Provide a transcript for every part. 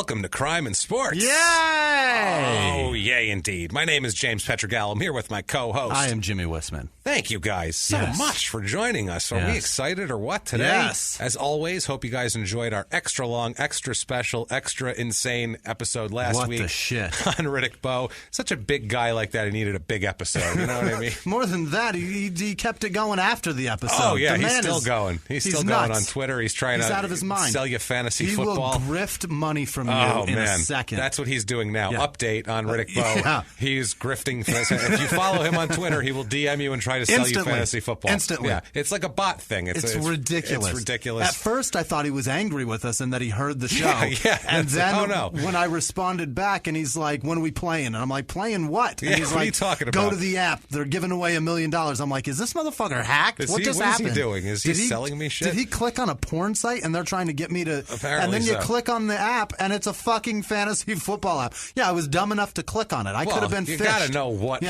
welcome to Crime and Sports. Yay! Oh, yay indeed. My name is James Petrogal. I'm here with my co-host. I am Jimmy Wissman. Thank you guys so much for joining us. Are we excited or what today? Yes. As always, hope you guys enjoyed our extra long, extra special, extra insane episode last week. What the shit? On Riddick Bowe. Such a big guy like that, he needed a big episode. You know what I mean? More than that, he kept it going after the episode. Oh, yeah, the he's man still is, going. He's still nuts. going on Twitter. He's trying to out of his mind. Sell you fantasy he football. He will grift money from you in a second. That's what he's doing now. Yeah. Update on Riddick Bowe. Yeah. He's grifting. If you follow him on Twitter, he will DM you and try to sell you fantasy football. Instantly. Yeah. It's like a bot thing. It's ridiculous. It's ridiculous. At first, I thought he was angry with us and that he heard the show. Yeah. And then no. when I responded back and he's like, when are we playing? And I'm like, playing what? And Yeah, he's what are like, you talking go about? to the app. They're giving away $1 million. I'm like, is this motherfucker hacked? What just happened? What is he doing? Is he selling me shit? Did he click on a porn site and they're trying to get me to... Apparently and then you so. click on the app and it's a fucking fantasy football app. Yeah, I was dumb enough to click on it. I could have been you fished. got to know what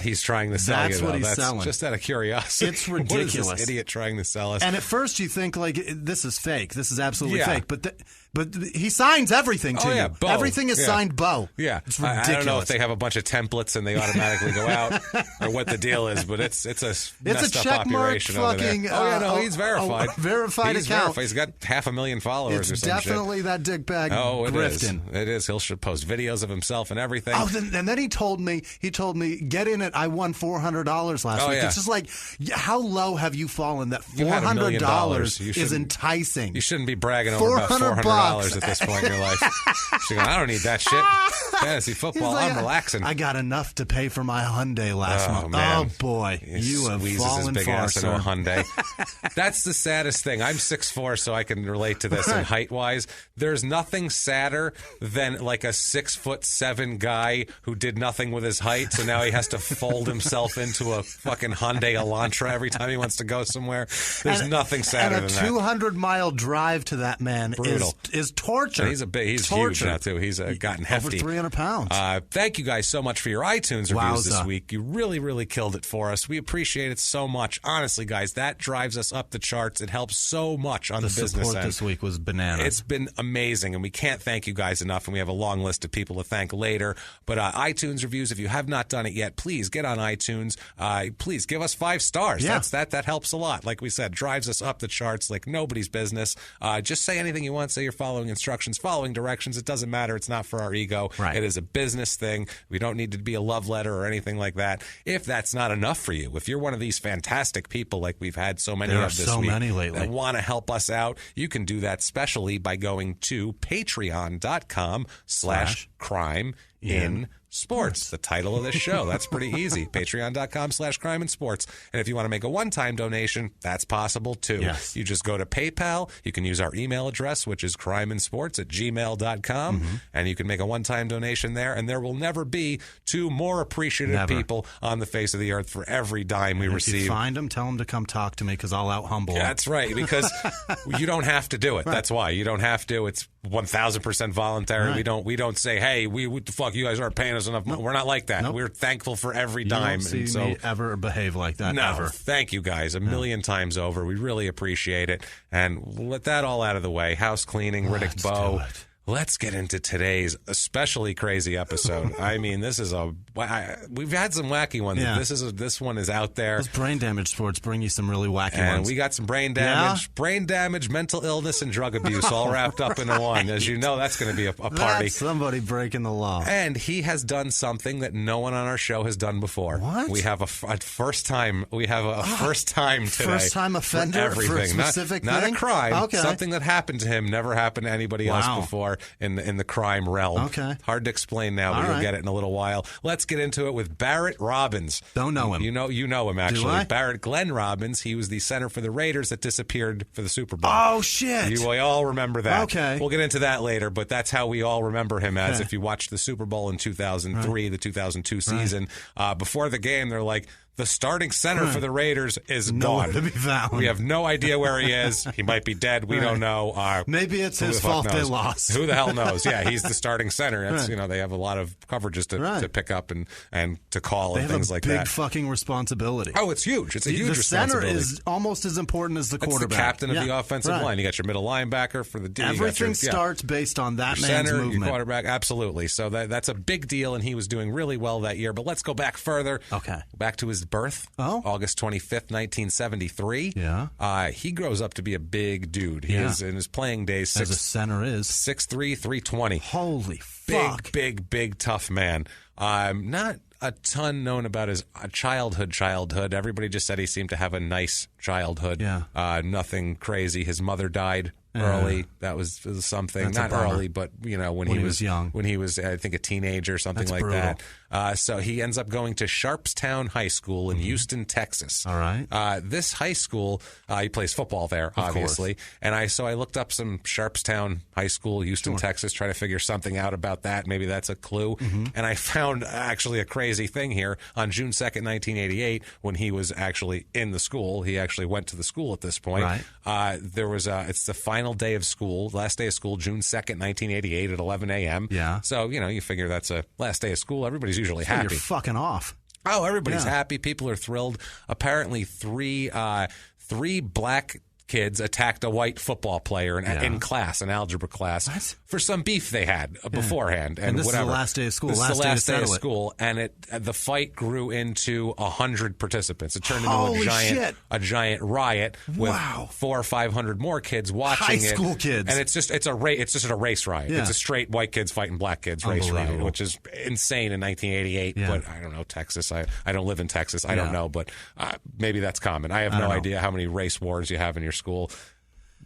he's trying to sell That's you, what though. he's That's selling. Just out of curiosity. It's ridiculous. What is this idiot trying to sell us? And at first you think, like, this is fake. This is absolutely Yeah. fake. But he signs everything to you. Bowe. Everything is signed Bowe. Yeah. It's ridiculous. I don't know if they have a bunch of templates and they automatically go out or what the deal is, but it's a messed up check mark operation over there. fucking, Oh, yeah, no, he's verified. Verified he's account. Verified. He's got 500,000 followers It's or some definitely shit. that dickbag It grifting. is. It is. He'll should post videos of himself and everything. Oh, and then he told me, get in it. I won $400 last week. Yeah. It's just like, how low have you fallen that You had $1 million. $400 is enticing? You shouldn't be bragging over about $400 at this point in your life. She's going, I don't need that shit. Fantasy football, Like, I'm relaxing. I got enough to pay for my Hyundai last month. Man. Oh, boy. You have squeezes fallen his big far, ass into sir. a Hyundai. That's the saddest thing. I'm 6'4", so I can relate to this in height-wise. There's nothing sadder than like a 6'7" guy who did nothing with his height, so now he has to fold himself into a fucking Hyundai Elantra every time he wants to go somewhere. There's nothing sadder than that. And a 200-mile drive to that man is torture. And he's huge now, too. He's gotten hefty. Over 300 pounds. Thank you guys so much for your iTunes reviews this week. You really, really killed it for us. We appreciate it so much. Honestly, guys, that drives us up the charts. It helps so much on the business end. The support this week was bananas. It's been amazing, and we can't thank you guys enough, and we have a long list of people to thank later. But iTunes reviews, if you have not done it yet, please get on iTunes. Please give us 5 stars. Yeah. That helps a lot. Like we said, drives us up the charts like nobody's business. Just say anything you want. Say you're following instructions, following directions. It doesn't matter. It's not for our ego. Right. It is a business thing. We don't need to be a love letter or anything like that. If that's not enough for you, if you're one of these fantastic people like we've had so many of this week that want to help us out, you can do that specially by going to patreon.com/crime in sports, the title of this show. That's pretty easy. Patreon.com/crime in sports. And if you want to make a one-time donation, that's possible too. Yes. You just go to PayPal. You can use our email address, which is crimeinsports@gmail.com. And you can make a one-time donation there. And there will never be 2 more appreciative people on the face of the earth for every dime we receive. If you find them, tell them to come talk to me because I'll out-humble them. That's right, because you don't have to do it. Right. That's why. You don't have to. It's 1,000% voluntary. Right. We don't say, hey, what the fuck, you guys aren't paying us enough money. We're not like that. We're thankful for every dime. You don't see me ever behave like that, ever. Thank you guys a million times over. We really appreciate it. And with that all out of the way, house cleaning, Riddick Bowe. Let's get into today's especially crazy episode. I mean, this is we've had some wacky ones. Yeah. This one is out there. Those brain damage sports bring you some really wacky ones. And we got some brain damage, mental illness, and drug abuse all wrapped up into one. As you know, that's going to be a party. That's somebody breaking the law. And he has done something that no one on our show has done before. What? We have a first time. We have a first time today. First time offender for everything. For a specific not thing? a crime. Okay. Something that happened to him never happened to anybody else before in the crime realm. Okay. Hard to explain now, but you'll get it in a little while. Let's get into it with Barret Robbins. Don't know him. You know him actually. Do I? Barret Glenn Robbins. He was the center for the Raiders that disappeared for the Super Bowl. Oh shit! We all remember that. Okay. We'll get into that later, but that's how we all remember him as. If you watched the Super Bowl in 2003, the 2002 season, before the game, they're like, The starting center for the Raiders is Nowhere gone. to be found. We have no idea where he is. He might be dead. We don't know. Maybe it's his fault they lost. Who the hell knows? Yeah, he's the starting center. That's, they have a lot of coverages to pick up and to call and things like that. They have a big fucking responsibility. Oh, it's huge. It's a huge responsibility. The center is almost as important as the quarterback. It's the captain of the offensive line. You got your middle linebacker for the D. Everything starts based on that man's center, movement. Your quarterback, absolutely. So that's a big deal, and he was doing really well that year. But let's go back further. Okay. Back to his birth. Oh. August 25th, 1973. Yeah. He grows up to be a big dude. He is in his playing days. As a center is 6'3", 320. Holy fuck. Big, tough man. Not a ton known about his childhood. Everybody just said he seemed to have a nice childhood. Yeah. Nothing crazy. His mother died early. That was something. That's not early, but when he was young. When he was, I think, a teenager or something like brutal. that. So he ends up going to Sharpstown High School in Houston, Texas. All right. This high school, he plays football there, obviously. And I looked up some Sharpstown High School, Houston, Texas, try to figure something out about that. Maybe that's a clue. And I found actually a crazy thing here. On June 2nd, 1988, when he was actually in the school, he actually went to the school at this point. Right. There was it's the final day of school, last day of school, June 2nd, 1988 at 11 a.m. Yeah. So, you figure that's a last day of school. Everybody's usually happy. You're fucking off. Oh, everybody's happy. People are thrilled. Apparently, three black kids attacked a white football player in class, an algebra class, for some beef they had beforehand. And this whatever. is the last day of school. This is the last day of school, and the fight grew into 100 participants. It turned into a giant riot with 400 or 500 more kids watching High school kids, and it's just a race riot. Yeah. It's a straight white kids fighting black kids race riot, which is insane in 1988. Yeah. But I don't know, Texas. I don't live in Texas. I don't know, but maybe that's common. I have no idea how many race wars you have in your school.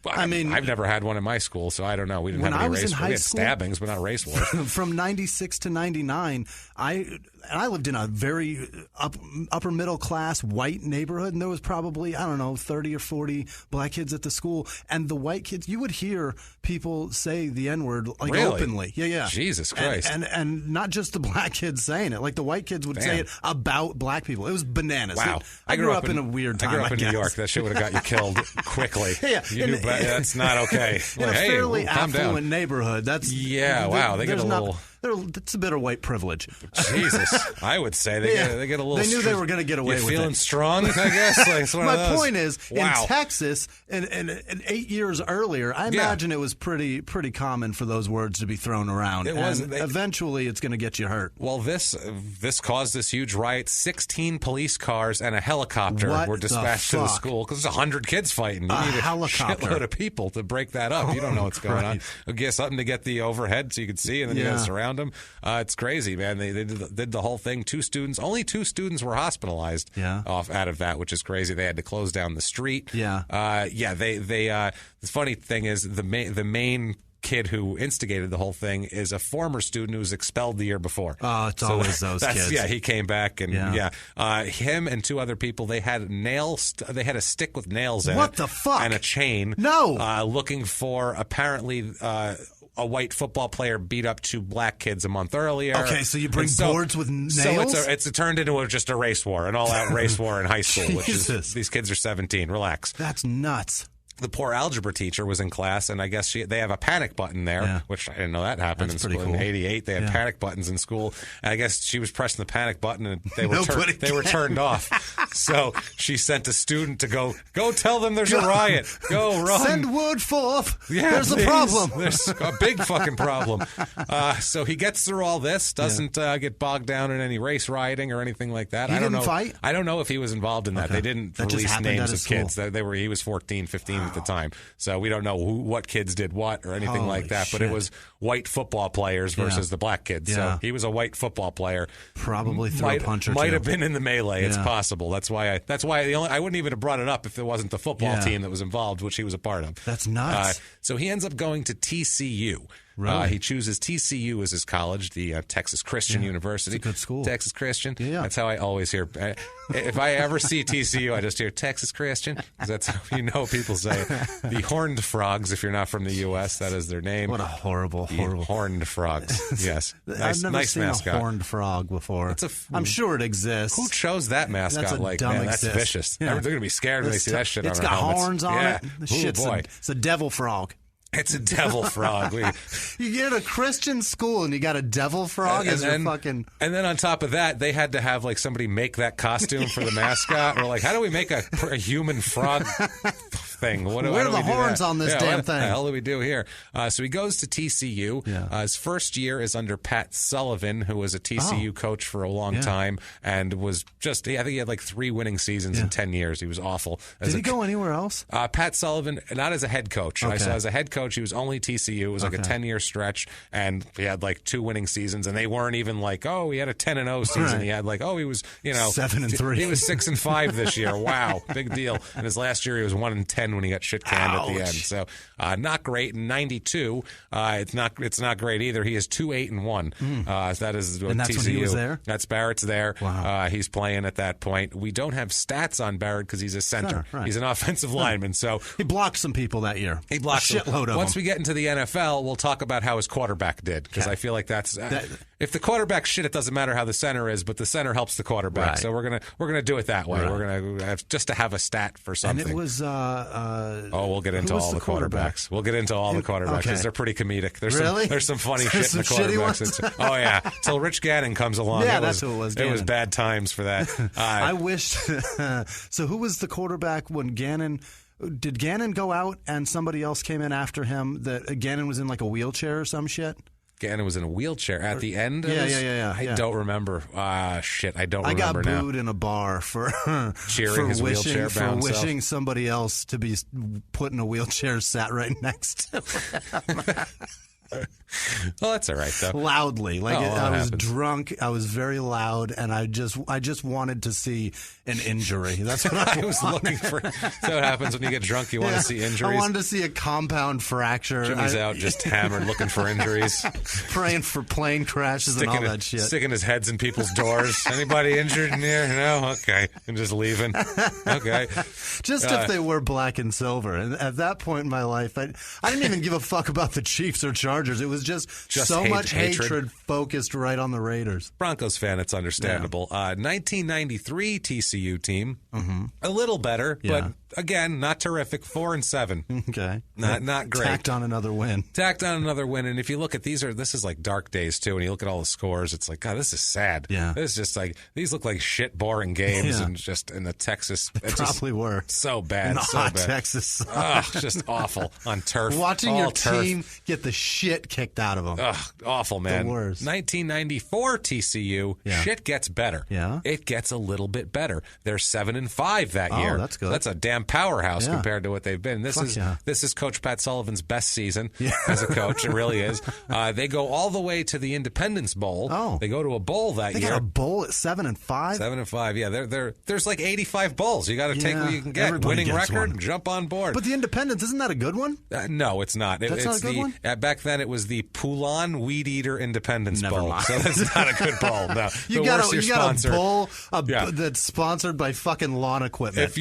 I mean, I've never had one in my school, so I don't know. We didn't have any race wars. We had stabbings, but not race wars. From 96 to 99, I lived in a very upper middle class white neighborhood, and there was probably, 30 or 40 black kids at the school. And the white kids, you would hear people say the N-word openly. Yeah. Jesus Christ. And not just the black kids saying it. Like the white kids would say it about black people. It was bananas. Wow. I grew up in a weird time. I grew up in New York. That shit would have got you killed quickly. You knew that's not okay. In a fairly affluent neighborhood. Wow. They get a little... It's a bit of white privilege. Jesus, I would say they get a little. They knew they were going to get away with it. Feeling strong, I guess. Like it's one of those. My point is, in Texas, and 8 years earlier, I imagine it was pretty common for those words to be thrown around. It was. Eventually, it's going to get you hurt. Well, this caused this huge riot. 16 police cars and a helicopter were dispatched to the school because there's 100 kids fighting. You need a shitload of people to break that up. You don't know what's going on. You get something to get the overhead so you can see, and then you got to surround them. It's crazy, man. They did the whole thing. Only two students were hospitalized out of that, which is crazy. They had to close down the street. The funny thing is the main kid who instigated the whole thing is a former student who was expelled the year before. Oh, it's always those kids. Yeah, he came back and him and two other people. They had they had a stick with nails in it. What the fuck? And a chain. No. Looking for apparently. A white football player beat up two black kids a month earlier. Okay, so you bring boards with nails? So it's turned into just a race war, an all-out race war in high school. Which is, these kids are 17. Relax. That's nuts. The poor algebra teacher was in class, and I guess they have a panic button there, which I didn't know that happened in school. Cool. In '88, they had panic buttons in school, and I guess she was pressing the panic button, and they were turned off. So she sent a student to go tell them there's a riot. Go run. Send word forth. Yeah, there's a problem. There's a big fucking problem. So he gets through all this, doesn't get bogged down in any race rioting or anything like that. He didn't fight? I don't know if he was involved in that. They didn't release names of kids. He was 14, 15 at the time. So we don't know what kids did what or anything like that. But it was white football players versus the black kids. So he was a white football player. Probably threw a punch or two. Might have been in the melee. It's possible. That's why I wouldn't even have brought it up if it wasn't the football team that was involved, which he was a part of. That's nuts. So he ends up going to TCU. Really? He chooses TCU as his college, the Texas Christian University. It's a good school. Texas Christian. Yeah. That's how I always hear. If I ever see TCU, I just hear Texas Christian, because that's how people say it. The Horned Frogs, if you're not from the U.S., that is their name. What a horrible. Horned Frogs. Yes. I've never nice seen mascot. a horned frog before. I'm sure it exists. Who chose that mascot? That's a like, dumb man, that's exist. vicious. Yeah. They're going to be scared when they see that shit on It's our got helmets. horns on Yeah. it. The Ooh, shit's boy. it's a devil frog. It's a devil frog. You get a Christian school and you got a devil frog as your fucking... And then on top of that, they had to have like somebody make that costume for the mascot. We're like, how do we make a human frog thing? Where are the horns on this damn thing? What the hell do we do here? So he goes to TCU. Yeah. His first year is under Pat Sullivan, who was a TCU coach for a long time and was just, I think he had like 3 winning seasons in 10 years. He was awful. Did he go anywhere else? Pat Sullivan, not as a head coach. Okay. So as a head coach, he was only TCU. It was like a 10-year stretch, and he had like 2 winning seasons, and they weren't even like, oh, he had a 10-0 season. Right. He had like, oh, he was, 7-3. He was 6-5 this year. Wow, big deal. And his last year, he was 1-10 when he got shit canned at the end. So not great. In '92, it's not great either. He is 2-8-1. That is And that's TCU. when he was there? That's Barrett's there. Wow. He's playing at that point. We don't have stats on Barrett because he's a center. Right. He's an offensive lineman. So He blocked some people that year. he blocked a shitload of them. Once we get into the NFL, we'll talk about how his quarterback did, because I feel like that's if the quarterback shit, it doesn't matter how the center is, but the center helps the quarterback. Right. So we're gonna do it that way. Right. We're gonna have, just to have a stat for something. And it was we'll get into all the quarterbacks. We'll get into all the quarterbacks because they're pretty comedic. There's some funny shit in the quarterbacks. Oh yeah, till Rich Gannon comes along. Yeah, that's who it was. It was bad times for that. I wished. So who was the quarterback when Gannon? Did Gannon go out and somebody else came in after him? That Gannon was in like a wheelchair or some shit. Gannon was in a wheelchair at the end. Yeah. I don't remember. Shit, I don't I remember now. got booed in a bar for cheering for his wheelchair for bound wishing somebody else to be put in a wheelchair sat right next to him. Well, that's all right though. Loudly, like that I was happens. drunk. I was very loud, and I just wanted to see an injury. That's what I was looking for. So what happens when you get drunk? You want to see injuries. I wanted to see a compound fracture. Jimmy's out just hammered, looking for injuries, praying for plane crashes and all that shit. Sticking his heads in people's doors. Anybody injured in here? No, okay, and just leaving. Okay, just if they were black and silver. And at that point in my life, I didn't even give a fuck about the Chiefs or Chargers. It was just so much hatred focused right on the Raiders. Broncos fan, it's understandable. 1993 TCU team, a little better, but again, not terrific. 4-7. Okay, not great. Tacked on another win. And if you look at this is like dark days too. When you look at all the scores, it's like, God, this is sad. Yeah, this is just like these look like shit, boring games, and just in the Texas, it probably were so bad, so bad. Texas, just awful on turf. Watching your team get the shit kicked out of them. Awful, man. The worst. 1994 TCU, shit gets better. Yeah, it gets a little bit better. They're 7-5 that year. Oh, that's good. That's a damn powerhouse compared to what they've been. This is Coach Pat Sullivan's best season as a coach. It really is. They go all the way to the Independence Bowl. Oh, they go to a bowl that year. They got a bowl at 7-5. 7-5. Yeah, there's like 85 bowls. You got to take what you can get. Everybody Winning record, one. jump on board. But the Independence, isn't that a good one? No, it's not. That's not a good one? Back then, it was the Poulon Weed Eater Independence Never Bowl. mind. So that's not a good bowl. No, you got a bowl that's sponsored by fucking lawn equipment. If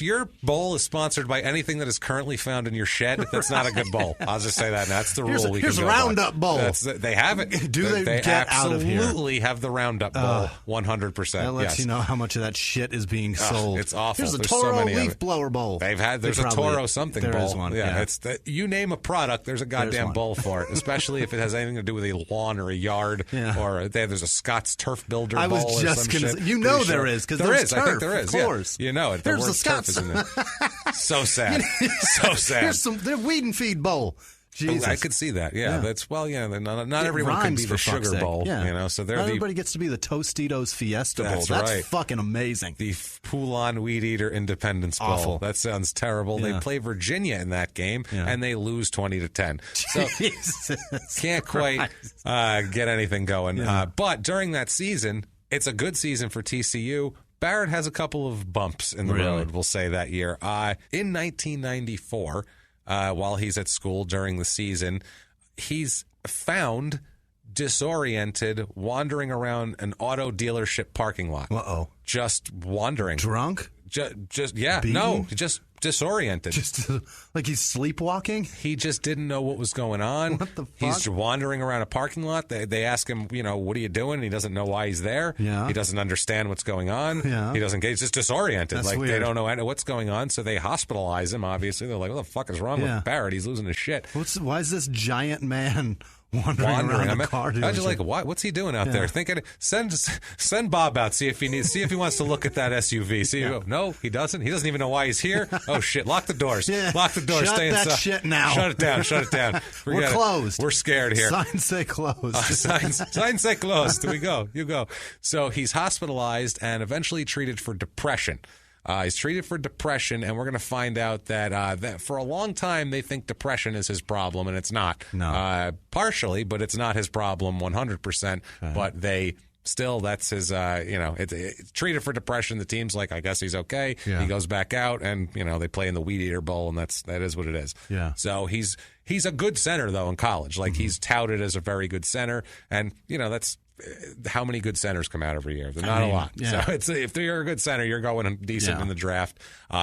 your bowl is sponsored by anything that is currently found in your shed, that's not a good bowl. I'll just say that. That's the rule. Here's a Roundup Bowl. They have it. Do they get out of here? Absolutely have the Roundup Bowl. 100%. That lets you know how much of that shit is being sold. It's awful. There's a There's Toro so many leaf blower bowl. There's a Toro something there bowl. Is one. Yeah, it's you name a product, there's a goddamn one. bowl for it. Especially if it has anything to do with a lawn or a yard, or there's a Scott's Turf Builder I was bowl. just going to you know there is because there is. Turf, I think there is. Of course, you know it. There's the word turf is in there. So sad. So sad. Here's the weed and feed bowl. Jesus. I could see that. Yeah, that's not everyone can be the sugar bowl. Yeah. So not everybody gets to be the Tostitos Fiesta Bowl. That's right. Fucking amazing. The Poulon Weed Eater Independence Bowl. Awful. That sounds terrible. They play Virginia in that game and they lose 20-10. So can't quite get anything going. But during that season, it's a good season for TCU. Barret has a couple of bumps in the road, we'll say, that year. In 1994, while he's at school during the season, he's found disoriented, wandering around an auto dealership parking lot. Uh-oh. Just wandering. Drunk? Just Beaten? No, just disoriented. Just like he's sleepwalking? He just didn't know what was going on. What the fuck? He's wandering around a parking lot. They ask him, what are you doing? And he doesn't know why he's there. Yeah. He doesn't understand what's going on. Yeah. He doesn't get. He's just disoriented. That's They weird. don't know what's going on, so they hospitalize him. Obviously, they're like, "What the fuck is wrong with Barret? He's losing his shit." Why is this giant man wandering around a car dealership? Imagine, like, what's he doing out there? Thinking, send Bob out, see if he wants to look at that SUV. No, he doesn't. He doesn't even know why he's here. Oh shit! Lock the doors. Yeah. Lock the doors. Shut Stay that inside. shit now. Shut it down. Shut it down. We're closed. We're scared here. Signs say closed. Signs say closed. We go. You go. So he's hospitalized and eventually treated for depression. He's treated for depression, and we're going to find out that for a long time they think depression is his problem, and it's not. No. Partially, but it's not his problem 100%. But they still, that's his, it's treated for depression. The team's like, I guess he's okay. Yeah. He goes back out, and, they play in the Weed Eater Bowl, and that is what it is. Yeah. So he's a good center, though, in college. Like, he's touted as a very good center, and, that's how many good centers come out every year? Not a lot. Yeah. So if you're a good center, you're going decent in the draft.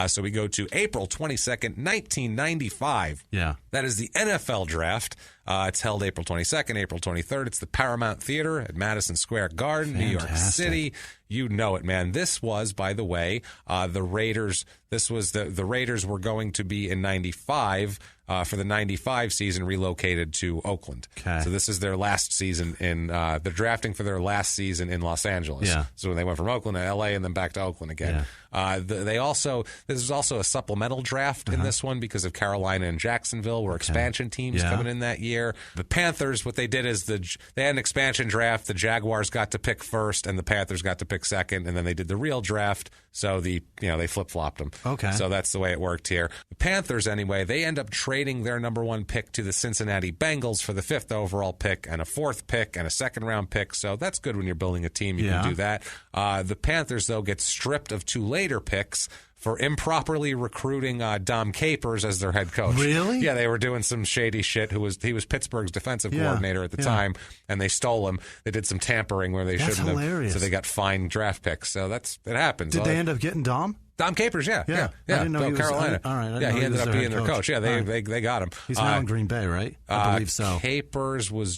So we go to April 22nd, 1995. Yeah. That is the NFL draft. It's held April 22nd, April 23rd. It's the Paramount Theater at Madison Square Garden, New York City. You know it, man. This was, by the way, the Raiders. This was the Raiders were going to be in 95 for the 95 season, relocated to Oakland. Okay. So this is their last season in they're drafting for their last season in Los Angeles. Yeah. So when they went from Oakland to LA and then back to Oakland again. Yeah. This is also a supplemental draft in this one because of Carolina and Jacksonville were expansion teams coming in that year. The Panthers, what they did is they had an expansion draft. The Jaguars got to pick first and the Panthers got to pick second, and then they did the real draft. So they flip-flopped them. Okay. So that's the way it worked here. The Panthers, anyway, they end up trading their number one pick to the Cincinnati Bengals for the 5th overall pick and a 4th pick and a second-round pick. So that's good when you're building a team. You can do that. The Panthers, though, get stripped of 2 later picks for improperly recruiting Dom Capers as their head coach. Really? Yeah, they were doing some shady shit. He was Pittsburgh's defensive coordinator at the time, and they stole him. They did some tampering where they That's shouldn't hilarious. have. So they got fine draft picks. So it happens. Did they end up getting Dom? Dom Capers, yeah. I didn't know he was, Carolina. all right, I didn't yeah, know he ended was up their being head their coach. Yeah, they got him. He's now in Green Bay, right? I believe so. Capers was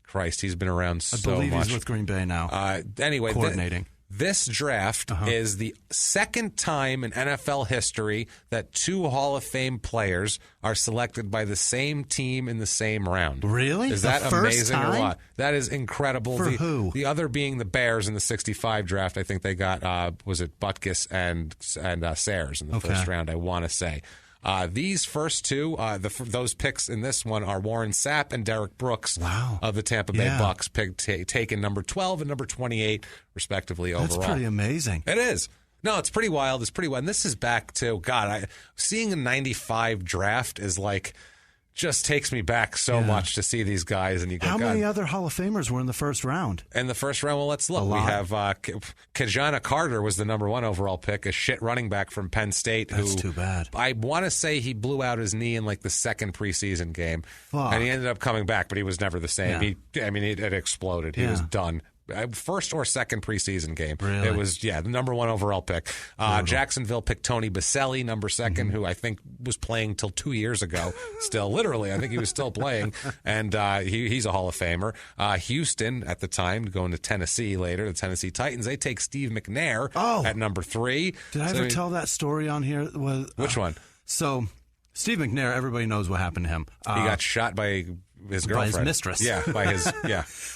Christ, he's been around so much. I believe he's with Green Bay now. Anyway, coordinating. This draft is the second time in NFL history that 2 Hall of Fame players are selected by the same team in the same round. Really? Is The that first amazing time? or what? That is incredible. For who? The other being the Bears in the 65 draft. I think they got, was it Butkus and Sayers in the first round, I want to say. These first 2, those picks in this one are Warren Sapp and Derek Brooks of the Tampa Bay Bucks, taken number 12 and number 28, respectively, overall. That's pretty amazing. It is. No, it's pretty wild. And this is back to, seeing a 95 draft is like, just takes me back so much to see these guys. And you go, how many other Hall of Famers were in the first round? In the first round, well, let's look. We have Kajana Carter was the number 1 overall pick, a shit running back from Penn State. That's too bad. I want to say he blew out his knee in like the second preseason game. Fuck. And he ended up coming back, but he was never the same. Yeah. It exploded. He was done. First or second preseason game. Really? It was, the number 1 overall pick. Jacksonville picked Tony Baselli, number 2nd, who I think was playing till 2 years ago. Still, literally, I think he was still playing. And he's a Hall of Famer. Houston, at the time, going to Tennessee later, the Tennessee Titans, they take Steve McNair at number 3. Did I ever tell that story on here? Which one? So, Steve McNair, everybody knows what happened to him. He got shot by his girlfriend. By his mistress. Yeah, by his,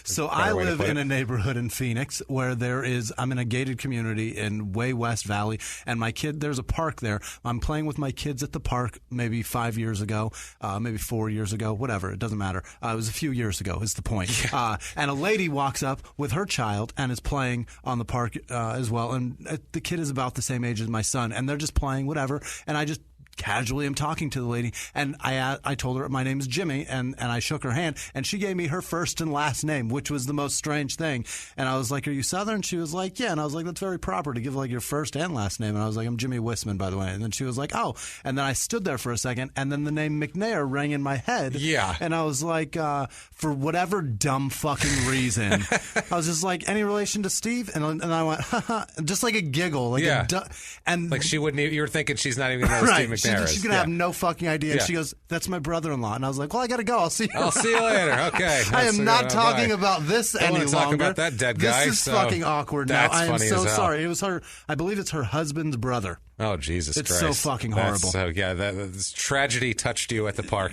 So I live in a neighborhood in Phoenix where I'm in a gated community in way West Valley, and there's a park there. I'm playing with my kids at the park maybe 5 years ago, maybe 4 years ago, whatever. It doesn't matter. It was a few years ago is the point. And a lady walks up with her child and is playing on the park as well. And the kid is about the same age as my son, and they're just playing, whatever. And I just casually am talking to the lady, and I told her my name is Jimmy, and I shook her hand, and she gave me her first and last name, which was the most strange thing. And I was like, "Are you Southern?" She was like, "Yeah." And I was like, "That's very proper to give like your first and last name." And I was like, "I'm Jimmy Wisman, by the way." And then she was like, "Oh." And then I stood there for a second, and then the name McNair rang in my head. Yeah. And I was like, for whatever dumb fucking reason, I was just like, "Any relation to Steve?" And I went, haha, just like a giggle, like and like she wouldn't. You were thinking she's not even going to know right. Steve McNair is. She's gonna have no fucking idea. And she goes, "That's my brother-in-law." And I was like, "Well, I gotta go. I'll see you. I'll see you later." Okay. I am not talking about this any longer. Talk about that dead guy. This is fucking awkward now. I am so sorry. It was her. I believe it's her husband's brother. Oh, Jesus Christ. It's so fucking horrible. So, this tragedy touched you at the park.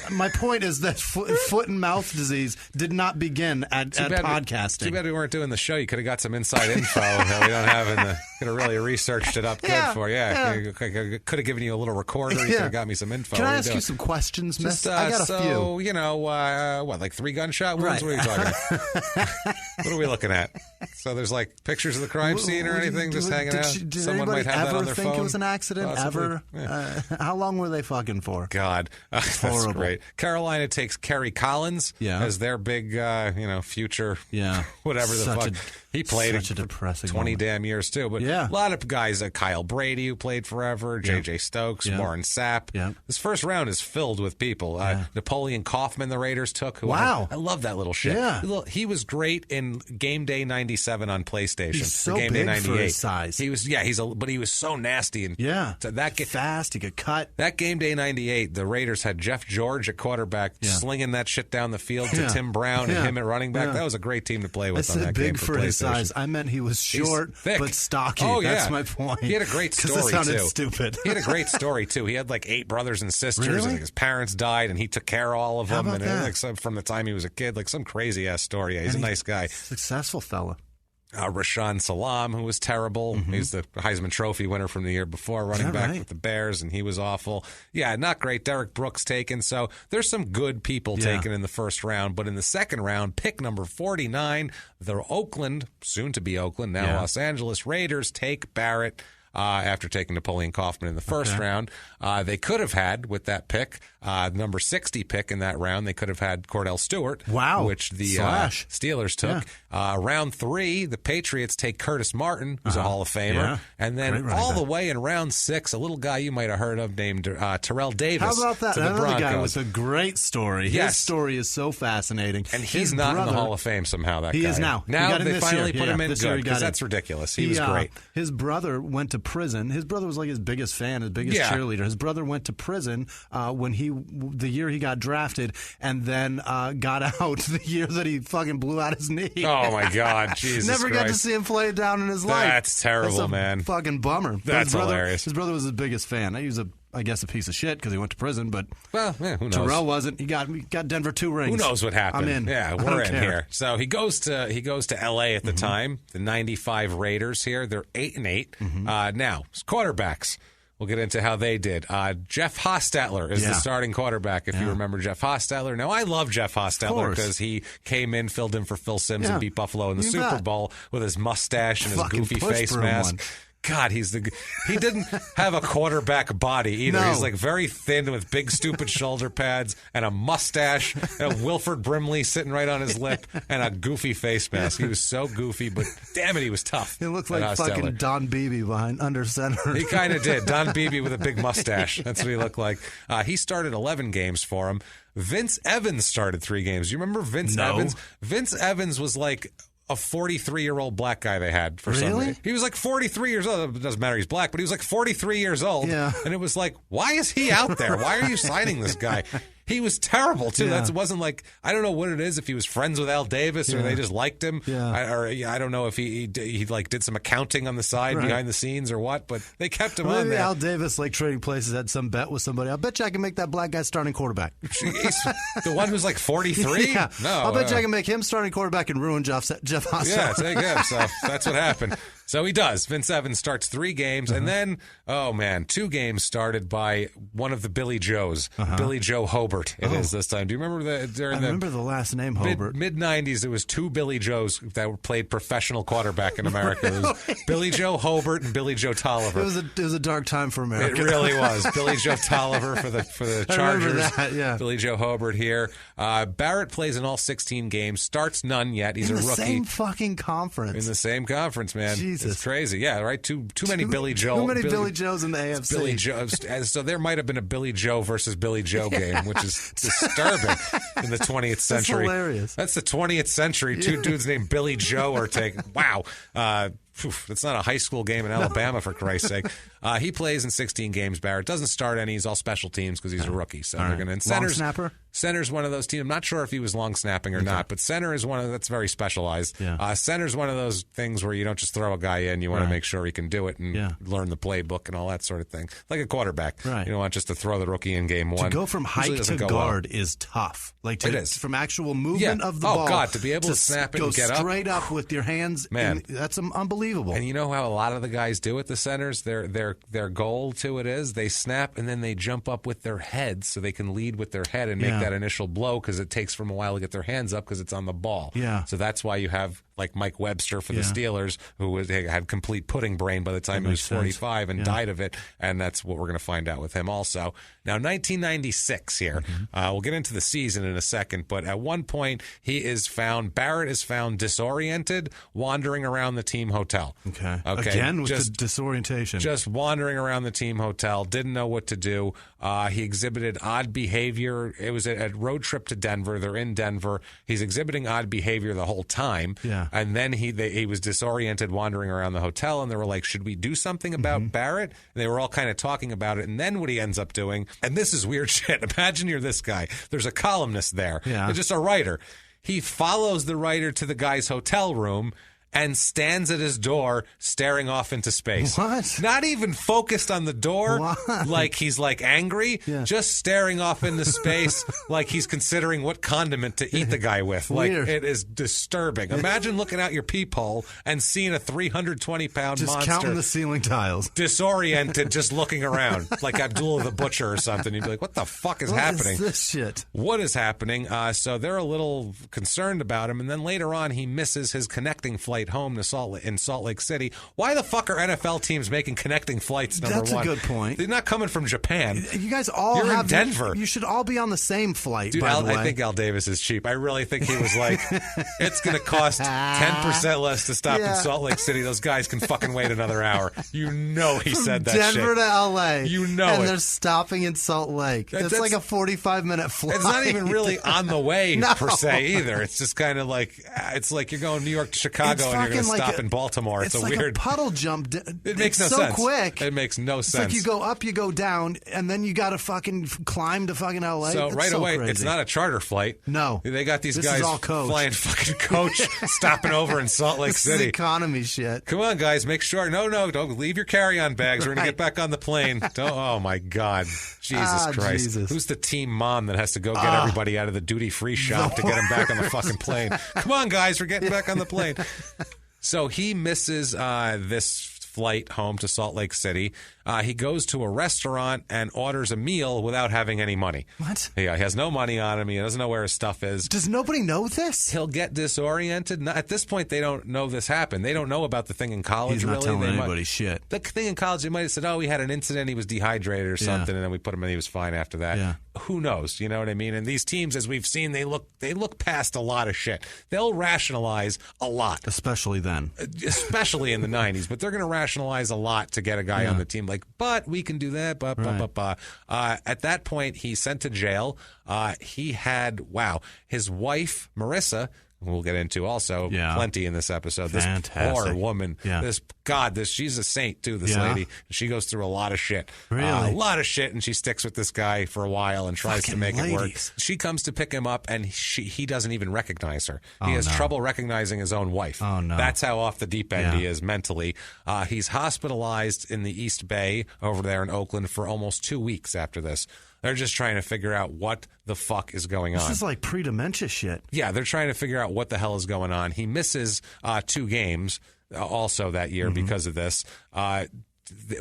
My point is that foot and mouth disease did not begin at podcasting. Too bad we weren't doing the show. You could have got some inside info that we don't have in the... Could have really researched it up good for you. Yeah. Could have given you a little recorder. You could have got me some info. Can I ask you some questions, miss? I got a few. You know, like 3 gunshot wounds? Right. What are you talking about? What are we looking at? So there's like pictures of the crime scene or anything just hanging out? Did Someone might have that on their phone. Think it was an accident? Ever? Yeah. How long were they fucking for? God. That's horrible. Great. Carolina takes Kerry Collins as their big, future, whatever the fuck. He played such a depressing 20 moment. damn years, too. But a lot of guys, Kyle Brady, who played forever, J.J. Stokes, Warren Sapp. Yeah. This first round is filled with people. Napoleon Kaufman, the Raiders took. Who I love that little shit. Yeah. He was great in Game Day 97 on PlayStation. He's so Game big Day 98. for his size. He was, but he was so nasty. And so fast, he could cut. That Game Day 98, the Raiders had Jeff George at quarterback, slinging that shit down the field to Tim Brown and him at running back. That was a great team to play with on that game. Big for his size. I meant he was short but stocky. Oh, That's my point. He had a great story, that sounded too. Stupid. He had a great story, too. He had like 8 brothers and sisters, really? and his parents died, and he took care of all of them. How about that? From the time he was a kid, like some crazy-ass story. Yeah, he's a nice guy. Successful fella. Rashaan Salam, who was terrible. Mm-hmm. He's the Heisman Trophy winner from the year before, running back with the Bears, and he was awful. Yeah, not great. Derek Brooks taken. So there's some good people taken in the first round. But in the second round, pick number 49, the Oakland, soon to be Oakland, now Los Angeles Raiders take Barret. After taking Napoleon Kaufman in the first round. They could have had, with that pick, number 60 pick in that round, they could have had Cordell Stewart, which the Steelers took. Round 3, the Patriots take Curtis Martin, who's a Hall of Famer. And then all the way in round 6, a little guy you might have heard of named Terrell Davis. How about that? To the Another Broncos. guy with a great story. His story is so fascinating. And he's not in the Hall of Fame somehow, that guy. He is now. Now they finally put him in good, because that's ridiculous. He was great. His brother went to prison. His brother was like his biggest fan, his biggest cheerleader. His brother went to prison the year he got drafted, and then got out the year that he fucking blew out his knee. Oh my God, Jesus Never Christ. got to see him play it down in his life. That's terrible, man. Fucking bummer. That's hilarious. His brother was his biggest fan. He was I guess a piece of shit because he went to prison, but who knows? Terrell wasn't. He got Denver 2 rings. Who knows what happened? I'm in. Yeah, we're in here. So he goes to L.A. at the time. The 95 Raiders here. They're 8-8. Now quarterbacks. We'll get into how they did. Jeff Hostetler is the starting quarterback, if you remember Jeff Hostetler. Now, I love Jeff Hostetler because he came in, filled in for Phil Simms, and beat Buffalo in the Super Bowl with his mustache and his goofy face mask. God, he didn't have a quarterback body either. No. He's like very thin with big, stupid shoulder pads and a mustache and a Wilford Brimley sitting right on his lip and a goofy face mask. He was so goofy, but damn it, he was tough. He looked like fucking Don Beebe behind under center. He kind of did. Don Beebe with a big mustache. That's what he looked like. He started 11 games for him. Vince Evans started 3 games. You remember Vince Evans? Vince Evans was like a 43-year-old black guy they had for some reason. He was like 43 years old. It doesn't matter he's black, but he was like 43 years old. Yeah. And it was like, why is he out there? Why are you signing this guy? He was terrible, too. That wasn't like, I don't know what it is, if he was friends with Al Davis or they just liked him. Yeah. I don't know if he like did some accounting on the side behind the scenes or what, but they kept him on there. Al Davis, like trading places, had some bet with somebody. I'll bet you I can make that black guy starting quarterback. The one who's like 43? No. I'll bet you I can make him starting quarterback and ruin Jeff Hostetler. Yeah, take him. So that's what happened. So he does. Vince Evans starts 3 games, and then, 2 games started by one of the Billy Joes. Billy Joe Hobart it is this time. Do you remember I remember the last name Hobart. Mid-90s, there was 2 Billy Joes that played professional quarterback in America. It was Billy Joe Hobart and Billy Joe Tolliver. It was a dark time for America. It really was. Billy Joe Tolliver for the Chargers. I remember that, yeah. Billy Joe Hobart here. Barrett plays in all 16 games, starts none yet. He's in a the rookie. same fucking conference. In the same conference, man. Jesus. It's crazy. Yeah, right? Too many Billy Joe. Too many Billy Joes in the AFC. Billy Joe. So there might have been a Billy Joe versus Billy Joe game, which is disturbing in the 20th century. That's hilarious. That's the 20th century. 2 dudes named Billy Joe are taking. Wow. That's not a high school game in Alabama, for Christ's sake. He plays in 16 games. Barrett doesn't start any. He's all special teams because he's a rookie. So they're going to. Long snapper? Center's one of those teams. I'm not sure if he was long snapping or not, but center is one of that's very specialized. Yeah. Center's one of those things where you don't just throw a guy in. You want to make sure he can do it and learn the playbook and all that sort of thing. Like a quarterback. Right. You don't want just to throw the rookie in game 1. To go from height to guard is tough. Like it is. From actual movement of the ball. Oh, God, to be able to snap it and get up. Go straight up with your hands. Man. That's unbelievable. And you know how a lot of the guys do it, the centers? Their goal to it is they snap and then they jump up with their heads so they can lead with their head and make that initial blow because it takes them a while to get their hands up because it's on the ball. Yeah. So that's why you have like Mike Webster for the Steelers, who had complete pudding brain by the time he was 45 and died of it, and that's what we're going to find out with him also. Now, 1996 here. We'll get into the season in a second, but at one point Barrett is found disoriented, wandering around the team hotel. Okay. Again with the disorientation. Just wandering around the team hotel, didn't know what to do. He exhibited odd behavior. It was a road trip to Denver. They're in Denver. He's exhibiting odd behavior the whole time. Yeah. And then he was disoriented wandering around the hotel, and they were like, should we do something about Barrett? And they were all kind of talking about it. And then what he ends up doing, and this is weird shit. Imagine you're this guy. There's a columnist there. Yeah. Just a writer. He follows the writer to the guy's hotel room and stands at his door staring off into space. What? Not even focused on the door, like he's like angry, just staring off into space like he's considering what condiment to eat the guy with. Like it is disturbing. Imagine looking out your peephole and seeing a 320-pound monster. Just counting the ceiling tiles. Disoriented, just looking around like Abdullah the Butcher or something. You'd be like, what the fuck is happening? What is this shit? What is happening? So they're a little concerned about him. And then later on, he misses his connecting flight home to Salt Lake City. Why the fuck are NFL teams making connecting flights? Number one. That's a good point. They're not coming from Japan. You guys all You're in Denver. You should all be on the same flight. Dude, by the way. I think Al Davis is cheap. I really think he was like, it's going to cost 10% less to stop in Salt Lake City. Those guys can fucking wait another hour. You know he said that Denver shit. Denver to L.A. You know and they're stopping in Salt Lake. It's like a 45-minute flight. It's not even really on the way per se either. It's just kind of like, it's like you're going New York to Chicago and you're going to stop in Baltimore. It's like weird a puddle jump. It makes no sense. sense. So quick. It makes no sense. It's like you go up, you go down, and then you got to fucking climb to fucking LA. So right away, crazy. It's not a charter flight. No. They got these guys flying fucking coach, stopping over in Salt Lake City. This is economy shit. Come on, guys, make sure. No, don't leave your carry-on bags. We're going to get back on the plane. Oh, my God. Jesus Christ. Jesus. Who's the team mom that has to go get everybody out of the duty-free shop to get them back on the fucking plane? Come on, guys, we're getting back on the plane. So he misses this flight home to Salt Lake City. He goes to a restaurant and orders a meal without having any money. What? Yeah, he has no money on him. He doesn't know where his stuff is. Does nobody know this? He'll get disoriented. At this point, they don't know this happened. They don't know about the thing in college. He's not really. telling anybody shit. The thing in college, they might have said, "Oh, he had an incident. He was dehydrated or something," and then we put him in. He was fine after that. Yeah. Who knows? You know what I mean? And these teams, as we've seen, they look past a lot of shit. They'll rationalize a lot, especially then, especially in the -- But they're going to rationalize a lot to get a guy on the team. Like, but we can do that. At that point, he's sent to jail. He had his wife Marissa. We'll get into also plenty in this episode. Fantastic. This poor woman. Yeah. She's a saint too, this lady. She goes through a lot of shit. Really? A lot of shit, and she sticks with this guy for a while and tries to make it work. She comes to pick him up, and he doesn't even recognize her. He has trouble recognizing his own wife. Oh, no. That's how off the deep end he is mentally. He's hospitalized in the East Bay over there in Oakland for almost 2 weeks after this. They're just trying to figure out what the fuck is going on. This is like pre-dementia shit. Yeah, they're trying to figure out what the hell is going on. He misses 2 games. also that year because of this.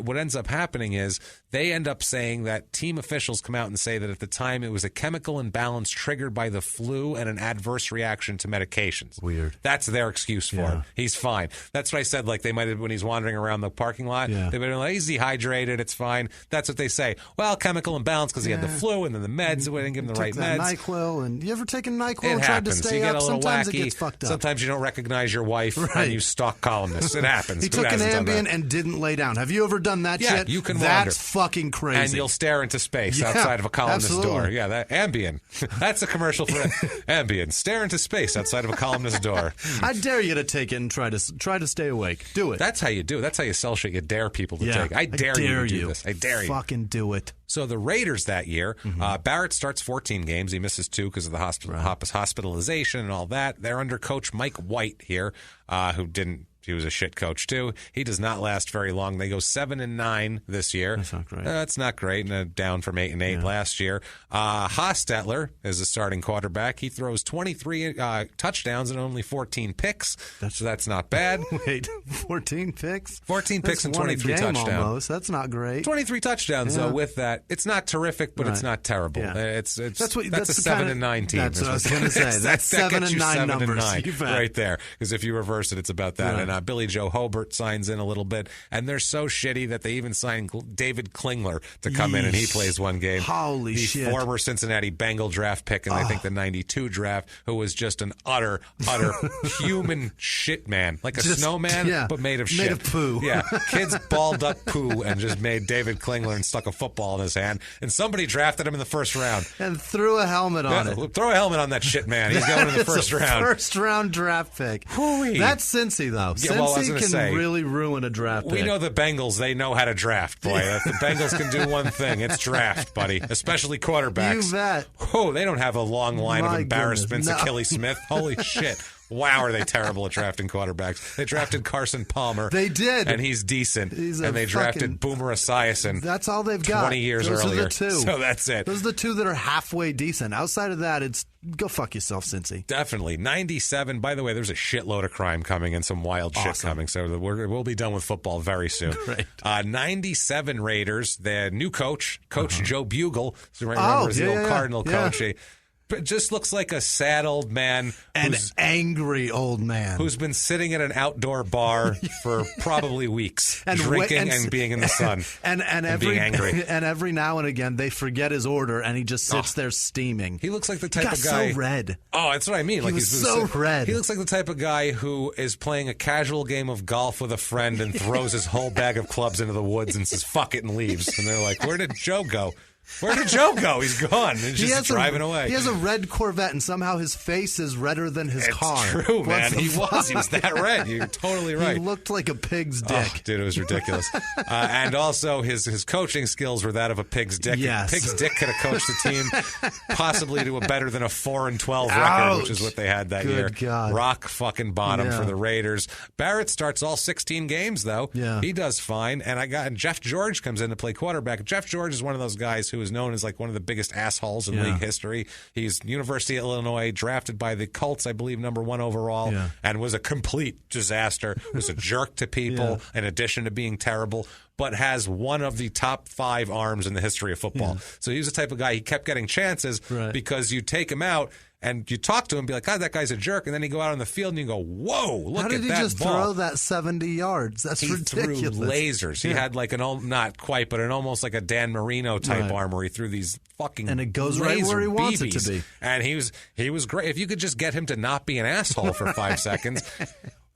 What ends up happening is they end up saying that team officials come out and say that at the time it was a chemical imbalance triggered by the flu and an adverse reaction to medications. Weird. That's their excuse for it. He's fine. That's what I said. Like they might have, when he's wandering around the parking lot, they've been like, he's dehydrated. It's fine. That's what they say. Well, chemical imbalance because he had the flu and then the meds. We didn't give him the right meds. NyQuil, and you ever taken NyQuil It and tried to happens. stay You get up? a little Sometimes wacky. it gets fucked up. Sometimes you don't recognize your wife and you stalk columnists. It happens. He took an Ambien and didn't lay down. Have you ever done that shit? You can That's wander. fucking crazy. And you'll stare into space outside of a columnist's door. Yeah, that Ambien. That's a commercial for Ambien. Stare into space outside of a columnist's door. I dare you to take it and try to stay awake. Do it. That's how you do it. That's how you sell shit. You dare people to take it. I dare you to do this. I dare you. Fucking do it. So the Raiders that year, Barrett starts 14 games. He misses 2 because of the hospitalization and all that. They're under coach Mike White here, who didn't. He was a shit coach too. He does not last very long. They go 7-9 this year. That's not great. That's not great. And down from 8-8 last year. Hostetler is the starting quarterback. He throws 23 touchdowns and only 14 picks. So that's not bad. Wait, 14 picks? 14 picks That's and 23 one a game touchdowns. Almost. That's not great. 23 touchdowns though. With that, it's not terrific, but it's not terrible. Yeah. It's that's a 7-9 team. That's what I was going to say. That's 7-9 numbers. You bet. Right there. Because if you reverse it, it's about that. Right. And Billy Joe Hobart signs in a little bit, and they're so shitty that they even signed David Klingler to come in, and he plays one game. Holy shit. The former Cincinnati Bengal draft pick, and I think the 92 draft, who was just an utter human shit man. Like a snowman, but made of shit. Made of poo. Yeah. Kids balled up poo and just made David Klingler and stuck a football in his hand, and somebody drafted him in the first round. And threw a helmet on it. Throw a helmet on that shit man. He's going in the first round. First round draft pick. Hooey. That's Cincy, though. Yeah, well, Cincy can really ruin a draft pick. We know the Bengals, they know how to draft, boy. If the Bengals can do one thing, it's draft, buddy. Especially quarterbacks. You bet. Oh, they don't have a long line My of embarrassments. goodness, no. Achilles Smith. Holy shit. Wow, are they terrible at drafting quarterbacks. They drafted Carson Palmer. They did. And he's decent. And they drafted Boomer Esiason. That's all they've got. 20 years Those earlier. Are the two. So that's it. Those are the two that are halfway decent. Outside of that, it's go fuck yourself, Cincy. Definitely. 97. By the way, there's a shitload of crime coming and some wild shit coming. So we'll be done with football very soon. Great. 97 Raiders, the new coach, Joe Bugle. So remember, the old Cardinal coach. But just looks like a sad old man. An angry old man. Who's been sitting at an outdoor bar for probably weeks, and drinking and being in the sun and being angry. And every now and again, they forget his order, and he just sits there steaming. He looks like the type of guy. So red. Oh, that's what I mean. He's so red. He looks like the type of guy who is playing a casual game of golf with a friend and throws his whole bag of clubs into the woods and says, fuck it, and leaves. And they're like, where did Joe go? Where did Joe go? He's gone. He's just driving away. He has a red Corvette, and somehow his face is redder than his car. It's true, man. He was that red. You're totally right. He looked like a pig's dick. Oh, dude, it was ridiculous. And also, his coaching skills were that of a pig's dick. Yes. Pig's dick could have coached the team possibly to a better than a 4-12 record, which is what they had that year. God. Rock fucking bottom for the Raiders. Barrett starts all 16 games, though. Yeah. He does fine. And Jeff George comes in to play quarterback. Jeff George is one of those guys who is known as like one of the biggest assholes in league history. He's University of Illinois, drafted by the Colts, I believe, #1 overall, and was a complete disaster. Was a jerk to people, in addition to being terrible, but has one of the top 5 arms in the history of football. So he was the type of guy, he kept getting chances because you take him out and you talk to him and be like, God, that guy's a jerk. And then you go out on the field and you go, whoa, look at that ball. How did he just throw that 70 yards? That's ridiculous. He threw lasers. He had like not quite, but an almost like a Dan Marino type arm where he threw these fucking and it goes right where he wants it to be. And he was great. If you could just get him to not be an asshole for 5 seconds.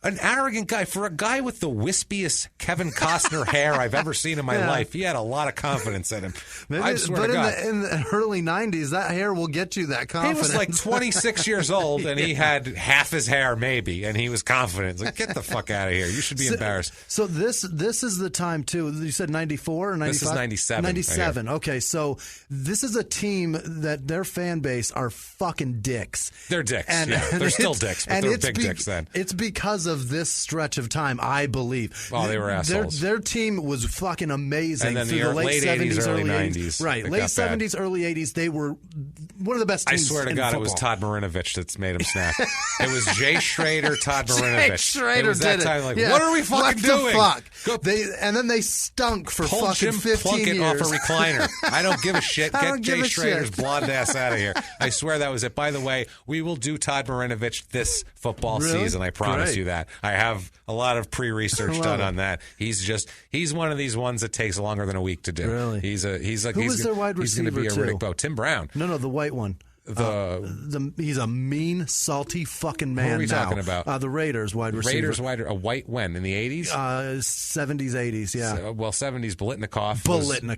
An arrogant guy. For a guy with the wispiest Kevin Costner hair I've ever seen in my life, he had a lot of confidence in him. I swear to God. In the early 90s, that hair will get you that confidence. He was like 26 years old, and he had half his hair, maybe, and he was confident. It's like, get the fuck out of here. You should be embarrassed. So this is the time, too. You said 94 or 95? This is 97. 97. Okay, so this is a team that their fan base are fucking dicks. They're dicks, They're still dicks, but they're big dicks then. It's because of this stretch of time, I believe. Oh, they were assholes. Their team was fucking amazing and then through the late 70s, early early 80s. Right, late 70s, early 80s, they were one of the best teams. I swear to God, football. it was Todd Marinovich that's made him snap. It was Jay Schrader, Todd Marinovich. Jay Schrader it was that did time. it. Like, Yeah. what are we fucking doing? What the fuck? And then they stunk for Pull fucking Jim 15 Plunkett years. off a recliner. I don't give a shit. I Get don't give Jay a Schrader's shit. blonde ass out of here. I swear that was it. By the way, we will do Todd Marinovich this football Really? season. I promise Great. you that. I have a lot of pre-research I love done it. on that. He's one of these ones that takes longer than a week to do. Really? He's like Who he's was their wide he's going to be a receiver, Riddick too? Bowe. Tim Brown. No, the white one. He's a mean, salty fucking man. Who are we now. talking about? The Raiders wide receiver. Raiders a white when in the 80s? 70s, 80s, yeah. 70s Bolitnikoff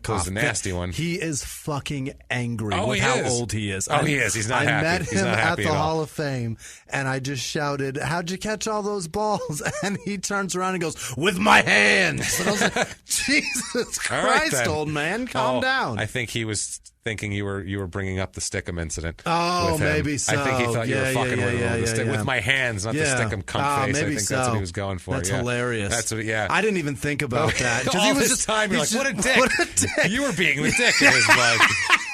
was a nasty one. He is fucking angry Oh, with he how is. old he is. Oh, he is. He's not I happy. met He's him not at happy the at all. Hall of Fame, and I just shouted, "How'd you catch all those balls?" And he turns around and goes, "With my hands." And I was like, Jesus All right, Christ, then. old man, calm down. I think he was thinking you were bringing up the Stickum incident. Oh, with him. maybe so. I think he thought you were Yeah, fucking yeah, with him. yeah, The stick- yeah. With my hands, not Yeah. the Stickum cunt face. I Maybe think so. that's what he was going for. That's yeah. hilarious. That's what. Yeah. I didn't even think about that. 'Cause All he was this just time, you're he's like, what a just- dick. What a dick. You were being the dick in his mind.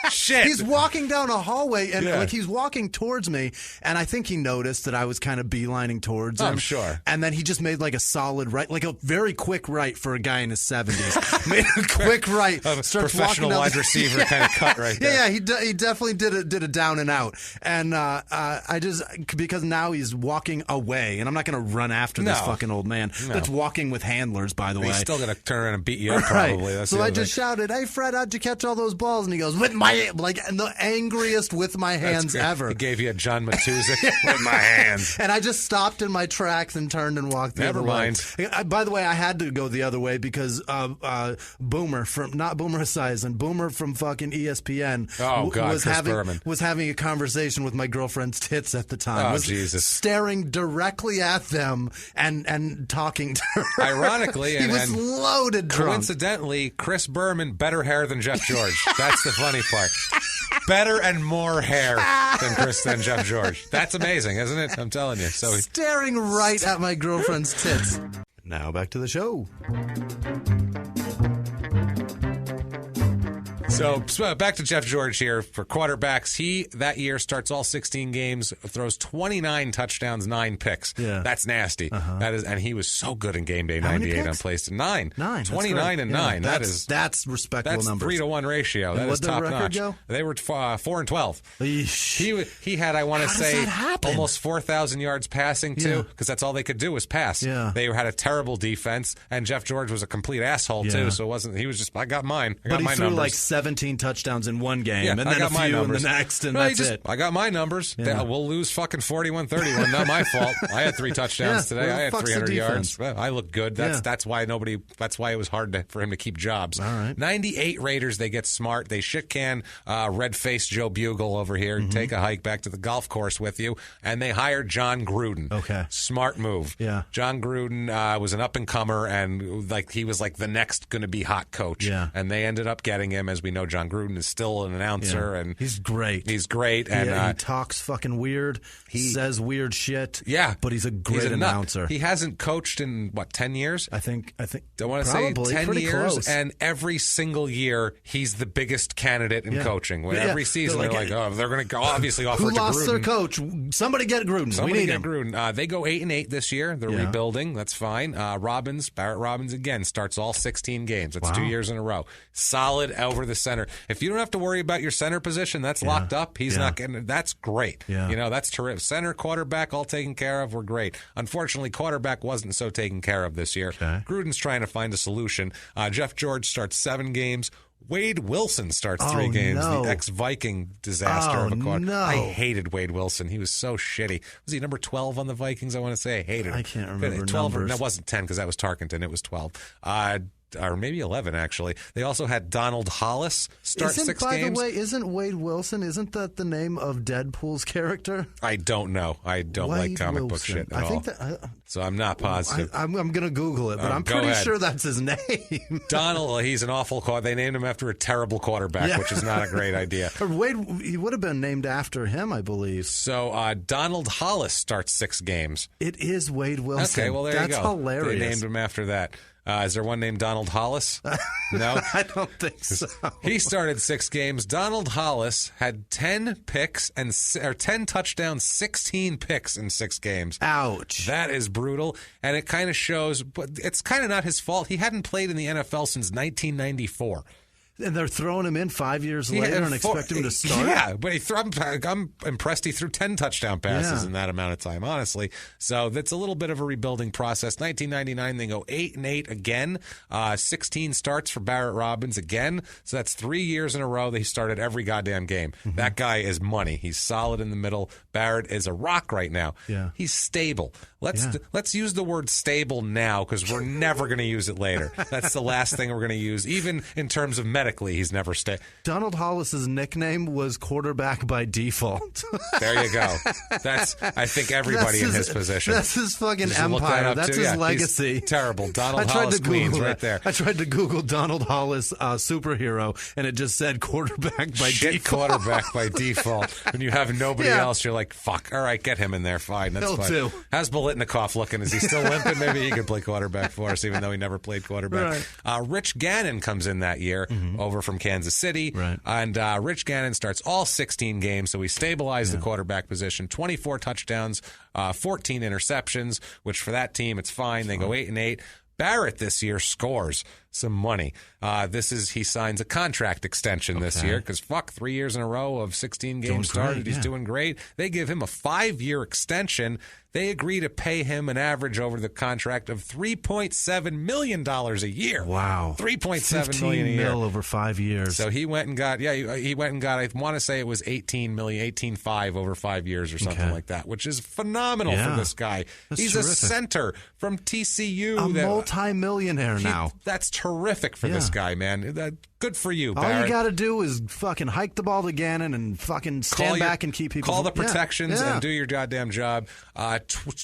Shit. He's walking down a hallway, and Yeah. like he's walking towards me, and I think he noticed that I was kind of beelining towards him. I'm sure. And then he just made like a solid right, like a very quick right for a guy in his 70s. Made a quick right. A starts professional walking down wide the- receiver kind of cut right there. Yeah, he definitely did a down and out. And I just, because now he's walking away, and I'm not going to run after this No. fucking old man that's walking with handlers, by the way. He's still going to turn around and beat you up, Right. probably. That's So the I other just thing. shouted, "Hey, Fred, how'd you catch all those balls?" And he goes, "With my," like, and the angriest with my That's hands good. ever. He gave you a John Matuzik with my hands. And I just stopped in my tracks and turned and walked the Never other mind. way. By the way, I had to go the other way because Boomer from, not Boomer Esiason, Boomer from fucking ESPN Oh, God, was Chris Berman. having a conversation with my girlfriend's tits at the time. Oh, was Jesus. staring directly at them and talking to her. Ironically, he and- was and loaded drunk. Coincidentally, Chris Berman, better hair than Jeff George. That's the funny part. Better and more hair than Jeff George. That's amazing, isn't it? I'm telling you. So Staring right at my girlfriend's tits. Now back to the show. So back to Jeff George here for quarterbacks. He, that year, starts all 16 games, throws 29 touchdowns, 9 picks. Yeah. That's nasty. That is, and he was so good in game day How many 98 on picks? plays. 9. 9. 29 and 9. That's respectable That's numbers. 3-to-1 ratio. And That is what'd the top record notch. go? They were 4 and 12. Eesh. He had, I want to How does say, that happen? almost 4,000 yards passing Yeah. too, because that's all they could do was pass. Yeah. They had a terrible defense, and Jeff George was a complete asshole Yeah. too. So it wasn't. He was just, I got mine. I got But he my threw numbers. like 17 touchdowns in one game, Yeah, and I then a got my few in the numbers. next, and No, that's it. I got my numbers. Yeah. We'll lose fucking 41-31. Not my fault. I had 3 touchdowns Yeah, today. where the I had fuck's the 300 yards. defense? Well, I look good. That's Yeah. that's why nobody. That's why it was hard for him to keep jobs. All right. 98 Raiders. They get smart. They shit can red-faced Joe Bugle over here. Mm-hmm. Take a hike back to the golf course with you, and they hired John Gruden. Okay. Smart move. Yeah. John Gruden was an up-and-comer, and like he was like the next going to be hot coach. Yeah. And they ended up getting him. As we know, John Gruden is still an announcer, Yeah. and He's great. he's great. And he talks fucking weird. He says weird shit. yeah, but he's a great nut. announcer. He hasn't coached in what 10 years. I think. I want to say probably 10 pretty years, close. and every single year he's the biggest candidate in Yeah. coaching. When Yeah. every season They're they're like, like, oh, they're going to obviously offer Who it to lost Gruden. their coach? Somebody get Gruden. Somebody we need get him. Gruden. They go 8-8 this year. They're Yeah. rebuilding. That's fine. Barret Robbins again starts all 16 games. That's 2 years in a row. Solid over the center. If you don't have to worry about your center position, that's locked up. He's not getting. That's great. Yeah. You know, that's terrific. Center, quarterback, all taken care of. We're great. Unfortunately, quarterback wasn't so taken care of this year. Okay. Gruden's trying to find a solution. Jeff George starts 7 games. Wade Wilson starts 3 Oh, games. no. The ex-Viking disaster Oh, of a quarter. no. I hated Wade Wilson. He was so shitty. Was he number 12 on the Vikings? I want to say I hated him. I can't remember 12 numbers. That wasn't 10 because that was Tarkenton. It was 12. Or maybe 11, actually. They also had Donald Hollis start 6 By games. the way, isn't Wade Wilson? Isn't that the name of Deadpool's character? I don't know. I don't like Wade comic book Wilson. shit at I all. think that. So I'm not positive. I'm going to Google it, but I'm Go pretty ahead. sure that's his name. Donald, he's an awful They named him after a terrible quarterback, Yeah. which is not a great idea. Or Wade, he would have been named after him, I believe. So Donald Hollis starts 6 games. It is Wade Wilson. Okay, well, there That's you go. hilarious. They named him after that. Is there one named Donald Hollis? No? I don't think so. He started 6 games. Donald Hollis had 10 picks or 10 touchdowns, 16 picks in 6 games. Ouch. That is brutal, and it kind of shows, but it's kind of not his fault. He hadn't played in the NFL since 1994. And they're throwing him in 5 years later and expect him to start? Yeah, but I'm impressed he threw 10 touchdown passes in that amount of time, honestly. So that's a little bit of a rebuilding process. 1999, they go 8-8 again. 16 starts for Barret Robbins again. So that's 3 years in a row that he started every goddamn game. Mm-hmm. That guy is money. He's solid in the middle. Barret is a rock right now. Yeah. He's stable. Let's use the word stable now because we're never going to use it later. That's the last thing we're going to use, even in terms of medically. He's never stayed. Donald Hollis's nickname was quarterback by default. There you go. That's, I think, everybody in his position. That's his fucking empire. That's his legacy. He's terrible. Donald Hollis Queens right there. I tried to Google Donald Hollis superhero, and it just said quarterback by default. Quarterback by default. When you have nobody else, you're like, fuck. All right, get him in there. Fine. That's He'll fine. do. How's Bolitnikoff looking? Is he still limping? Maybe he could play quarterback for us, even though he never played quarterback. Right. Rich Gannon comes in that year over from Kansas City. Right. And Rich Gannon starts all 16 games, so he stabilized the quarterback position. 24 touchdowns, 14 interceptions, which for that team, it's fine. They go 8-8. Barret this year scores some money. He signs a contract extension this year because 3 years in a row of 16 games started. He's doing great. They give him a 5-year extension. They agree to pay him an average over the contract of $3.7 million a year. Wow. $3.7 million a year. $15 over 5 years. So he went and got, I want to say it was $18.5 over 5 years or something like that, which is phenomenal for this guy. He's terrific. A center from TCU. A multi-millionaire now. That's terrific for this guy, man. Good for you, Barret. All you got to do is fucking hike the ball to Gannon and fucking stand back and keep people. Call the protections and do your goddamn job.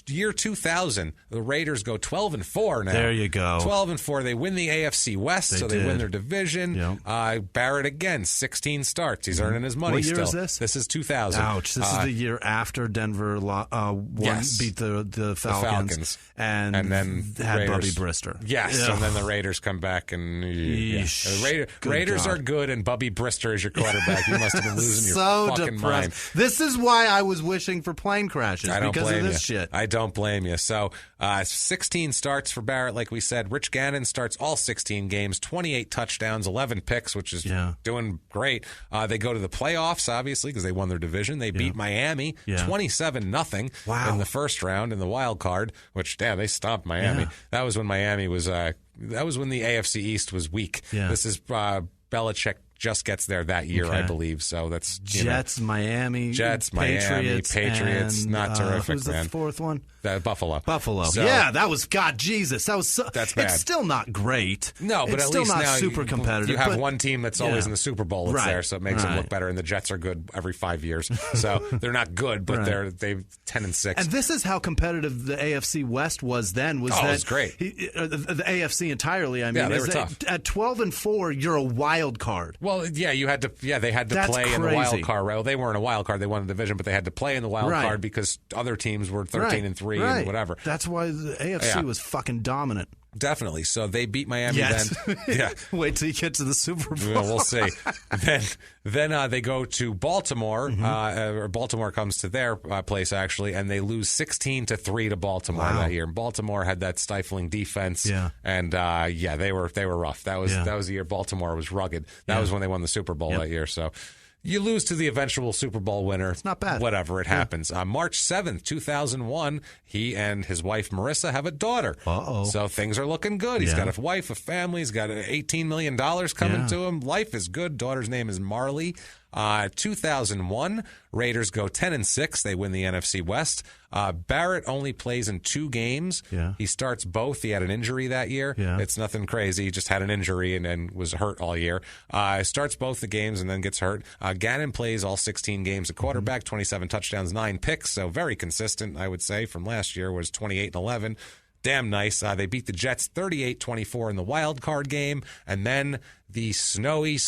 Year 2000, the Raiders go 12-4 now. There you go. 12-4. They win the AFC West, they win their division. Yep. Barret again, 16 starts. He's earning his money still. What year is this? This is 2000. Ouch. This is the year after Denver beat the Falcons. And then had Raiders. Bubby Brister. Yes, and then the Raiders come back and the Raiders are good, and Bubby Brister is your quarterback. You must have been losing your fucking mind. This is why I was wishing for plane crashes because of this shit. I don't blame you. So 16 starts for Barret, like we said. Rich Gannon starts all 16 games, 28 touchdowns, 11 picks, which is doing great. They go to the playoffs, obviously, because they won their division. They beat Miami 27-0 in the first round in the wild card, which, they stomped Miami. That was when Miami was... that was when the AFC East was weak. This is Belichick just gets there that year, I believe. So that's Jets, Miami, Patriots. And, not terrific, who's the fourth one? Buffalo. So, that was Jesus. That was that's bad. It's still not great. No, but it's at still least not now super competitive. You have one team that's always in the Super Bowl that's there, so it makes them look better. And the Jets are good every 5 years, so they're not good, but they're 10-6. And this is how competitive the AFC West was then. It was great. The AFC entirely. I mean, they were tough. At 12-4, you're a wild card. Well, you had to. They had to That's play crazy. in the wild card. Well, they weren't a wild card; they won the division, but they had to play in the wild card because other teams were 13-3 and whatever. That's why the AFC was fucking dominant. Definitely. So they beat Miami then. Wait till you get to the Super Bowl. We'll see. Then they go to Baltimore. Or Baltimore comes to their place, actually, and they lose 16-3 to Baltimore that year. And Baltimore had that stifling defense. And, they were rough. That was the year Baltimore was rugged. That was when they won the Super Bowl that year. So you lose to the eventual Super Bowl winner. It's not bad. Whatever, it happens. March 7th, 2001, he and his wife, Marissa, have a daughter. Uh-oh. So things are looking good. He's got a wife, a family. He's got $18 million coming to him. Life is good. Daughter's name is Marley. 2001, Raiders go 10-6. They win the NFC West. Barret only plays in 2 games. He starts both. He had an injury that year. It's nothing crazy. He just had an injury and was hurt all year. Starts both the games and then gets hurt. Gannon plays all 16 games at quarterback, 27 touchdowns, 9 picks. So very consistent, I would say, from last year was 28-11. Damn nice. They beat the Jets 38-24 in the wild card game, and then the snowy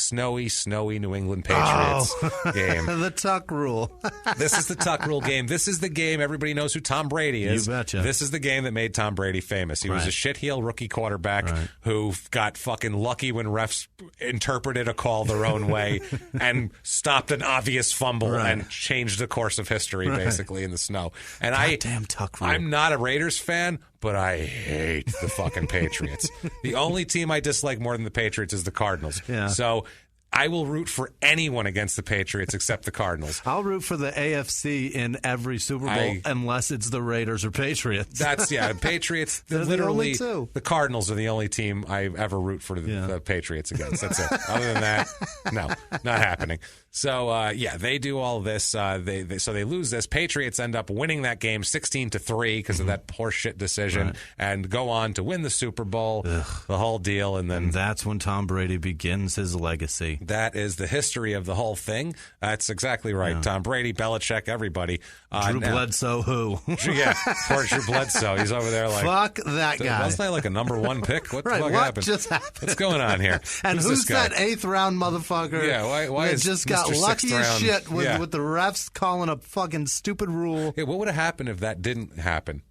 New England Patriots game. The Tuck rule. This is the Tuck rule game. This is the game everybody knows who Tom Brady is. You betcha. This is the game that made Tom Brady famous. He was a shitheel rookie quarterback who got fucking lucky when refs interpreted a call their own way and stopped an obvious fumble and changed the course of history basically in the snow. And Damn Tuck rule. I'm not a Raiders fan, but I hate the fucking Patriots. The only team I dislike more than the Patriots is the Cardinals. Yeah. So I will root for anyone against the Patriots except the Cardinals. I'll root for the AFC in every Super Bowl unless it's the Raiders or Patriots. Patriots. Literally, the Cardinals are the only team I ever root for the Patriots against. That's it. Other than that, no, not happening. So they do all this. So they lose this. Patriots end up winning that game 16-3 because of that horseshit decision, and go on to win the Super Bowl, the whole deal, and that's when Tom Brady begins his legacy. That is the history of the whole thing. That's exactly right. Yeah. Tom Brady, Belichick, everybody. Drew Bledsoe, who? Poor Drew Bledsoe. He's over there like, fuck that guy. Wasn't I like a number one pick? What the fuck what happened? Just happened? What's going on here? And who's that 8th round motherfucker? Yeah, why is just Mr. got lucky as shit with the refs calling a fucking stupid rule? Yeah, what would have happened if that didn't happen?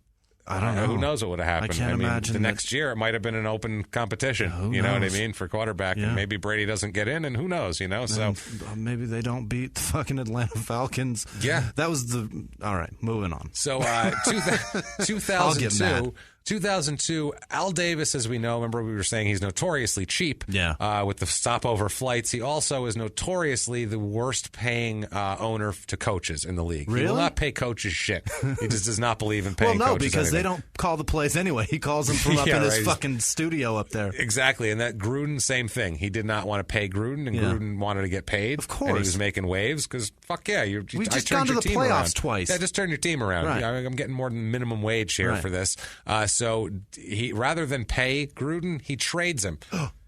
I don't know. Who knows what would have happened? I can't imagine. The next year, it might have been an open competition. You know what I mean? For quarterback. And maybe Brady doesn't get in, and who knows, So maybe they don't beat the fucking Atlanta Falcons. Yeah. That was all right, moving on. So 2002. 2002, Al Davis, as we know, remember we were saying he's notoriously cheap with the stopover flights. He also is notoriously the worst paying owner to coaches in the league. Really? He will not pay coaches shit. He just does not believe in paying coaches because anything. they don't call the plays anyway. He calls them from up in his fucking studio up there. Exactly. And that Gruden, same thing. He did not want to pay Gruden, and Gruden wanted to get paid. Of course. And he was making waves because, fuck yeah. We just gone to the playoffs around. twice. Yeah, just turn your team around. Right. I'm getting more than minimum wage here for this. So he rather than pay Gruden, he trades him.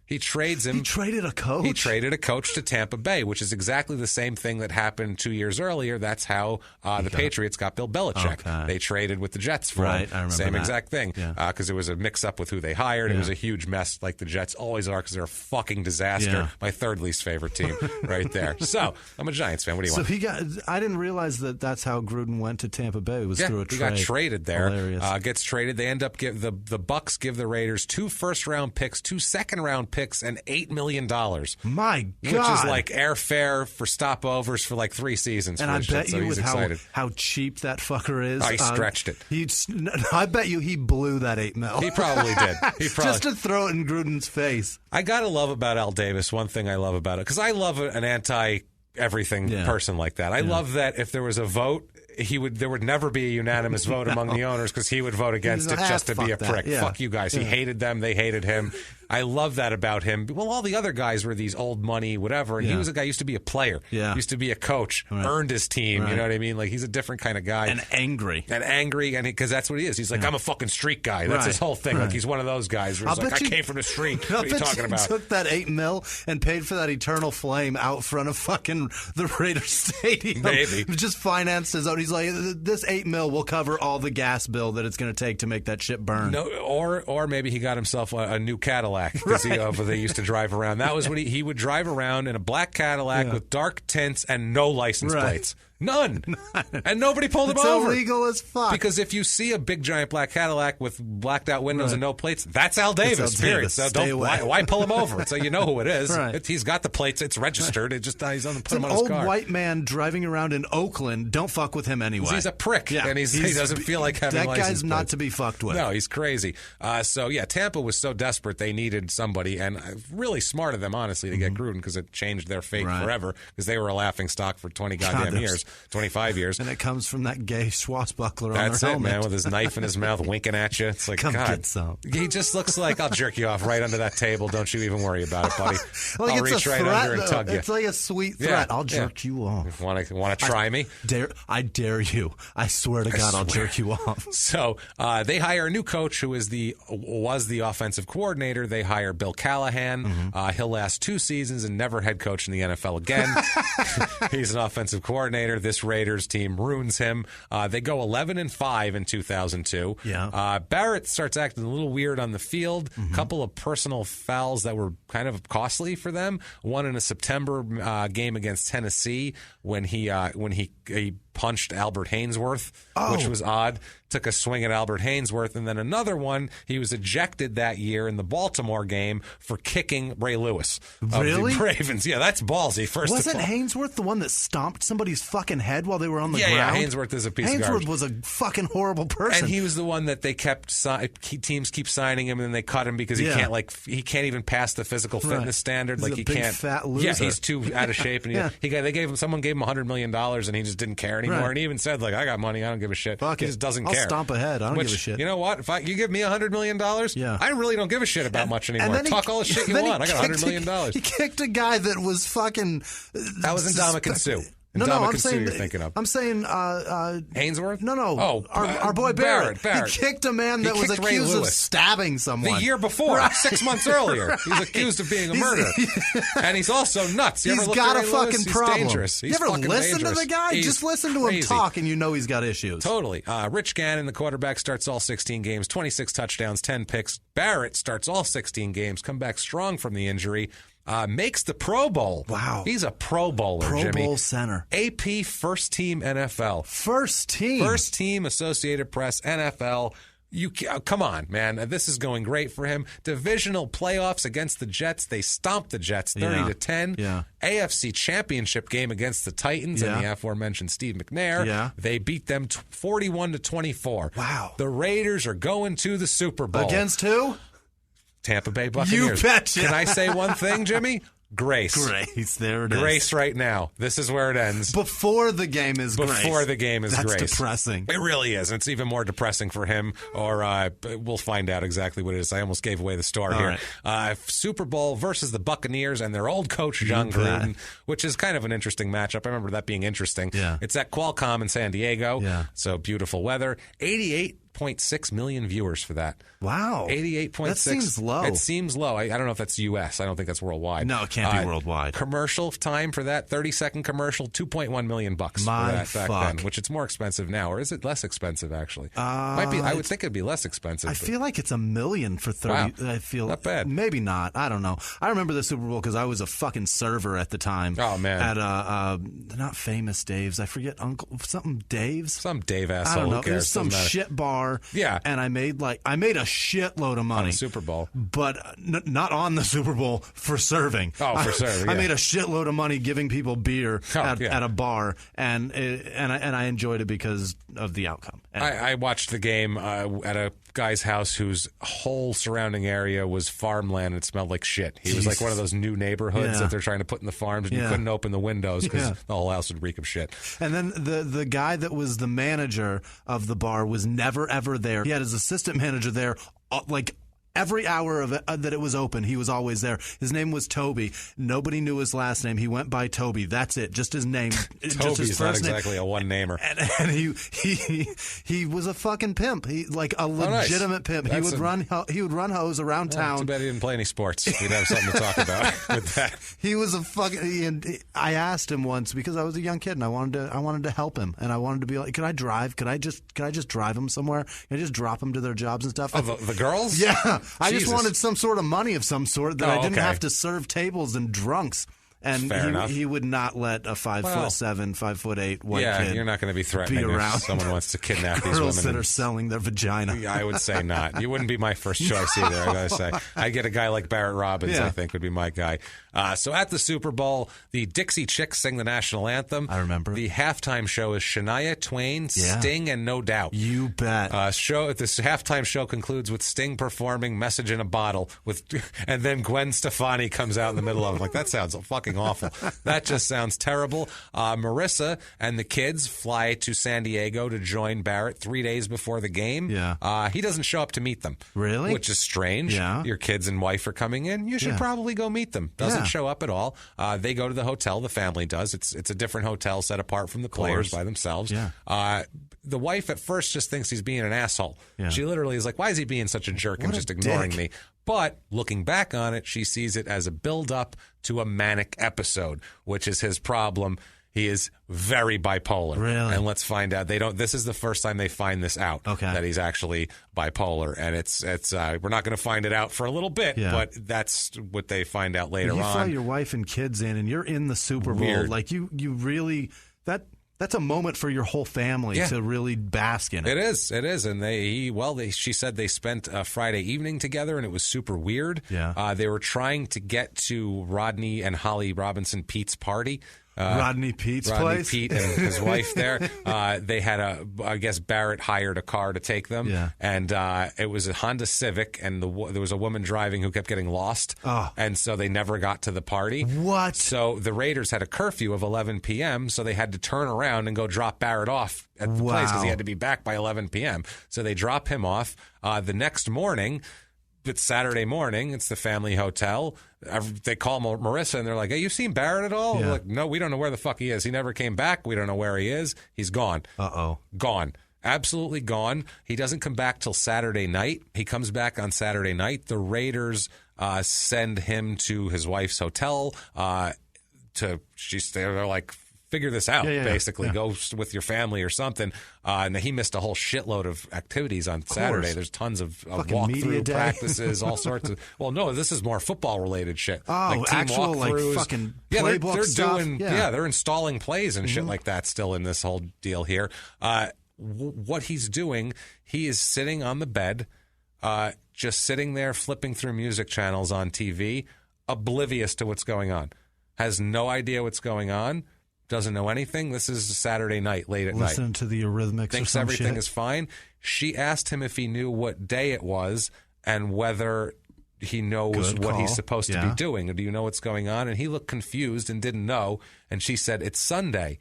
He trades him. He traded a coach? He traded a coach to Tampa Bay, which is exactly the same thing that happened 2 years earlier. That's how the Patriots got Bill Belichick. Okay. They traded with the Jets for him. I remember Same that. exact thing. Because there was a mix-up with who they hired. It was a huge mess, like the Jets always are, because they're a fucking disaster. Yeah. My third least favorite team right there. So, I'm a Giants fan. What do you want? I didn't realize that's how Gruden went to Tampa Bay. It was through a trade. He got traded there. Hilarious. Gets traded. They end up the Bucks give the Raiders 2 first-round picks, 2 second-round picks, and $8 million. My God. Which is like airfare for stopovers for like 3 seasons. And I bet you with how cheap that fucker is. Oh, he stretched it. I bet you he blew that $8 million. He probably did. Just to throw it in Gruden's face. I got to love about Al Davis, one thing I love about it, because I love an anti-everything person like that. I love that if there was a vote, there would never be a unanimous vote among the owners because he would vote against it just to be a prick. Fuck you guys. He hated them. They hated him. I love that about him. Well, all the other guys were these old money, whatever, and he was a guy who used to be a player, used to be a coach, earned his team, you know what I mean? Like, he's a different kind of guy. And angry, and because that's what he is. He's like, I'm a fucking street guy. That's his whole thing. Like, he's one of those guys where he's like, I came from the street. What are you talking about? Took that $8 million and paid for that eternal flame out front of fucking the Raiders Stadium. Maybe. Just financed his own. He's like, this $8 million will cover all the gas bill that it's going to take to make that shit burn. No, or maybe he got himself a new Cadillac because they used to drive around. That was what he would drive around in a black Cadillac with dark tints and no license plates. None. And nobody pulled him over. It's illegal as fuck. Because if you see a big giant black Cadillac with blacked out windows and no plates, that's Al Davis. Period. So why pull him over? So you know who it is. He's got the plates. It's registered. It just he's on put him on his car. An old white man driving around in Oakland. Don't fuck with him anyway. He's a prick, and he doesn't feel like having that license guy's not plates. To be fucked with. No, he's crazy. Tampa was so desperate they needed somebody, and really smart of them, honestly, to get Gruden because it changed their fate forever because they were a laughing stock for 20 goddamn years, 25 years. And it comes from that gay swashbuckler on their helmet. That's it, man, with his knife in his mouth winking at you. It's like, Come God. Get some. He just looks like, I'll jerk you off right under that table. Don't you even worry about it, buddy. I'll reach right under and tug you. It's like a sweet threat. I'll jerk you off. Want to try me? I dare you. I swear to God, I'll jerk you off. So they hire a new coach who was the offensive coordinator. They hire Bill Callahan. He'll last 2 seasons and never head coach in the NFL again. He's an offensive coordinator. year. This Raiders team ruins him. They go 11-5 in 2002. Yeah. Barret starts acting a little weird on the field. A couple of personal fouls that were kind of costly for them. One in a September game against Tennessee when he punched Albert Hainsworth, which was odd. Took a swing at Albert Hainsworth, and then another one. He was ejected that year in the Baltimore game for kicking Ray Lewis of the Ravens. Yeah, that's ballsy. Wasn't Hainsworth the one that stomped somebody's fucking head while they were on the ground? Yeah, Hainsworth is a piece of garbage. Hainsworth was a fucking horrible person. And he was the one that they kept teams keep signing him, and then they cut him because he can't even pass the physical fitness standard. He's like a he big, can't. fat loser. Yeah, he's too out of shape, and someone gave him $100 million, and he just didn't care anymore. Right. And he even said, like, I got money, I don't give a shit. Fuck he it. just doesn't I'll care. Stomp ahead. I don't give a shit. You know what? If you give me $100 million, I really don't give a shit about much anymore. Talk all the shit you want. I got $100 million. He kicked a guy that was fucking. That was Ndamukong Suh. No, I'm saying you're thinking of. I'm saying Hainsworth. No. Oh, our boy Barret. He kicked a man that was accused of stabbing someone the year before, 6 months earlier. He's accused of being a murderer, and he's also nuts. He's got a fucking problem. He's dangerous. You ever listen to the guy? Just listen to him talk, and you know he's got issues. Totally. Rich Gannon, the quarterback, starts all 16 games, 26 touchdowns, 10 picks. Barret starts all 16 games, come back strong from the injury. Makes the Pro Bowl. Wow. He's a Pro Bowler, Jimmy. Pro Bowl center. AP First Team NFL. First Team Associated Press NFL. Come on, man. This is going great for him. Divisional playoffs against the Jets. They stomped the Jets 30-10. Yeah. AFC Championship game against the Titans and the aforementioned Steve McNair. Yeah. They beat them 41-24. Wow. The Raiders are going to the Super Bowl. Against who? Tampa Bay Buccaneers. You betcha. Can I say one thing, Jimmy? Grace. There it is. Grace right now. This is where it ends. Before the game is grace. Before the game is grace. That's depressing. It really is. And it's even more depressing for him, or we'll find out exactly what it is. I almost gave away the star here. Right. Super Bowl versus the Buccaneers and their old coach, John Gruden, which is kind of an interesting matchup. I remember that being interesting. Yeah. It's at Qualcomm in San Diego. Yeah. So beautiful weather. 88.6 million viewers for that. Wow. 88.6. That seems low. It seems low. I don't know if that's U.S. I don't think that's worldwide. No, it can't be worldwide. Commercial time for that, 30-second commercial, $2.1 million for that back then, which it's more expensive now. Or is it less expensive, actually? Might be. I would think it'd be less expensive. I feel like it's $1 million for 30. Wow. I feel not bad. Maybe not. I don't know. I remember the Super Bowl because I was a fucking server at the time. Oh, man. At not Famous Dave's. I forget something Dave's. Some Dave asshole. I don't know. Who cares? It was some shit bar. Yeah. And I made a shitload of money on the Super Bowl, but not on the Super Bowl, for serving. Oh, for serving. Yeah. I made a shitload of money giving people beer at a bar, and I enjoyed it because of the outcome. I watched the game at a guy's house whose whole surrounding area was farmland and it smelled like shit. He was like one of those new neighborhoods that they're trying to put in the farms, and you couldn't open the windows because the whole house would reek of shit. And then the guy that was the manager of the bar was never ever there. He had his assistant manager there like every hour of it, that it was open, he was always there. His name was Toby. Nobody knew his last name. He went by Toby. That's it. Just his name. Toby's not exactly a one-namer. And he was a fucking pimp. He a legitimate pimp. He would run hose around town. Too bad he didn't play any sports. We'd have something to talk about with that. He was a fucking. I asked him once because I was a young kid and I wanted to help him, and I wanted to be like, could I drive? Could I just drive him somewhere? Can I just drop him to their jobs and stuff? Oh, the girls? Yeah. I just wanted some sort of money of some sort that I didn't have to serve tables and drunks. And he would not let a 5'7", 5'8" white kid. Yeah, you're not going to be threatening if someone wants to kidnap these women. Girls that are selling their vagina. I would say not. You wouldn't be my first choice either, I got to say. I'd get a guy like Barret Robbins, I think, would be my guy. So at the Super Bowl, the Dixie Chicks sing the national anthem. I remember. The halftime show is Shania Twain, Sting, and No Doubt. You bet. This halftime show concludes with Sting performing Message in a Bottle, and then Gwen Stefani comes out in the middle of it. Like, that sounds fucking awful. That just sounds terrible. Marissa and the kids fly to San Diego to join Barret 3 days before the game. Yeah. He doesn't show up to meet them. Really? Which is strange. Yeah. Your kids and wife are coming in. You should probably go meet them. Doesn't show up at all. They go to the hotel. The family does. It's a different hotel set apart from the players by themselves. Yeah. The wife at first just thinks he's being an asshole. Yeah. She literally is like, why is he being such a jerk and just ignoring me? But looking back on it, she sees it as a build-up to a manic episode, which is his problem. He is very bipolar. Really? And let's find out. This is the first time they find this out, that he's actually bipolar. And it's we're not going to find it out for a little bit, but that's what they find out later on. You fly your wife and kids in, and you're in the Super Bowl. Weird. Like, you really, that's a moment for your whole family to really bask in it. It is. And she said they spent a Friday evening together, and it was super weird. Yeah. They were trying to get to Rodney and Holly Robinson Pete's party. Rodney Pete's place? Pete and his wife there. They had I guess Barret hired a car to take them. Yeah. And it was a Honda Civic, and there was a woman driving who kept getting lost. Oh. And so they never got to the party. What? So the Raiders had a curfew of 11 p.m., so they had to turn around and go drop Barret off at the place because he had to be back by 11 p.m. So they drop him off. The next morning, it's Saturday morning. It's the family hotel. They call Marissa, and they're like, hey, you seen Barret at all? We're like, no, we don't know where the fuck he is. He never came back. We don't know where he is. He's gone. Uh-oh. Gone. Absolutely gone. He doesn't come back till Saturday night. He comes back on Saturday night. The Raiders send him to his wife's hotel. They're like, figure this out, basically. Go with your family or something. And he missed a whole shitload of activities on Saturday. There's tons of walkthrough practices, all sorts of... Well, no, this is more football-related shit. Oh, like team actual, walkthroughs. like, fucking playbook they're stuff? doing, they're installing plays and shit like that still in this whole deal here. What he's doing, he is sitting on the bed, just sitting there flipping through music channels on TV, oblivious to what's going on. Has no idea what's going on. Doesn't know anything. This is Saturday night, late at night. Listening to the Eurythmics Thinks or some everything shit. is fine. She asked him if he knew what day it was and whether he knows what he's supposed to be doing. Do you know what's going on? And he looked confused and didn't know. And she said, it's Sunday.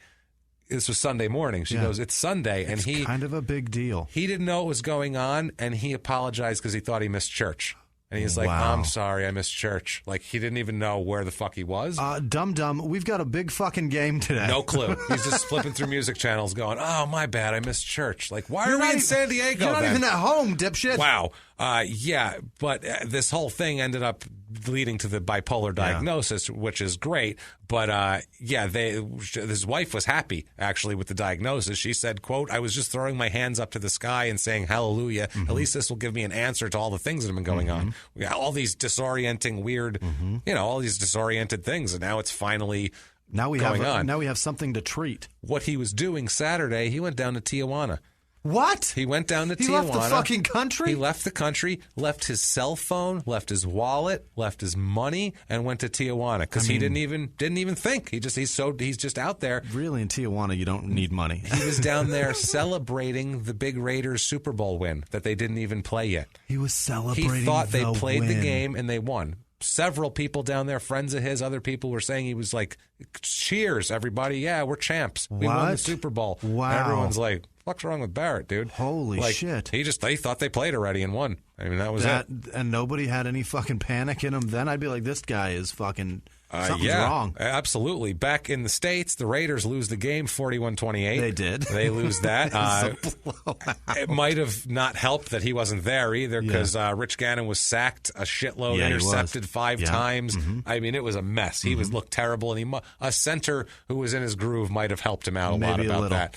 This was Sunday morning. She goes, it's Sunday. It's and kind of a big deal. He didn't know what was going on, and he apologized because he thought he missed church. And he's like, I'm sorry, I missed church. Like, he didn't even know where the fuck he was. Dum-dum, we've got a big fucking game today. No clue. He's just flipping through music channels going, oh, my bad, I missed church. Like, why are we in San Diego You're not even at home, dipshit. Wow. But this whole thing ended up leading to the bipolar diagnosis, which is great. But, his wife was happy, actually, with the diagnosis. She said, quote, I was just throwing my hands up to the sky and saying, hallelujah. At least this will give me an answer to all the things that have been going on. We got all these disorienting, weird, all these disoriented things. And now it's finally going on. Now we have something to treat. What he was doing Saturday, he went down to Tijuana. What? He went down to Tijuana. He left the fucking country? He left the country, left his cell phone, left his wallet, left his money, and went to Tijuana because he didn't even think. He's just out there. Really, in Tijuana, you don't need money. He was down there celebrating the big Raiders Super Bowl win that they didn't even play yet. He was celebrating. He thought they played win. the game and they won. Several people down there, friends of his, other people were saying he was like, cheers, everybody. Yeah, we're champs. We won the Super Bowl. Wow. And everyone's like, what's wrong with Barret, dude? Holy shit. They thought they played already and won. I mean, that was it. And nobody had any fucking panic in them. Then I'd be like, this guy is fucking... Something's wrong. Absolutely. Back in the States, the Raiders lose the game 41-28. They did. They lose that. It might have not helped that he wasn't there either because Rich Gannon was sacked a shitload, intercepted 5 times. I mean, it was a mess. He looked terrible, and a center who was in his groove might have helped him out a lot about that.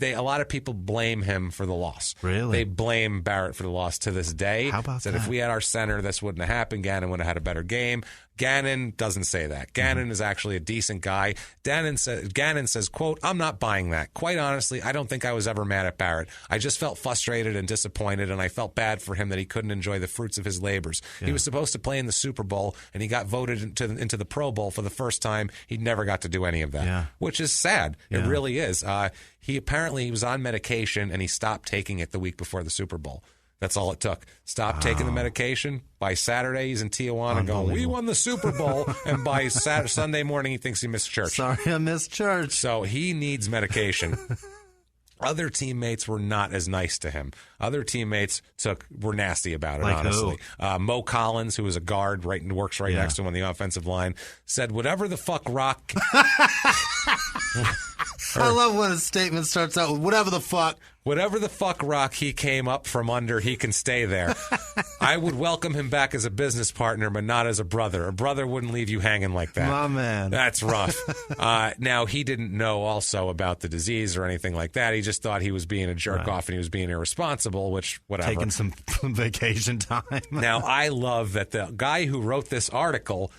A lot of people blame him for the loss. Really? They blame Barret for the loss to this day. How about that? If we had our center, this wouldn't have happened. Gannon would have had a better game. Gannon doesn't say that. Gannon is actually a decent guy. Gannon says, quote, I'm not buying that. Quite honestly, I don't think I was ever mad at Barret. I just felt frustrated and disappointed, and I felt bad for him that he couldn't enjoy the fruits of his labors. He was supposed to play in the Super Bowl, and he got voted into the Pro Bowl for the first time. He never got to do any of that, which is sad. It really is. He was on medication, and he stopped taking it the week before the Super Bowl. That's all it took. Stop taking the medication. By Saturday, he's in Tijuana going, we won the Super Bowl. And by Sunday morning, he thinks he missed church. Sorry, I missed church. So he needs medication. Other teammates were not as nice to him. Other teammates were nasty about it, like honestly. Mo Collins, who is a guard, works right next to him on the offensive line, said, whatever the fuck Rock... I love when a statement starts out with whatever the fuck. Whatever the fuck rock he came up from under, he can stay there. I would welcome him back as a business partner, but not as a brother. A brother wouldn't leave you hanging like that. My man. That's rough. Now, he didn't know also about the disease or anything like that. He just thought he was being a jerk off and he was being irresponsible, which, whatever. Taking some vacation time. Now, I love that the guy who wrote this article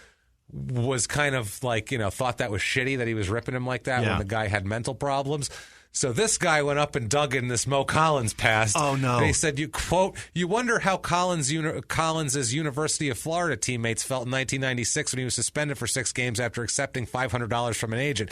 was kind of like, thought that was shitty that he was ripping him like that when the guy had mental problems. So this guy went up and dug in this Mo Collins past. Oh, no. And he said, you wonder how Collins' University of Florida teammates felt in 1996 when he was suspended for 6 games after accepting $500 from an agent.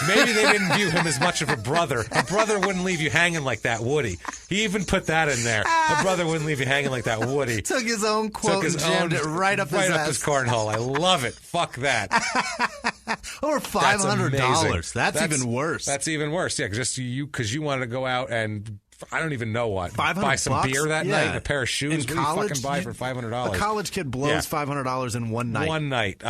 Maybe they didn't view him as much of a brother. A brother wouldn't leave you hanging like that, would he? He even put that in there. A brother wouldn't leave you hanging like that, would he? Took his own quote and jammed it right up his ass. His cornhole. I love it. Fuck that. Or $500. That's even worse. That's even worse. Yeah, because you wanted to go out and I don't even know what. Buy some $500 beer that night, a pair of shoes. In what college, do you fucking buy for $500? A college kid blows $500 in one night. One night.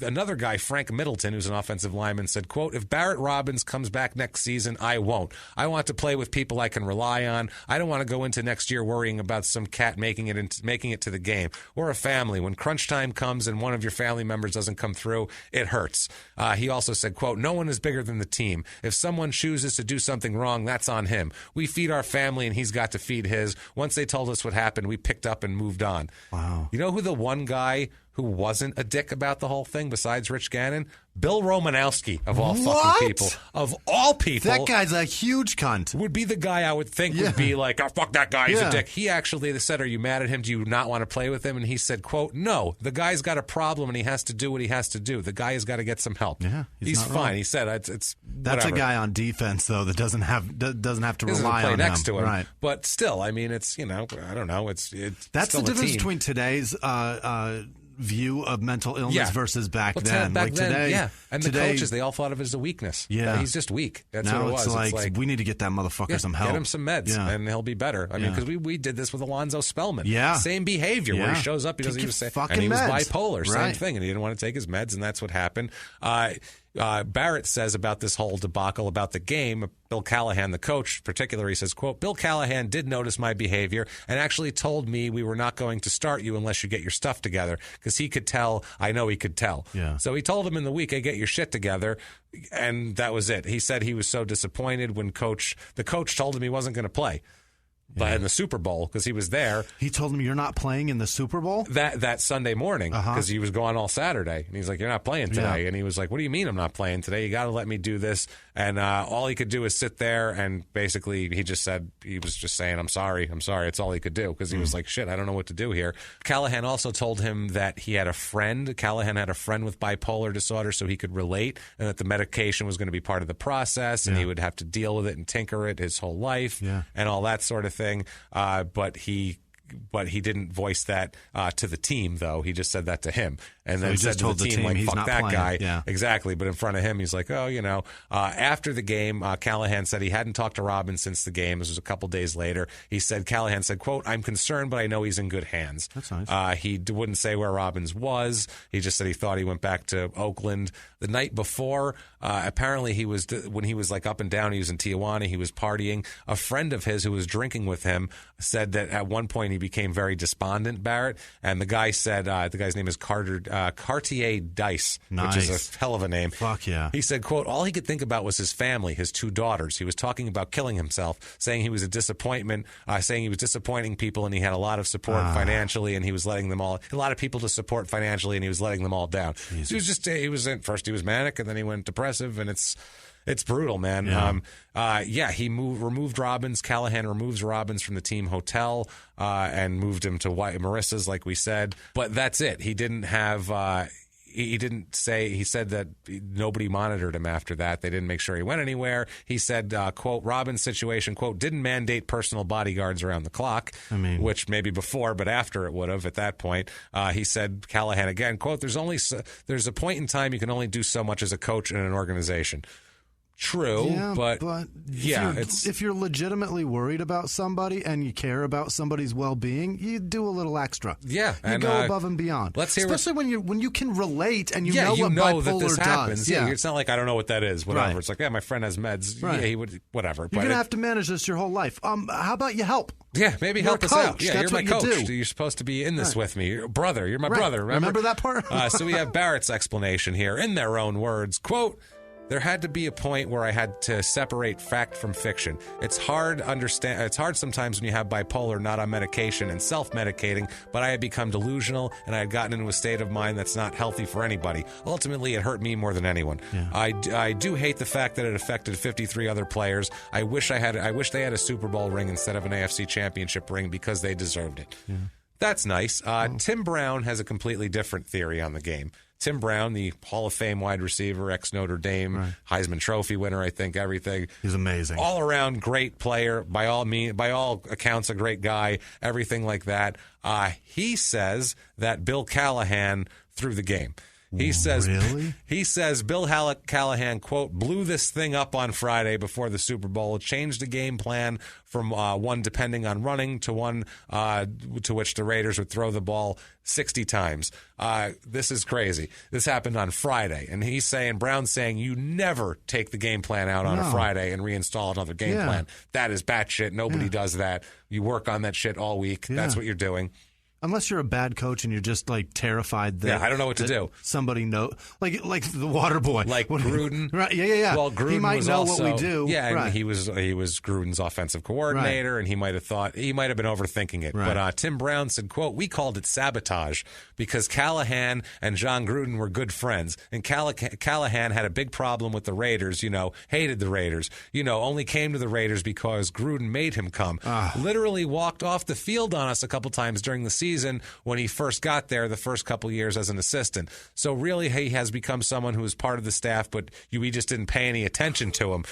Another guy, Frank Middleton, who's an offensive lineman, said, quote, if Barret Robbins comes back next season, I won't. I want to play with people I can rely on. I don't want to go into next year worrying about some cat making it to the game. We're a family. When crunch time comes and one of your family members doesn't come through, it hurts. He also said, quote, no one is bigger than the team. If someone chooses to do something wrong, that's on him. We feed our family and he's got to feed his. Once they told us what happened, we picked up and moved on. Wow. You know who the one guy who wasn't a dick about the whole thing besides Rich Gannon? Bill Romanowski, of all fucking people. Of all people. That guy's a huge cunt. Would be the guy I would think would be like, oh, fuck that guy, he's a dick. He actually said, are you mad at him? Do you not want to play with him? And he said, quote, no, the guy's got a problem and he has to do what he has to do. The guy has got to get some help. Yeah, he's fine. Wrong. He said, it's That's whatever. a guy on defense, though, that doesn't have to rely play on next to him. Right. But still, I mean, it's, I don't know. It's That's still the difference team. between today's view of mental illness versus back then. Back then, today, and the coaches, they all thought of it as a weakness. Yeah. He's just weak. That's now what it was. It's like, we need to get that motherfucker some help. Get him some meds, and he'll be better. I mean, because we did this with Alonzo Spellman. Yeah. Same behavior where he shows up, he doesn't even say, and he was bipolar. Same thing, and he didn't want to take his meds, and that's what happened. Barret says about this whole debacle about the game, Bill Callahan, the coach in particular, he says, quote, Bill Callahan did notice my behavior and actually told me we were not going to start you unless you get your stuff together, because he could tell. I know he could tell. Yeah. So he told him in the week, hey, get your shit together. And that was it. He said he was so disappointed when the coach told him he wasn't going to play. But in the Super Bowl, because he was there. He told him, you're not playing in the Super Bowl? That Sunday morning, because he was gone all Saturday. And he's like, you're not playing today. Yeah. And he was like, what do you mean I'm not playing today? You got to let me do this. And all he could do is sit there, and basically he was just saying, I'm sorry. It's all he could do, because he was like, shit, I don't know what to do here. Callahan also told him that he had a friend. Callahan had a friend with bipolar disorder, so he could relate, and that the medication was going to be part of the process, and he would have to deal with it and tinker it his whole life, and all that sort of thing. But he didn't voice that to the team, though. He just said that to him. And then he said just to told the team, like, fuck that playing. guy. Yeah. Exactly. But in front of him, he's like, oh, after the game, Callahan said he hadn't talked to Robbins since the game. This was a couple days later. Callahan said, quote, I'm concerned, but I know he's in good hands. That's nice. He wouldn't say where Robbins was. He just said he thought he went back to Oakland. The night before, apparently when he was like up and down, he was in Tijuana, he was partying. A friend of his who was drinking with him said that at one point he became very despondent, Barret. And the guy said, the guy's name is Cartier Dice, which is a hell of a name. Fuck yeah. He said, quote, all he could think about was his family, his 2 daughters. He was talking about killing himself, saying he was a disappointment, saying he was disappointing people, and he had a lot of support financially, and he was letting them all, a lot of people to support financially, and he was letting them all down. Jesus. First he was manic, and then he went depressive, and it's brutal, man. Yeah. He removed Robbins. Callahan removes Robbins from the team hotel and moved him to Marissa's, like we said. But that's it. He didn't have. He didn't say. He said that nobody monitored him after that. They didn't make sure he went anywhere. He said, "quote Robbins' situation, quote, didn't mandate personal bodyguards around the clock." I mean, which maybe before, but after it would have. At that point, he said, Callahan again, quote, there's a point in time you can only do so much as a coach in an organization. True, but yeah, if you're legitimately worried about somebody and you care about somebody's well-being, you do a little extra. Yeah, you go above and beyond. Let's hear, especially when you can relate and you know what bipolar that this happens. does. Yeah, it's not like I don't know what that is. Whatever. Right. It's like, yeah, my friend has meds. Right. Yeah, he would. Whatever. You're gonna have to manage this your whole life. How about you help? Yeah, maybe You're help us coach. out. Yeah, That's you're my what you coach. do. You're supposed to be in this with me. You're brother. You're my brother. Remember that part? So we have Barrett's explanation here in their own words. Quote, there had to be a point where I had to separate fact from fiction. It's hard sometimes when you have bipolar, not on medication and self-medicating, but I had become delusional and I had gotten into a state of mind that's not healthy for anybody. Ultimately, it hurt me more than anyone. Yeah. I do hate the fact that it affected 53 other players. I wish they had a Super Bowl ring instead of an AFC Championship ring because they deserved it. Yeah. That's nice. Tim Brown has a completely different theory on the game. Tim Brown, the Hall of Fame wide receiver, ex-Notre Dame, Heisman Trophy winner, I think, everything. He's amazing. All around great player, by all accounts, a great guy, everything like that. He says that Bill Callahan threw the game. He says, really? He says Bill Callahan, quote, blew this thing up on Friday before the Super Bowl, changed the game plan from one depending on running to one to which the Raiders would throw the ball 60 times. This is crazy. This happened on Friday. And Brown's saying, you never take the game plan out on a Friday and reinstall another game plan. That is batshit. Nobody does that. You work on that shit all week. That's what you're doing. Unless you're a bad coach and you're just like terrified that I don't know what to do. Somebody know like the water boy, like Gruden, right? Yeah. Well, Gruden he might was know also, what we do. Yeah, right. and he was Gruden's offensive coordinator, and he might have been overthinking it. Right. But Tim Brown said, "quote We called it sabotage because Callahan and John Gruden were good friends, and Callahan had a big problem with the Raiders. Hated the Raiders. Only came to the Raiders because Gruden made him come. Literally walked off the field on us a couple times during the season." When he first got there, the first couple years as an assistant. So really, he has become someone who is part of the staff, but we just didn't pay any attention to him.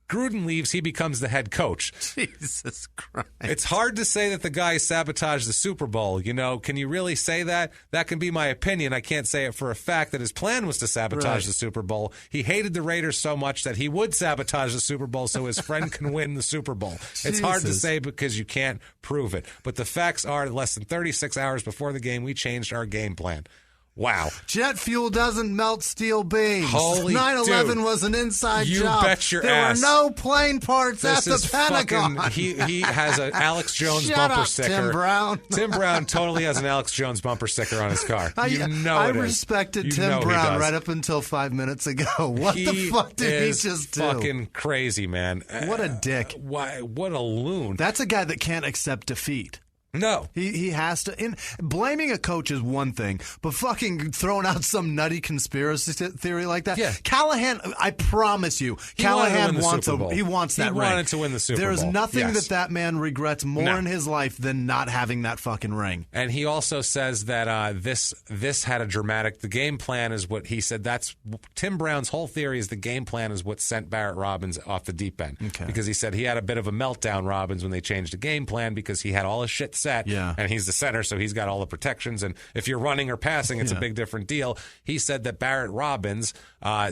Gruden leaves, he becomes the head coach. Jesus Christ. It's hard to say that the guy sabotaged the Super Bowl. Can you really say that? That can be my opinion. I can't say it for a fact that his plan was to sabotage the Super Bowl. He hated the Raiders so much that he would sabotage the Super Bowl so his friend can win the Super Bowl. It's hard to say because you can't prove it. But the facts are less than 36 hours before the game, we changed our game plan. Wow. Jet fuel doesn't melt steel beams. Holy 9/11 was an inside job. You bet your there ass. There were no plane parts at the Pentagon. He has an Alex Jones Shut bumper up, sticker. Tim Brown. Tim Brown totally has an Alex Jones bumper sticker on his car. I respected Tim Brown right up until 5 minutes ago. What the fuck did he just do? Fucking crazy, man. What a dick. What a loon. That's a guy that can't accept defeat. No. He has to. Blaming a coach is one thing, but fucking throwing out some nutty conspiracy theory like that. Yeah. Callahan, I promise you, Callahan wants that ring. He wanted to win the Super Bowl. There's nothing that man regrets more in his life than not having that fucking ring. And he also says that this had a dramatic. The game plan is what he said. That's Tim Brown's whole theory is the game plan is what sent Barret Robbins off the deep end. Okay. Because he said he had a bit of a meltdown, Robbins, when they changed the game plan because he had all his shit set, and he's the center, so he's got all the protections. And if you're running or passing, it's a big different deal. He said that Barret Robbins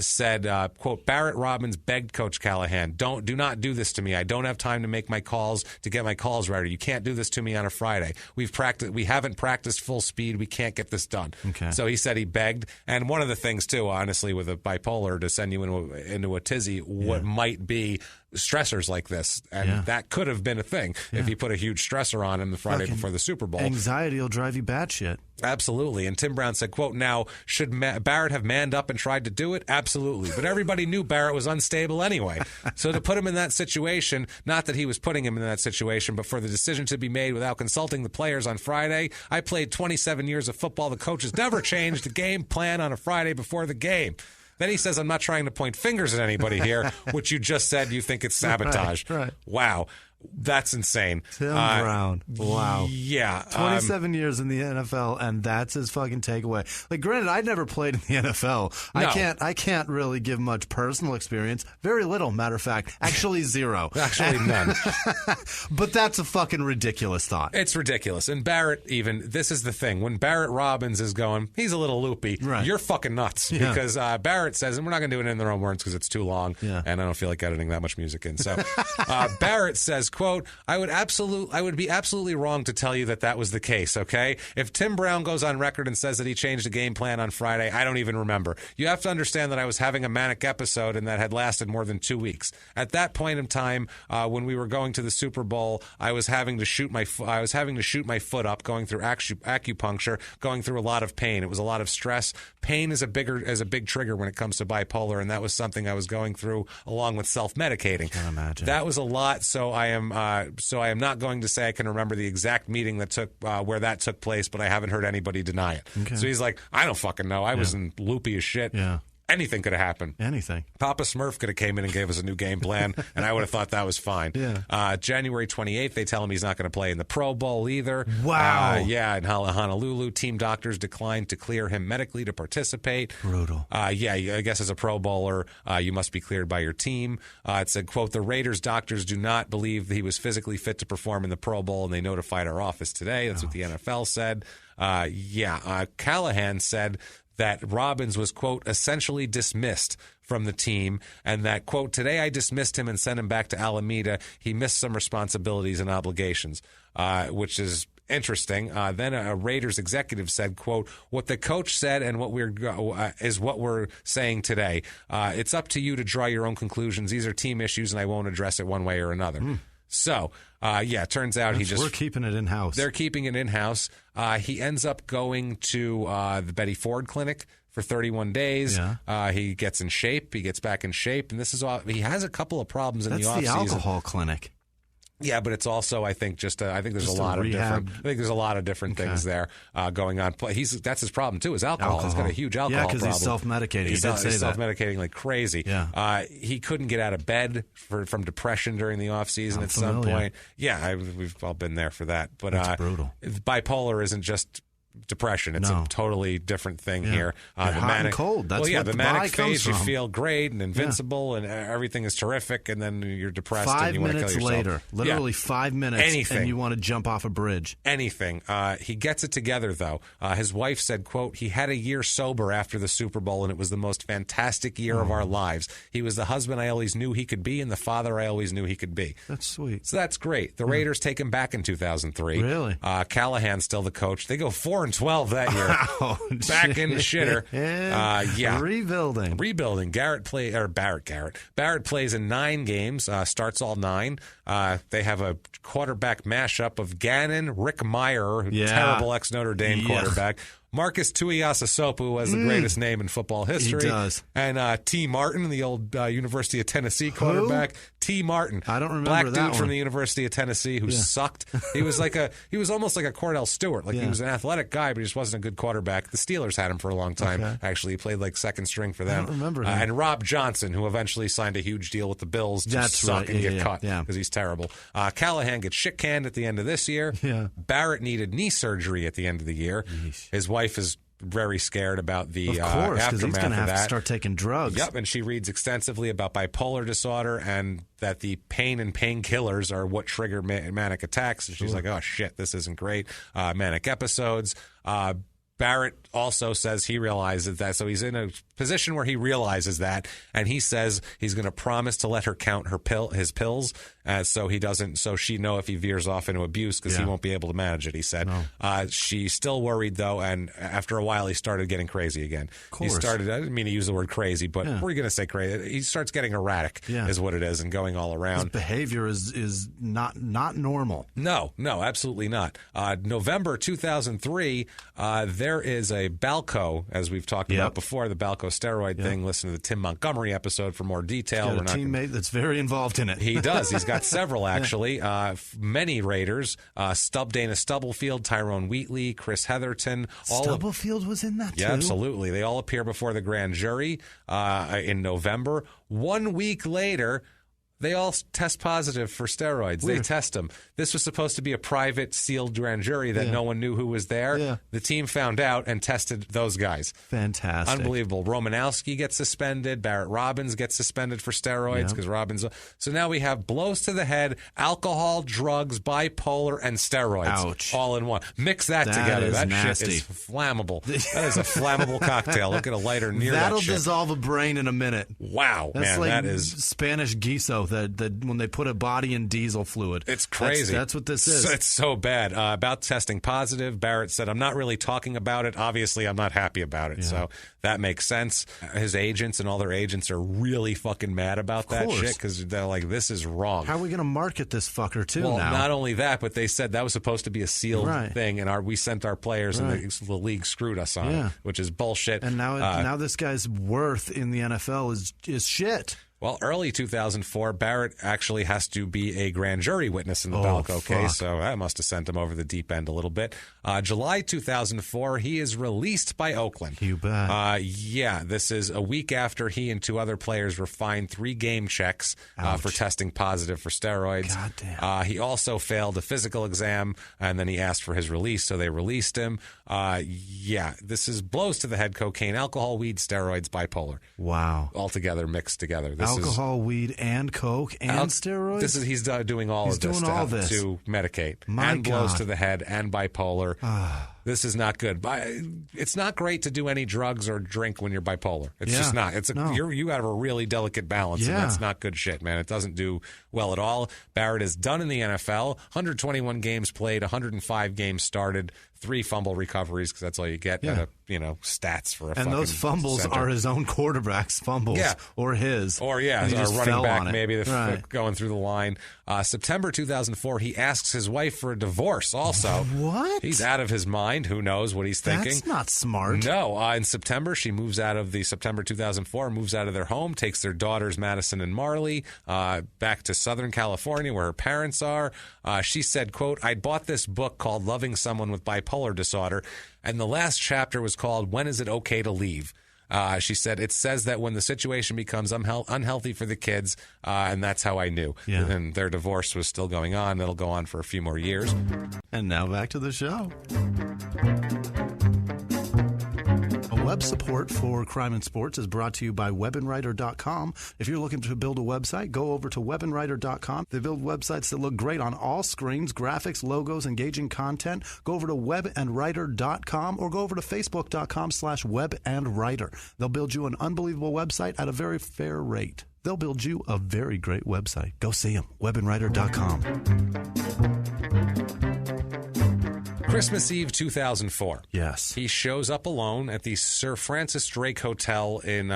said, quote, Barret Robbins begged Coach Callahan, do not do this to me. I don't have time to make my calls, to get my calls ready. You can't do this to me on a Friday. We haven't practiced full speed. We can't get this done. Okay. So he said he begged. And one of the things, too, honestly, with a bipolar, to send you into a tizzy, what might be stressors like this, and that could have been a thing if he put a huge stressor on him the Friday before the Super Bowl. Anxiety will drive you batshit. Absolutely. And Tim Brown said, quote, now, should Barret have manned up and tried to do it? Absolutely. But everybody knew Barret was unstable anyway. So to put him in that situation, not that he was putting him in that situation, but for the decision to be made without consulting the players on Friday, I played 27 years of football. The coaches never changed the game plan on a Friday before the game. Then he says, I'm not trying to point fingers at anybody here, which you just said you think it's sabotage. Right. Wow. That's insane. Tim Brown. Wow. Yeah. 27 years in the NFL, and that's his fucking takeaway. Like, granted, I'd never played in the NFL. No. I can't really give much personal experience. Very little, matter of fact. Actually, zero. Actually, none. But that's a fucking ridiculous thought. It's ridiculous. And Barret, even, this is the thing. When Barret Robbins is going, he's a little loopy, right. You're fucking nuts. Yeah. Because Barret says, and we're not going to do it in their own words because it's too long, yeah. and I don't feel like editing that much music in. So Barret says, quote, I would be absolutely wrong to tell you that was the case, okay? If Tim Brown goes on record and says that he changed the game plan on Friday, I don't even remember. You have to understand that I was having a manic episode and that had lasted more than 2 weeks. At that point in time, when we were going to the Super Bowl, I was having to shoot my foot up, going through acupuncture, going through a lot of pain. It was a lot of stress. Pain is a big trigger when it comes to bipolar, and that was something I was going through along with self-medicating. I can't imagine. That was a lot, so I am not going to say I can remember the exact meeting that took where that took place, but I haven't heard anybody deny it. Okay. So he's like, I don't fucking know. I was in loopy as shit. Yeah. Anything could have happened. Anything. Papa Smurf could have came in and gave us a new game plan, and I would have thought that was fine. Yeah. January 28th, they tell him he's not going to play in the Pro Bowl either. Wow. Yeah, in Honolulu, team doctors declined to clear him medically to participate. Brutal. Yeah, I guess as a Pro Bowler, you must be cleared by your team. It said, quote, the Raiders doctors do not believe that he was physically fit to perform in the Pro Bowl, and they notified our office today. That's what the NFL said. Callahan said that Robbins was, quote, essentially dismissed from the team, and that, quote, today I dismissed him and sent him back to Alameda. He missed some responsibilities and obligations, which is interesting. Then a Raiders executive said, quote, what the coach said and what we're saying today. It's up to you to draw your own conclusions. These are team issues, and I won't address it one way or another. So, it turns out we're keeping it in-house. They're keeping it in-house. He ends up going to the Betty Ford Clinic for 31 days. Yeah. He gets in shape. He gets back in shape. And this is all. He has a couple of problems in the offseason. That's the alcohol clinic. Yeah, but it's also, I think, I think there's a lot of different things there going on. That's his problem too. Is alcohol? He's got a huge alcohol problem. Yeah, because he's self-medicating. He's self-medicating like crazy. Yeah. He couldn't get out of bed from depression during the off season at some point. Yeah, we've all been there for that. But that's brutal. Bipolar isn't just depression. It's a totally different thing here. The hot manic and cold. That's what the the manic phase you feel great and invincible and everything is terrific, and then you're depressed and you want to kill yourself. 5 minutes later, literally 5 minutes, anything, and you want to jump off a bridge. Anything. He gets it together though. His wife said, quote, he had a year sober after the Super Bowl, and it was the most fantastic year of our lives. He was the husband I always knew he could be and the father I always knew he could be. That's sweet. So that's great. The Raiders take him back in 2003. Really? Callahan's still the coach. They go 4-12 that year. Wow, back in the shitter. Rebuilding. Barret plays in 9 games, starts all 9. They have a quarterback mashup of Gannon, Rick Meyer, terrible ex-Notre Dame quarterback, Marcus Tuiasosopo has the greatest name in football history. He does. And T. Martin, the old University of Tennessee quarterback. T. Martin. I don't remember Black that dude one. from the University of Tennessee who sucked. He was almost like a Cordell Stewart. He was an athletic guy, but he just wasn't a good quarterback. The Steelers had him for a long time. Okay. Actually, he played like second string for them. I don't remember him. And Rob Johnson, who eventually signed a huge deal with the Bills to suck and get cut because he's terrible. Callahan gets shit canned at the end of this year. Yeah. Barret needed knee surgery at the end of the year. Yeesh. His wife is very scared about the aftermath because he's going to have to start taking drugs. Yep, and she reads extensively about bipolar disorder and that the pain and painkillers are what trigger manic attacks. And she's like, oh, shit, this isn't great. Manic episodes. Barret also says he realizes that, so he's in a position where he realizes that, and he says he's going to promise to let her count his pills, so she know if he veers off into abuse because he won't be able to manage it. He said she's still worried though, and after a while he started getting crazy again. Of course. I didn't mean to use the word crazy, but we're going to say crazy. He starts getting erratic, is what it is, and going all around. His behavior is not normal. No, absolutely not. November 2003, there is a Balco, as we've talked about before, the Balco steroid thing. Listen to the Tim Montgomery episode for more detail. He's got a teammate that's very involved in it. He does. He's got several, actually. Many Raiders. Dana Stubblefield, Tyrone Wheatley, Chris Heatherton. Stubblefield was in that, too? Yeah, absolutely. They all appear before the grand jury in November. 1 week later, They all test positive for steroids. Weird. They test them. This was supposed to be a private, sealed grand jury that no one knew who was there. Yeah. The team found out and tested those guys. Fantastic. Unbelievable. Romanowski gets suspended. Barret Robbins gets suspended for steroids because Robbins. So now we have blows to the head, alcohol, drugs, bipolar, and steroids. Ouch. All in one. Mix that together. is That nasty. shit is flammable. That is a flammable cocktail. Look at a lighter near That'll that shit. dissolve a brain in a minute. Wow, That's man, like that is. Spanish guiso that when they put a body in diesel fluid. It's crazy. That's what this is. It's so bad. About testing positive, Barrett said, I'm not really talking about it. Obviously, I'm not happy about it. So that makes sense. His agents and all their agents are really fucking mad about that course. shit because they're like, this is wrong. How are we going to market this fucker too Well, now? not only that, but they said that was supposed to be a sealed thing, and we sent our players, and the league screwed us on it, which is bullshit. And now this guy's worth in the NFL is shit. Well, early 2004, Barrett actually has to be a grand jury witness in the Balco case, so that must have sent him over the deep end a little bit. July 2004, he is released by Oakland. You bet. Yeah, this is a week after he and 2 other players were fined 3 game checks for testing positive for steroids. Goddamn. He also failed a physical exam, and then he asked for his release, so they released him. Yeah, this is blows to the head: cocaine, alcohol, weed, steroids, bipolar. Wow. All together, mixed together. This Alcohol, weed, and coke, and steroids? He's doing all of this to medicate. My and blows God. to the head and bipolar. This is not good. It's not great to do any drugs or drink when you're bipolar. It's just not. You have a really delicate balance, and that's not good shit, man. It doesn't do well at all. Barrett is done in the NFL. 121 games played, 105 games started, 3 fumble recoveries because that's all you get. Stats for a. And those fumbles center. are his own quarterback's fumbles, or his, or a running back maybe going through the line. September 2004, he asks his wife for a divorce. Also, what? He's out of his mind. Who knows what he's thinking? That's not smart. No. In September, she moves out of September 2004, moves out of their home, takes their daughters Madison and Marley back to Southern California where her parents are. She said, quote, "I'd bought this book called Loving Someone with Bipolar Disorder, and the last chapter was called When Is It Okay to Leave?" She said, it says that when the situation becomes unhealthy for the kids, and that's how I knew. Yeah. And their divorce was still going on. It'll go on for a few more years. And now back to the show. Web support for Crime and Sports is brought to you by webandwriter.com. If you're looking to build a website, go over to webandwriter.com. They build websites that look great on all screens, graphics, logos, engaging content. Go over to webandwriter.com or go over to facebook.com/webandwriter. They'll build you an unbelievable website at a very fair rate. They'll build you a very great website. Go see them. webandwriter.com. Christmas Eve 2004. Yes. He shows up alone at the Sir Francis Drake Hotel in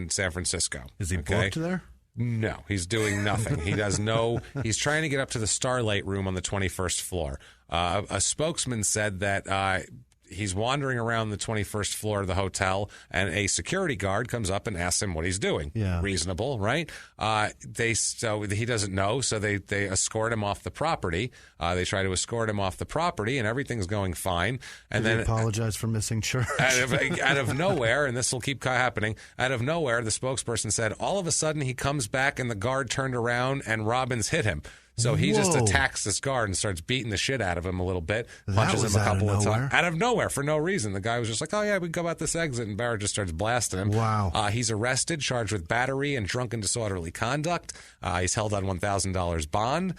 San Francisco. Is he booked there? No, he's doing nothing. He's trying to get up to the Starlight Room on the 21st floor. A spokesman said that he's wandering around the 21st floor of the hotel, and a security guard comes up and asks him what he's doing. Yeah. Reasonable, right? So he doesn't know, so they escort him off the property. They try to escort him off the property, and everything's going fine. And Did then he apologize for missing church? out of nowhere, and this will keep happening, out of nowhere, the spokesperson said, all of a sudden he comes back, and the guard turned around, and Robbins hit him. So he just attacks this guard and starts beating the shit out of him a little bit, punches him a couple of times. Out of nowhere, for no reason. The guy was just like, oh, yeah, we can go out this exit, and Barrett just starts blasting him. Wow. He's arrested, charged with battery and drunken disorderly conduct. He's held on $1,000 bond.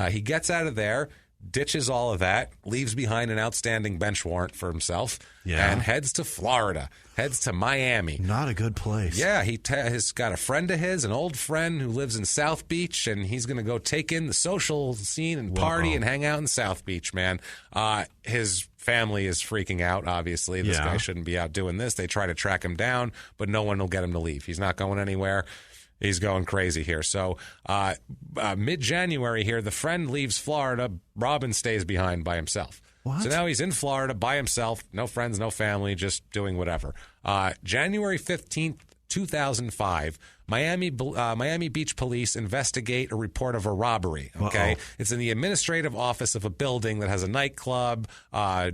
He gets out of there, ditches all of that, leaves behind an outstanding bench warrant for himself, and heads to Florida, heads to Miami. Not a good place. Yeah, he's got a friend of his, an old friend who lives in South Beach, and he's going to go take in the social scene and party and hang out in South Beach, man. His family is freaking out, obviously. This guy shouldn't be out doing this. They try to track him down, but no one will get him to leave. He's not going anywhere. He's going crazy here. So mid-January here, the friend leaves Florida. Robin stays behind by himself. What? So now he's in Florida by himself, no friends, no family, just doing whatever. January 15th, 2005, Miami Beach police investigate a report of a robbery. Okay, it's in the administrative office of a building that has a nightclub,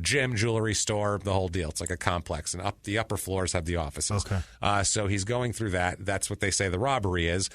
gym, jewelry store, the whole deal. It's like a complex, and the upper floors have the offices. Okay. So he's going through that. That's what they say the robbery is.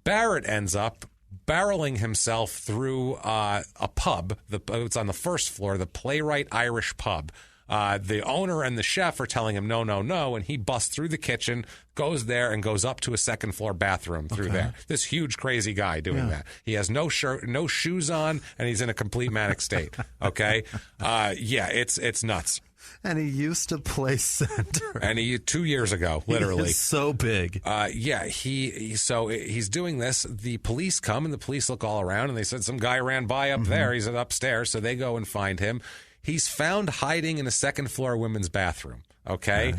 Barret ends up barreling himself through a pub. It's on the first floor, the Playwright Irish Pub. The owner and the chef are telling him no, no, no, and he busts through the kitchen, goes there, and goes up to a second-floor bathroom through there. This huge, crazy guy doing that. He has no shirt, no shoes on, and he's in a complete manic state. Okay? It's nuts. And he used to play center. And 2 years ago, literally. He is so big. He's doing this. The police come, and the police look all around, and they said some guy ran by up there. He's upstairs, so they go and find him. He's found hiding in a second-floor women's bathroom, okay?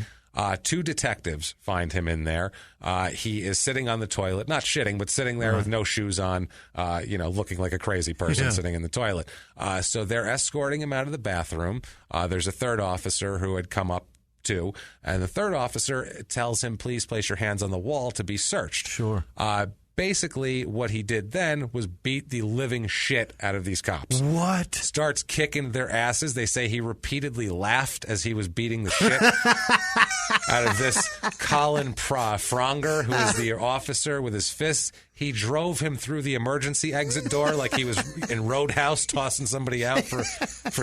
Two detectives find him in there. He is sitting on the toilet, not shitting, but sitting there with no shoes on, looking like a crazy person sitting in the toilet. So they're escorting him out of the bathroom. There's a third officer who had come up too, and the third officer tells him, please place your hands on the wall to be searched. Sure. Basically, what he did then was beat the living shit out of these cops. What? Starts kicking their asses. They say he repeatedly laughed as he was beating the shit out of this Colin Fronger, who is the officer, with his fists. He drove him through the emergency exit door like he was in Roadhouse, tossing somebody out for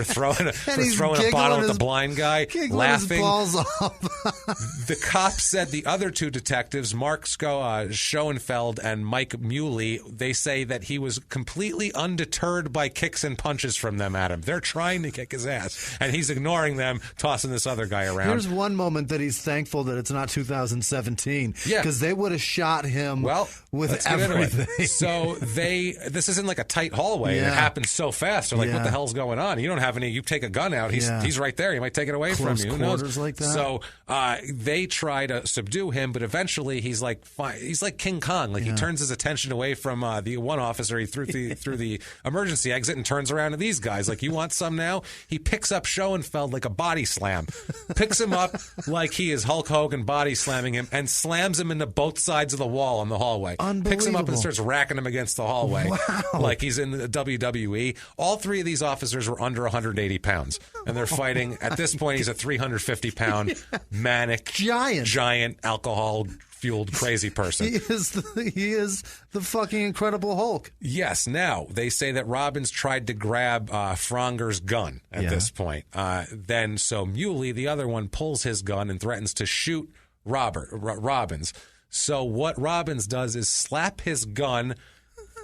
throwing a bottle at the blind guy, laughing. His balls off. The cops said the other two detectives, Mark Schoenfeld and Mike Muley, they say that he was completely undeterred by kicks and punches from them at him. They're trying to kick his ass, and he's ignoring them, tossing this other guy around. There's one moment that he's thankful that it's not 2017, because they would have shot him with everything. So this is in like a tight hallway, and it happens so fast. They're like, what the hell's going on? You don't have any. You take a gun out. He's right there. He might take it away from you. Who knows? Like that. So they try to subdue him, but eventually he's like King Kong. Like he turns his attention away from the one officer he threw through the emergency exit and turns around to these guys. Like, you want some now? He picks up Schoenfeld like a body slam, picks him up like he is Hulk Hogan body slamming him, and slams him into both sides of the wall in the hallway. Picks him up and starts racking him against the hallway like he's in the WWE. All three of these officers were under 180 pounds, and they're fighting. At this point, he's a 350-pound manic, giant alcohol-fueled crazy person. He is the fucking Incredible Hulk. Yes. Now, they say that Robbins tried to grab Fronger's gun at this point. So Muley, the other one, pulls his gun and threatens to shoot Robbins. So what Robbins does is slap his gun,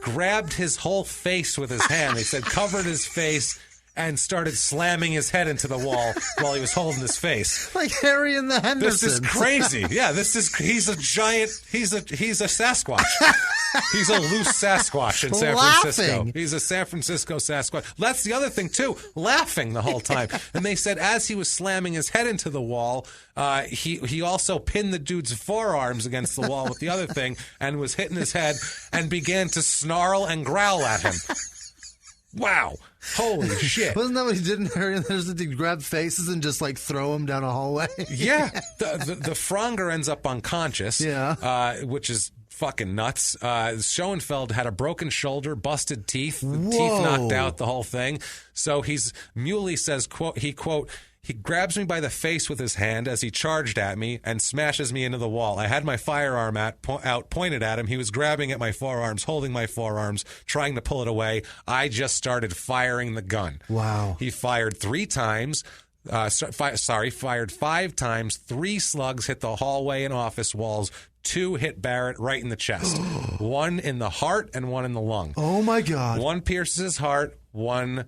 grabbed his whole face with his hand. They said covered his face, and started slamming his head into the wall while he was holding his face. Like Harry and the Hendersons. This is crazy. Yeah, he's a giant, he's a Sasquatch. He's a loose Sasquatch in San Francisco. He's a San Francisco Sasquatch. That's the other thing, too, laughing the whole time. And they said as he was slamming his head into the wall, he also pinned the dude's forearms against the wall with the other thing and was hitting his head and began to snarl and growl at him. Wow. Holy shit. Wasn't that what he did in Harry and There's he grabbed faces and just like throw them down a hallway? Yeah. The Fronger ends up unconscious, which is fucking nuts. Schoenfeld had a broken shoulder, busted teeth, teeth knocked out, the whole thing. So Muley says, he grabs me by the face with his hand as he charged at me and smashes me into the wall. I had my firearm out pointed at him. He was grabbing at my forearms, holding my forearms, trying to pull it away. I just started firing the gun. Wow. He fired 3 times. Fired 5 times. 3 slugs hit the hallway and office walls. 2 hit Barret right in the chest. 1 in the heart and 1 in the lung. Oh, my God. 1 pierces his heart. 1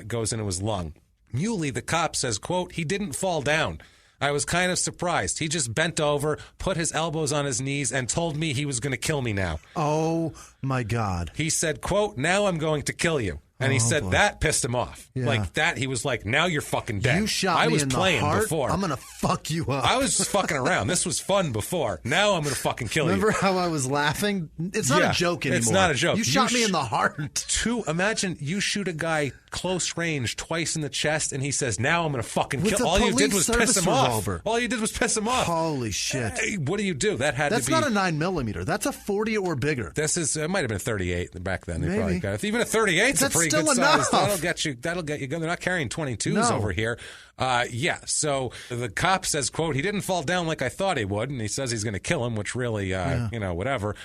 goes into his lung. Muley, the cop, says, quote, he didn't fall down. I was kind of surprised. He just bent over, put his elbows on his knees, and told me he was going to kill me now. Oh, my God. He said, quote, now I'm going to kill you. And he said that pissed him off. Yeah. Like that, he was like, now you're fucking dead. You shot me in the heart. Before. I'm going to fuck you up. I was just fucking around. This was fun before. Now I'm going to fucking kill Remember you. how I was laughing? It's not a joke anymore. It's not a joke. You shot me in the heart. Imagine you shoot a guy close range twice in the chest, and he says, now I'm going to fucking With kill. the All you did police was piss him revolver. off. All you did was piss him off. Holy shit. Hey, what do you do? That's That's not a 9mm. That's a 40 or bigger. This is, it might have been a 38 back then. They Maybe. probably got it. Even a 38's a That's pretty still good enough. size. That'll get you going. They're not carrying 22s over here. Yeah, so the cop says, quote, he didn't fall down like I thought he would, and he says he's going to kill him, which really, whatever.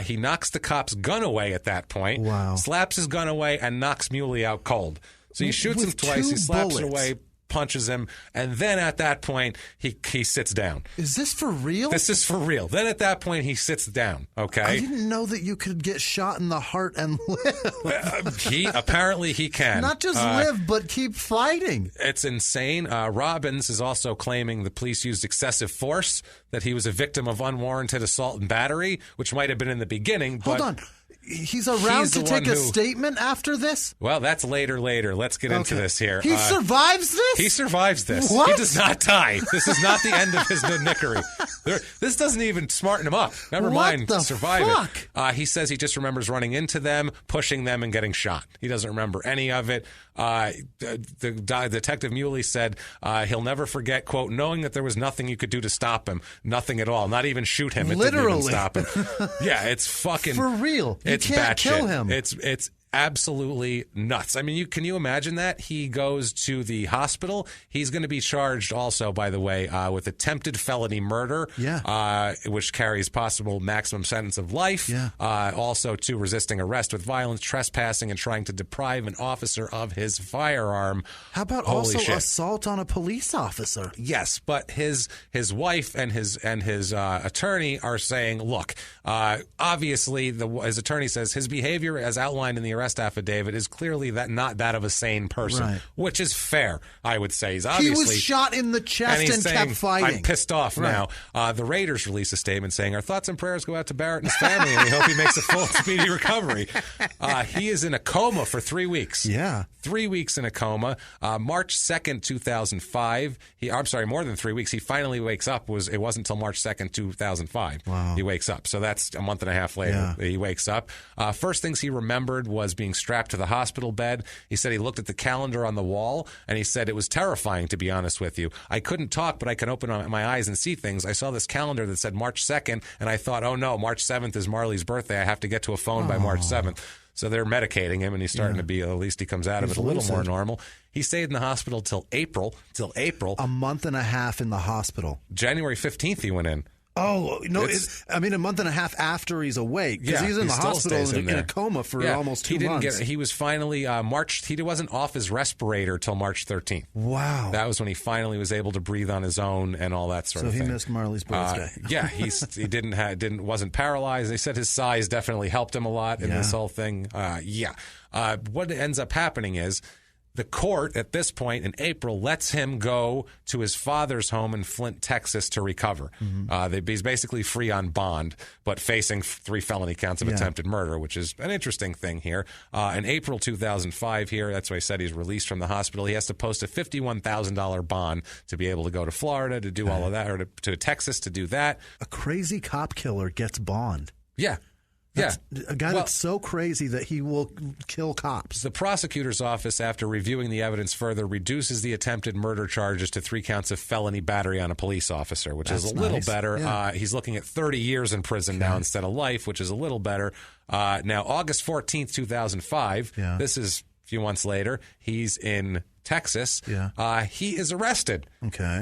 He knocks the cop's gun away at that point, slaps his gun away, and knocks Muley out cold. So he shoots him twice, he slaps it away, punches him, and then at that point, he sits down. Is this for real? This is for real. Then at that point, he sits down, okay? I didn't know that you could get shot in the heart and live. Apparently he can. Not just live, but keep fighting. It's insane. Robbins is also claiming the police used excessive force, that he was a victim of unwarranted assault and battery, which might have been in the beginning. Hold on. He's around to take a statement after this? Well, that's later. Let's get into this here. He survives this? He survives this. What? He does not die. This is not the end of his nickery. This doesn't even smarten him up. Never mind survive it. He says he just remembers running into them, pushing them, and getting shot. He doesn't remember any of it. The Detective Muley said he'll never forget, quote, knowing that there was nothing you could do to stop him. Nothing at all. Not even shoot him. It Literally. didn't even stop him. Yeah, it's fucking... For real. You can't kill him. It's absolutely nuts. I mean, can you imagine that? He goes to the hospital. He's going to be charged also, by the way, with attempted felony murder, which carries possible maximum sentence of life. Also to resisting arrest with violence, trespassing, and trying to deprive an officer of his firearm. How about assault on a police officer? Yes, but his wife and his attorney are saying, look, obviously his attorney says his behavior as outlined in the arrest affidavit is clearly not that of a sane person, which is fair, I would say. He was shot in the chest and saying, kept fighting. I'm pissed off now. The Raiders released a statement saying, our thoughts and prayers go out to Barret and his family, and we hope he makes a full and speedy recovery. He is in a coma for 3 weeks. 3 weeks in a coma. March 2nd, 2005. More than 3 weeks. He finally wakes up. It wasn't until March 2nd, 2005. He wakes up. So that's a month and a half later. He wakes up. First things he remembered was being strapped to the hospital bed. He said he looked at the calendar on the wall, and he said it was terrifying, to be honest with you. I couldn't talk, but I could open my eyes and see things. I saw this calendar that said March 2nd, and I thought, oh no, March 7th is Marley's birthday. I have to get to a phone by March 7th. So they're medicating him, and he's starting to be, at least he comes out of it a little more normal. He stayed in the hospital till April. A month and a half in the hospital. January 15th he went in. Oh, no, a month and a half after he's awake, because he's in the hospital in a coma for almost 2 months. He was finally, he wasn't off his respirator till March 13th. Wow. That was when he finally was able to breathe on his own and all that sort of thing. So he missed Marley's birthday. He wasn't paralyzed. They said his size definitely helped him a lot in this whole thing. What ends up happening is, the court, at this point in April, lets him go to his father's home in Flint, Texas, to recover. He's basically free on bond, but facing 3 felony counts of attempted murder, which is an interesting thing here. In April 2005 here, that's why I said he's released from the hospital. He has to post a $51,000 bond to be able to go to Florida to do all of that, or to Texas to do that. A crazy cop killer gets bond. A guy that's so crazy that he will kill cops. The prosecutor's office, after reviewing the evidence further, reduces the attempted murder charges to 3 counts of felony battery on a police officer, which is a little better. He's looking at 30 years in prison now instead of life, which is a little better. Now, August 14th, 2005, this is a few months later, he's in Texas. He is arrested.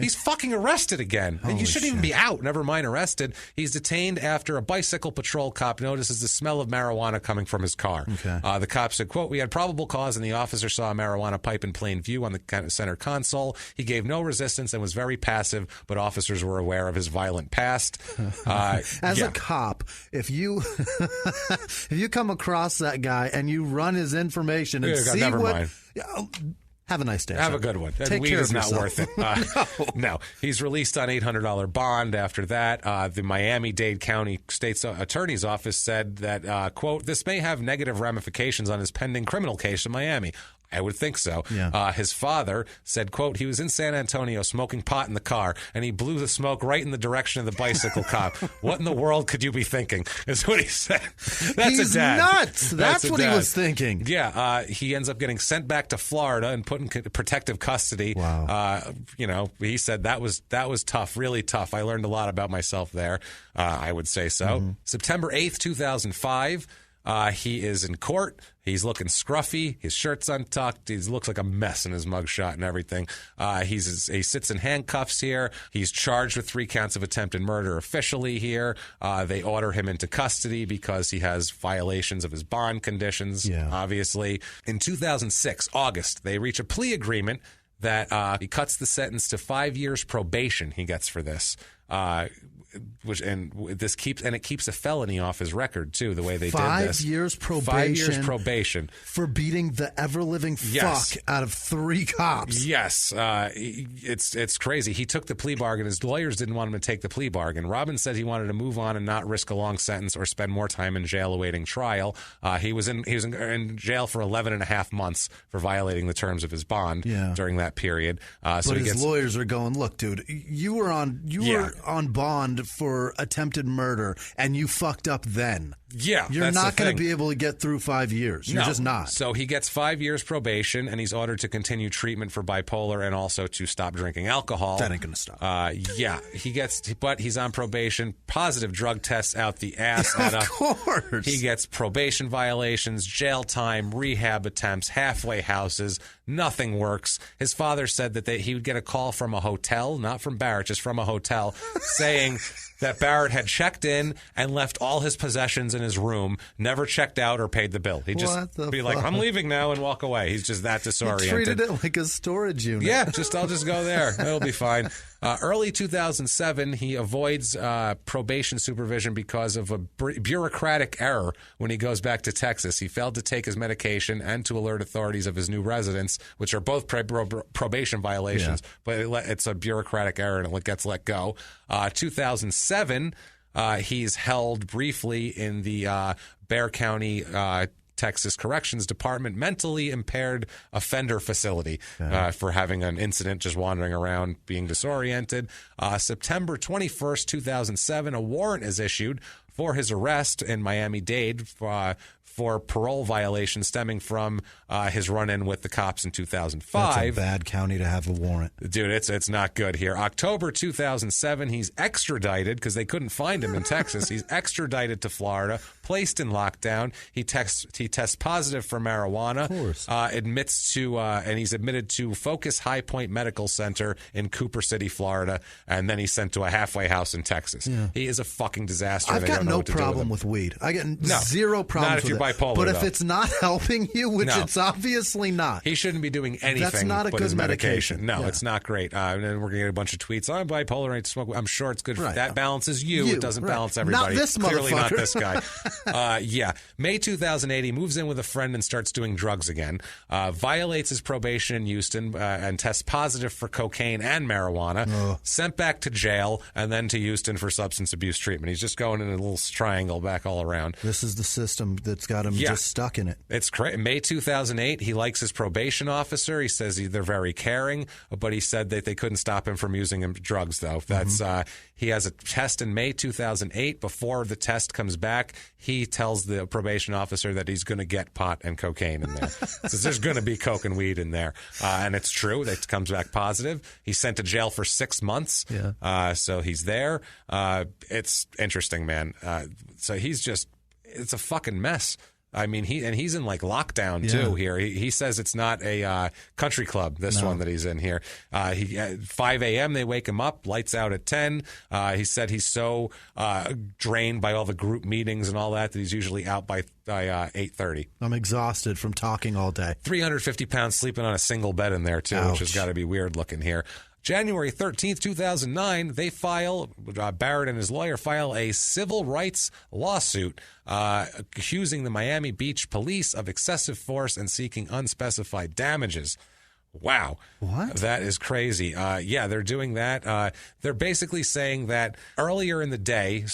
He's fucking arrested again. And you shouldn't even be out, never mind arrested. He's detained after a bicycle patrol cop notices the smell of marijuana coming from his car. The cop said, quote, we had probable cause and the officer saw a marijuana pipe in plain view on the center console. He gave no resistance and was very passive, but officers were aware of his violent past. As a cop, if you come across that guy and you run his information and see what... Have a nice day. Have a good one. Take care of yourself. Not worth it. No. He's released on $800 bond after that. The Miami-Dade County State's Attorney's Office said that, quote, this may have negative ramifications on his pending criminal case in Miami. I would think so. Yeah. His father said, quote, he was in San Antonio smoking pot in the car, and he blew the smoke right in the direction of the bicycle cop. What in the world could you be thinking, is what he said. That's He's a dad. nuts. That's what he dad. was thinking. Yeah, he ends up getting sent back to Florida and put in protective custody. Wow. He said that was tough, really tough. I learned a lot about myself there. I would say so. Mm-hmm. September 8th, 2005. He is in court. He's looking scruffy. His shirt's untucked. He looks like a mess in his mugshot and everything. He sits in handcuffs here. He's charged with 3 counts of attempted murder officially here. They order him into custody because he has violations of his bond conditions, obviously. In 2006, August, they reach a plea agreement that he cuts the sentence to 5 years probation he gets for this. It keeps a felony off his record too. The way they did this, 5 years probation. 5 years probation for beating the ever living fuck out of 3 cops. Yes, it's crazy. He took the plea bargain. His lawyers didn't want him to take the plea bargain. Robbins said he wanted to move on and not risk a long sentence or spend more time in jail awaiting trial. He was in jail for 11 and a half months for violating the terms of his bond during that period. But his lawyers are going, look, dude, you were on bond for attempted murder, and you fucked up then. Yeah, you're not going to be able to get through 5 years. You're just not. So he gets 5 years probation, and he's ordered to continue treatment for bipolar and also to stop drinking alcohol. That ain't going to stop. But he's on probation. Positive drug tests out the ass. Of course. He gets probation violations, jail time, rehab attempts, halfway houses. Nothing works. His father said that he would get a call from a hotel, not from Barret, just from a hotel, saying that Barret had checked in and left all his possessions in his room, never checked out or paid the bill. He'd just be like, I'm leaving now, and walk away. He's just that disoriented. He treated it like a storage unit. Yeah, I'll just go there. It'll be fine. Early 2007, he avoids probation supervision because of a bureaucratic error when he goes back to Texas. He failed to take his medication and to alert authorities of his new residence, which are both probation violations, but it's a bureaucratic error and it gets let go. 2007, he's held briefly in the Bexar County Texas Corrections Department mentally impaired offender facility for having an incident, just wandering around being disoriented. September 21st, 2007, a warrant is issued for his arrest in Miami-Dade for parole violation stemming from his run-in with the cops in 2005. That's a bad county to have a warrant. Dude, it's not good here. October 2007, he's extradited because they couldn't find him in Texas. He's extradited to Florida, placed in lockdown. He tests positive for marijuana. Of course. And he's admitted to Focus High Point Medical Center in Cooper City, Florida, and then he's sent to a halfway house in Texas. Yeah. He is a fucking disaster. I've got no problem with weed. I get zero problems with it. Not if you're bipolar, but if it's not helping you, which it's obviously not. He shouldn't be doing anything. That's not a but good his medication. medication. No, it's not great. And then we're going to get a bunch of tweets. I'm bipolar. I smoke. I'm sure it's good. That balances you. It doesn't balance everybody. Not this Clearly motherfucker. not this guy. May 2008, he moves in with a friend and starts doing drugs again. Violates his probation in Houston and tests positive for cocaine and marijuana. Sent back to jail and then to Houston for substance abuse treatment. He's just going in a little triangle back all around. This is the system that's got him just stuck in it. It's crazy. May 2008, he likes his probation officer. He says they're very caring, but he said that they couldn't stop him from using drugs, though. That's he has a test in May 2008. Before the test comes back, he tells the probation officer that he's going to get pot and cocaine in there. Says there's going to be coke and weed in there. And it's true. That comes back positive. He's sent to jail for 6 months. So he's there. It's interesting, man. So it's a fucking mess. I mean, he's in like lockdown too here. He says it's not a country club, this one that he's in here. 5 a.m. they wake him up, lights out at 10. He said he's so drained by all the group meetings and all that he's usually out by 8:30. I'm exhausted from talking all day. 350 pounds sleeping on a single bed in there too, which has got to be weird looking here. January 13th, 2009, Barret and his lawyer file a civil rights lawsuit accusing the Miami Beach police of excessive force and seeking unspecified damages. Wow. What? That is crazy. They're doing that. They're basically saying that earlier in the day,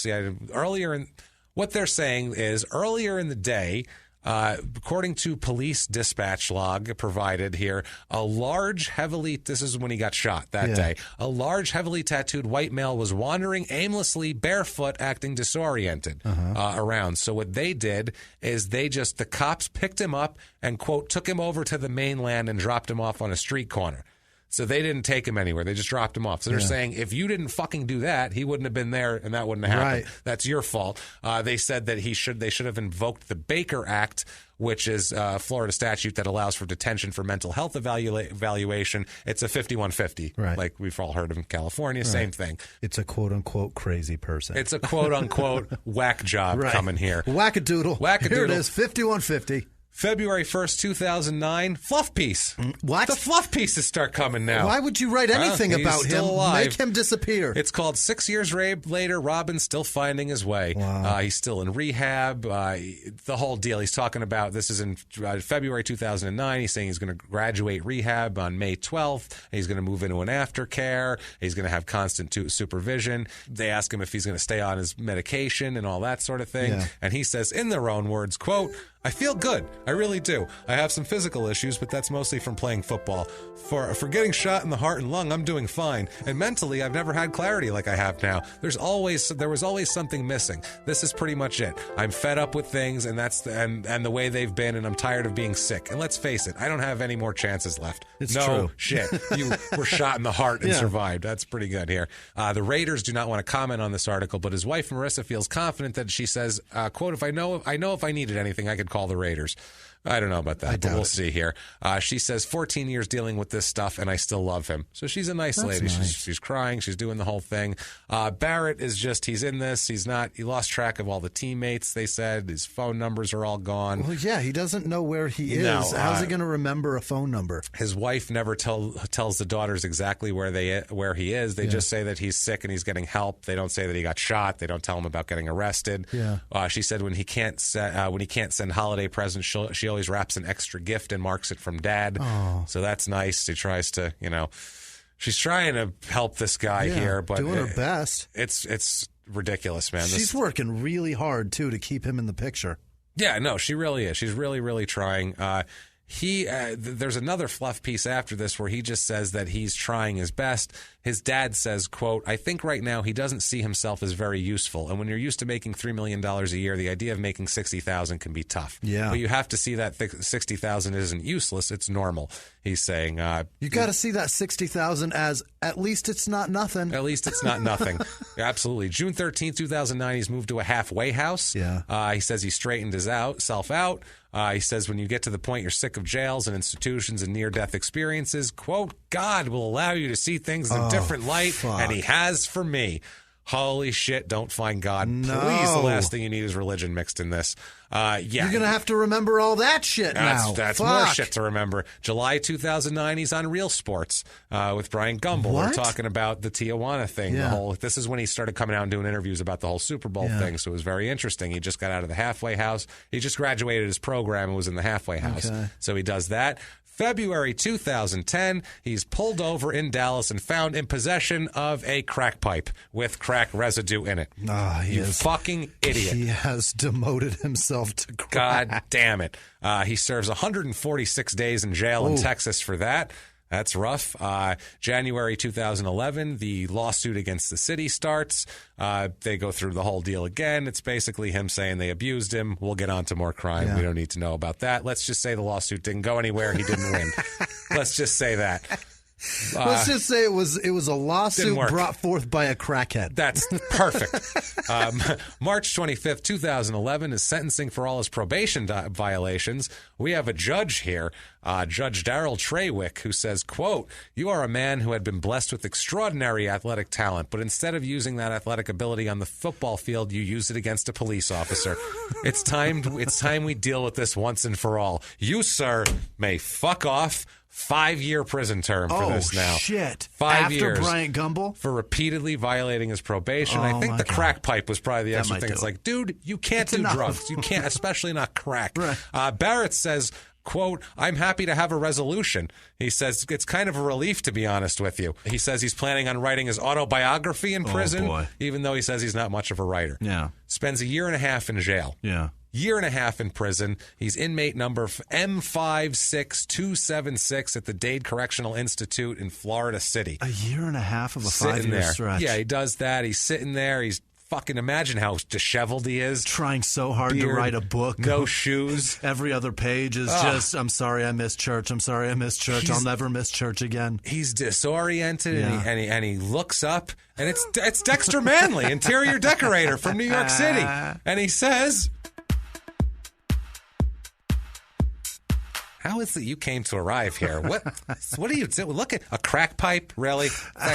what they're saying is earlier in the day, According to police dispatch log provided here, this is when he got shot that day, a large, heavily tattooed white male was wandering aimlessly barefoot, acting disoriented around. So what they did is the cops picked him up and, quote, took him over to the mainland and dropped him off on a street corner. So they didn't take him anywhere. They just dropped him off. So they're saying, if you didn't fucking do that, he wouldn't have been there and that wouldn't have happened. Right. That's your fault. They said that they should have invoked the Baker Act, which is a Florida statute that allows for detention for mental health evaluation. It's a 5150, like we've all heard of in California. Same thing. It's a quote-unquote crazy person. It's a quote-unquote whack job coming here. Whack-a-doodle. Here it is, 5150. February 1st, 2009, fluff piece. What? The fluff pieces start coming now. Why would you write anything about him? Alive. Make him disappear. It's called 6 Years Later, Robbins Still Finding His Way. Wow. He's still in rehab. The whole deal. He's talking about, this is in February 2009. He's saying he's going to graduate rehab on May 12th. He's going to move into an aftercare. He's going to have constant supervision. They ask him if he's going to stay on his medication and all that sort of thing. Yeah. And he says, in their own words, quote, I feel good. I really do. I have some physical issues, but that's mostly from playing football. For getting shot in the heart and lung, I'm doing fine. And mentally, I've never had clarity like I have now. There was always something missing. This is pretty much it. I'm fed up with things, and and the way they've been, and I'm tired of being sick. And let's face it, I don't have any more chances left. It's true. Shit. You were shot in the heart and survived. That's pretty good here. The Raiders do not want to comment on this article, but his wife Marissa feels confident that she says, quote, if I know if I needed anything, I could call the Raiders. I don't know about that, but we'll see here. She says 14 years dealing with this stuff, and I still love him. So she's a nice lady. Nice. She's crying. She's doing the whole thing. Barret is he's in this. He lost track of all the teammates, they said. His phone numbers are all gone. Well, yeah, he doesn't know where he is. No, how's he going to remember a phone number? His wife never tells the daughters exactly where he is. They just say that he's sick and he's getting help. They don't say that he got shot. They don't tell him about getting arrested. Yeah. She said when he can't send holiday presents, she always wraps an extra gift and marks it from Dad. Oh. So that's nice. She tries to, she's trying to help this guy here, but doing her best. It's ridiculous, man. She's working really hard too to keep him in the picture. Yeah, no, she really is. She's really, really trying. There's another fluff piece after this where he just says that he's trying his best. His dad says, quote, I think right now he doesn't see himself as very useful. And when you're used to making $3 million a year, the idea of making $60,000 can be tough. Yeah. But you have to see that $60,000 isn't useless. It's normal. He's saying, you got to see that $60,000 as at least it's not nothing. At least it's not nothing. Absolutely. June 13th, 2009, he's moved to a halfway house. Yeah. He says he straightened himself out. He says when you get to the point you're sick of jails and institutions and near-death experiences, quote, God will allow you to see things in a different light, and he has for me. Holy shit, don't find God. No. Please, the last thing you need is religion mixed in this. Yeah. You're going to have to remember all that shit now. That's more shit to remember. July 2009, he's on Real Sports with Brian Gumbel. What? We're talking about the Tijuana thing. Yeah. This is when he started coming out and doing interviews about the whole Super Bowl thing, so it was very interesting. He just got out of the halfway house. He just graduated his program and was in the halfway house. Okay. So he does that. February 2010, he's pulled over in Dallas and found in possession of a crack pipe with crack residue in it. You fucking idiot. He has demoted himself to crack. God damn it. He serves 146 days in jail in Texas for that. That's rough. January 2011, the lawsuit against the city starts. They go through the whole deal again. It's basically him saying they abused him. We'll get on to more crime. Yeah. We don't need to know about that. Let's just say the lawsuit didn't go anywhere. He didn't win. Let's just say that. Let's just say it was a lawsuit brought forth by a crackhead. That's perfect. March 25th, 2011 is sentencing for all his probation violations. We have a judge here, Judge Darrell Trawick, who says, quote, you are a man who had been blessed with extraordinary athletic talent, but instead of using that athletic ability on the football field, you used it against a police officer. It's time we deal with this once and for all. You, sir, may fuck off. 5-year prison term for this now. Oh, shit. 5 years. After Bryant Gumbel? For repeatedly violating his probation. I think the crack pipe was probably the extra thing. It's like, dude, you can't do drugs. You can't, especially not crack. Right. Barret says, quote, I'm happy to have a resolution. He says, it's kind of a relief, to be honest with you. He says he's planning on writing his autobiography in prison, even though he says he's not much of a writer. Yeah. Spends a year and a half in jail. Yeah. year and a half in prison. He's inmate number M56276 at the Dade Correctional Institute in Florida City. A year and a half of a 5-year stretch. Yeah, he does that. He's sitting there. He's fucking, imagine how disheveled he is. Trying so hard to write a book. No shoes. Every other page is just, I'm sorry I missed church. I'm sorry I missed church. I'll never miss church again. He's disoriented, and he looks up, and it's Dexter Manley, interior decorator from New York City. And he says, how is it you came to arrive here? What are you doing? Look at a crack pipe, really?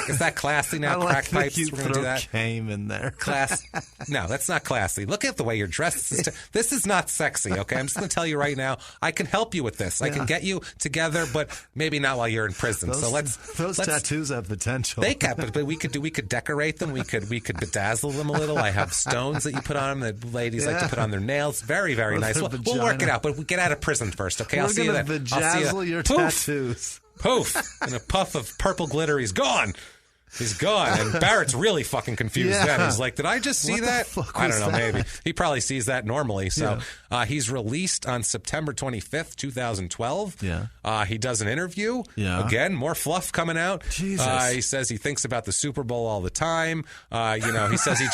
Is that classy now? I Crack like pipes? You We're going to do that? came in there. Class? No, that's not classy. Look at the way you're dressed. This is not sexy, okay? I'm just going to tell you right now, I can help you with this. I can get you together, but maybe not while you're in prison. Those tattoos have potential. They can, but we could decorate them. We could bedazzle them a little. I have stones that you put on them that ladies like to put on their nails. Very, very nice. We'll work it out, but we get out of prison first, okay? I'll see you then. Bedazzle your tattoos. Poof. In a puff of purple glitter, he's gone. He's gone. And Barrett's really fucking confused then. He's like, did I just see that? I don't know, maybe. He probably sees that normally. So he's released on September 25th, 2012. Yeah. He does an interview. Yeah. Again, more fluff coming out. Jesus. He says he thinks about the Super Bowl all the time. He says he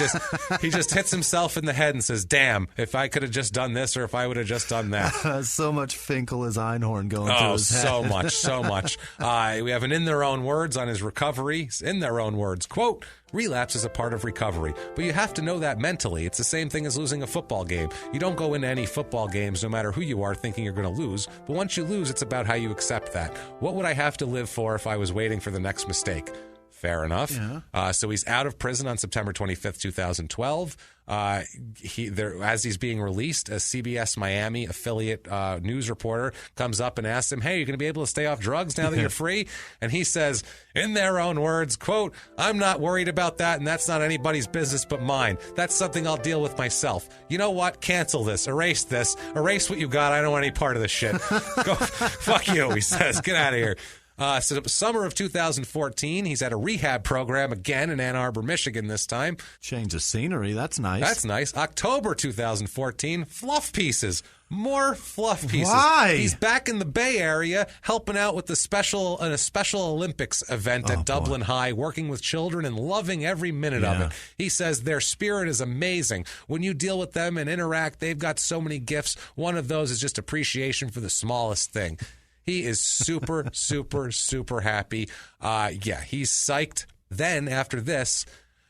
just hits himself in the head and says, damn, if I could have just done this or if I would have just done that. So much Finkel as Einhorn going through his head. So much. We have an in their own words on his recovery. In their own words, quote, relapse is a part of recovery, but you have to know that mentally. It's the same thing as losing a football game. You don't go into any football games, no matter who you are, thinking you're going to lose. But once you lose, it's about how you accept that. What would I have to live for if I was waiting for the next mistake? Fair enough. Yeah. So he's out of prison on September 25th, 2012. As he's being released, a CBS Miami affiliate news reporter comes up and asks him, hey, you're going to be able to stay off drugs now that you're free? And he says, in their own words, quote, I'm not worried about that, and that's not anybody's business but mine. That's something I'll deal with myself. You know what? Cancel this. Erase what you got. I don't want any part of this shit. Go, fuck you, he says. Get out of here. So summer of 2014, he's at a rehab program again in Ann Arbor, Michigan this time. Change of scenery. That's nice. That's nice. October 2014, fluff pieces. More fluff pieces. Why? He's back in the Bay Area helping out with a Special Olympics event at Dublin High, working with children and loving every minute of it. He says their spirit is amazing. When you deal with them and interact, they've got so many gifts. One of those is just appreciation for the smallest thing. He is super, super, super happy. He's psyched. Then after this,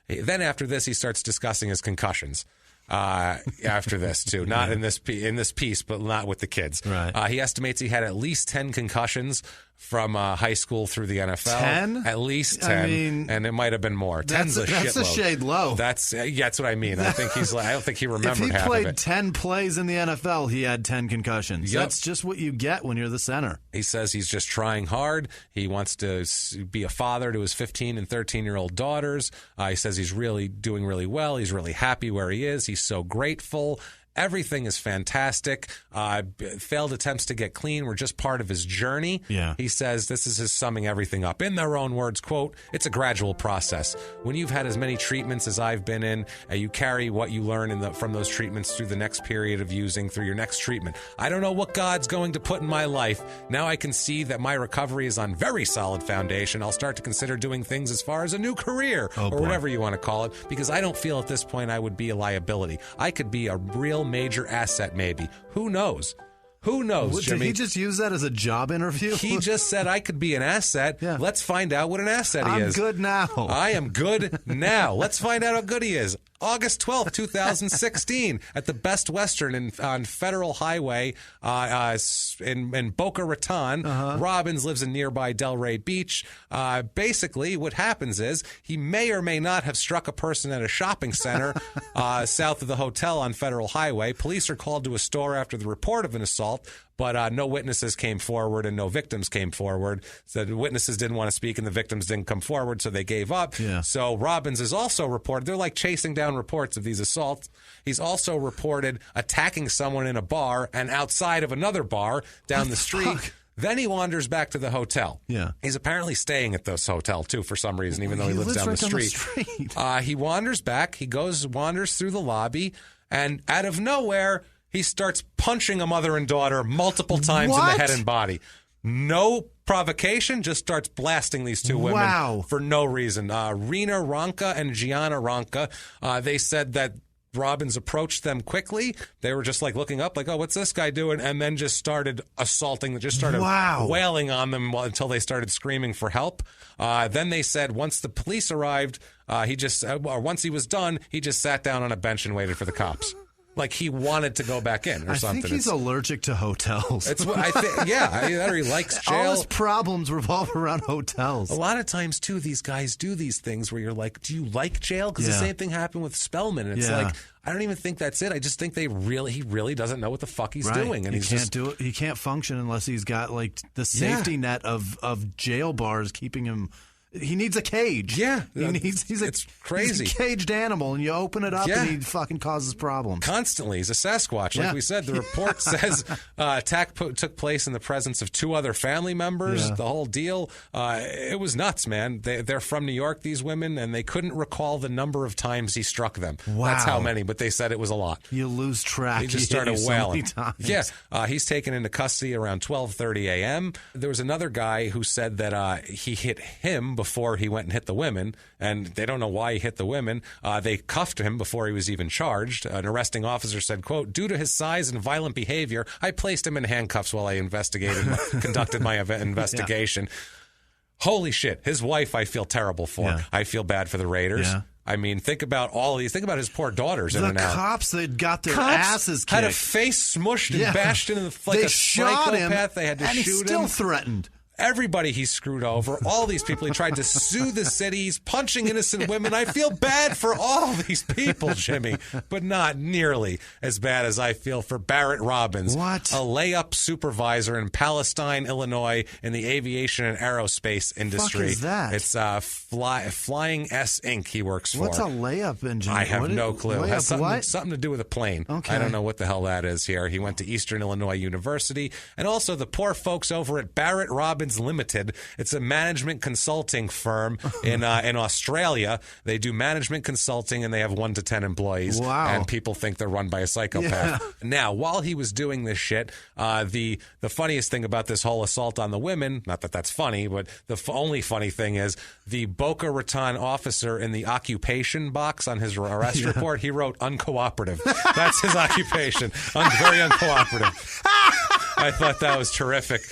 he starts discussing his concussions. After this too, not in this piece, but not with the kids. Right. He estimates he had at least 10 concussions from high school through the NFL. 10? At least 10, I mean, and it might have been more. 10's a shitload. That's a shade low. That's what I mean. I don't think he remembered half of it. If he played 10 plays in the NFL, he had 10 concussions. Yep. That's just what you get when you're the center. He says he's just trying hard. He wants to be a father to his 15 and 13-year-old daughters. He says he's really doing really well. He's really happy where he is. He's so grateful. Everything is fantastic. Failed attempts to get clean were just part of his journey. Yeah. He says this is his summing everything up. In their own words, quote, it's a gradual process. When you've had as many treatments as I've been in, you carry what you learn from those treatments through the next period of using through your next treatment. I don't know what God's going to put in my life. Now I can see that my recovery is on very solid foundation. I'll start to consider doing things as far as a new career or whatever you want to call it, because I don't feel at this point I would be a liability. I could be a real major asset, maybe. Who knows? Who knows, Jimmy? Did he just use that as a job interview? He just said I could be an asset. Yeah. Let's find out what an asset he is. I'm good now. I am good now. Let's find out how good he is. August 12th, 2016, at the Best Western on Federal Highway in Boca Raton. Robbins lives in nearby Delray Beach. Basically, what happens is he may or may not have struck a person at a shopping center south of the hotel on Federal Highway. Police are called to a store after the report of an assault, but no witnesses came forward and no victims came forward. So the witnesses didn't want to speak and the victims didn't come forward, so they gave up. Yeah. So Robbins is also reported. They're like chasing down reports of these assaults. He's also reported attacking someone in a bar and outside of another bar down the street. Fuck? Then he wanders back to the hotel. Yeah. He's apparently staying at this hotel, too, for some reason, even though he lives down right the street. Down the street. He wanders back. He wanders through the lobby, and out of nowhere, he starts punching a mother and daughter multiple times in the head and body. No provocation, just starts blasting these two women for no reason. Rena Ronca and Gianna Ronca, they said that Robbins approached them quickly. They were just like looking up, like, oh, what's this guy doing? And then just started assaulting, just started wailing on them until they started screaming for help. Then they said once the police arrived, once he was done, he just sat down on a bench and waited for the cops. Like he wanted to go back in or something. I think he's allergic to hotels. It's what I think. Yeah, either he likes jail. All his problems revolve around hotels. A lot of times, too, these guys do these things where you're like, do you like jail? Because the same thing happened with Spellman. And it's like, I don't even think that's it. I just think he really doesn't know what the fuck he's doing. And do it. He can't function unless he's got like the safety net of jail bars keeping him. He needs a cage. Yeah. It's crazy. He's a caged animal, and you open it up, and he fucking causes problems. Constantly. He's a Sasquatch. Like we said, the report says attack took place in the presence of 2 other family members. The whole deal. It was nuts, man. They're from New York, these women, and they couldn't recall the number of times he struck them. Wow. That's how many, but they said it was a lot. You lose track. He just started wailing. So many times. Yeah. He's taken into custody around 12:30 a.m. There was another guy who said that he hit him before he went and hit the women, and they don't know why he hit the women. They cuffed him before he was even charged. An arresting officer said, quote, due to his size and violent behavior, I placed him in handcuffs while I conducted my investigation. Holy shit. His wife I feel terrible for. Yeah. I feel bad for the Raiders. Yeah. I mean, think about all these. Think about his poor daughters in and out. The cops that got their asses kicked. Had a face smushed and bashed into like a psychopath. They had to shoot him. And he's still threatened. Everybody he screwed over, all these people he tried to sue the city. He's punching innocent women. I feel bad for all these people, Jimmy, but not nearly as bad as I feel for Barret Robbins, a layup supervisor in Palestine, Illinois, in the aviation and aerospace industry. What is that? It's Flying S Inc. He works for. What's a layup engineer? I have no clue. It has something to do with a plane. Okay. I don't know what the hell that is here. He went to Eastern Illinois University, and also the poor folks over at Barret Robbins Limited. It's a management consulting firm in Australia. They do management consulting, and they have 1 to 10 employees. Wow. And people think they're run by a psychopath. Yeah. Now, while he was doing this shit, the funniest thing about this whole assault on the women, not that that's funny, but the only funny thing is the Boca Raton officer in the occupation box on his arrest report, he wrote uncooperative. That's his occupation. Very uncooperative. I thought that was terrific.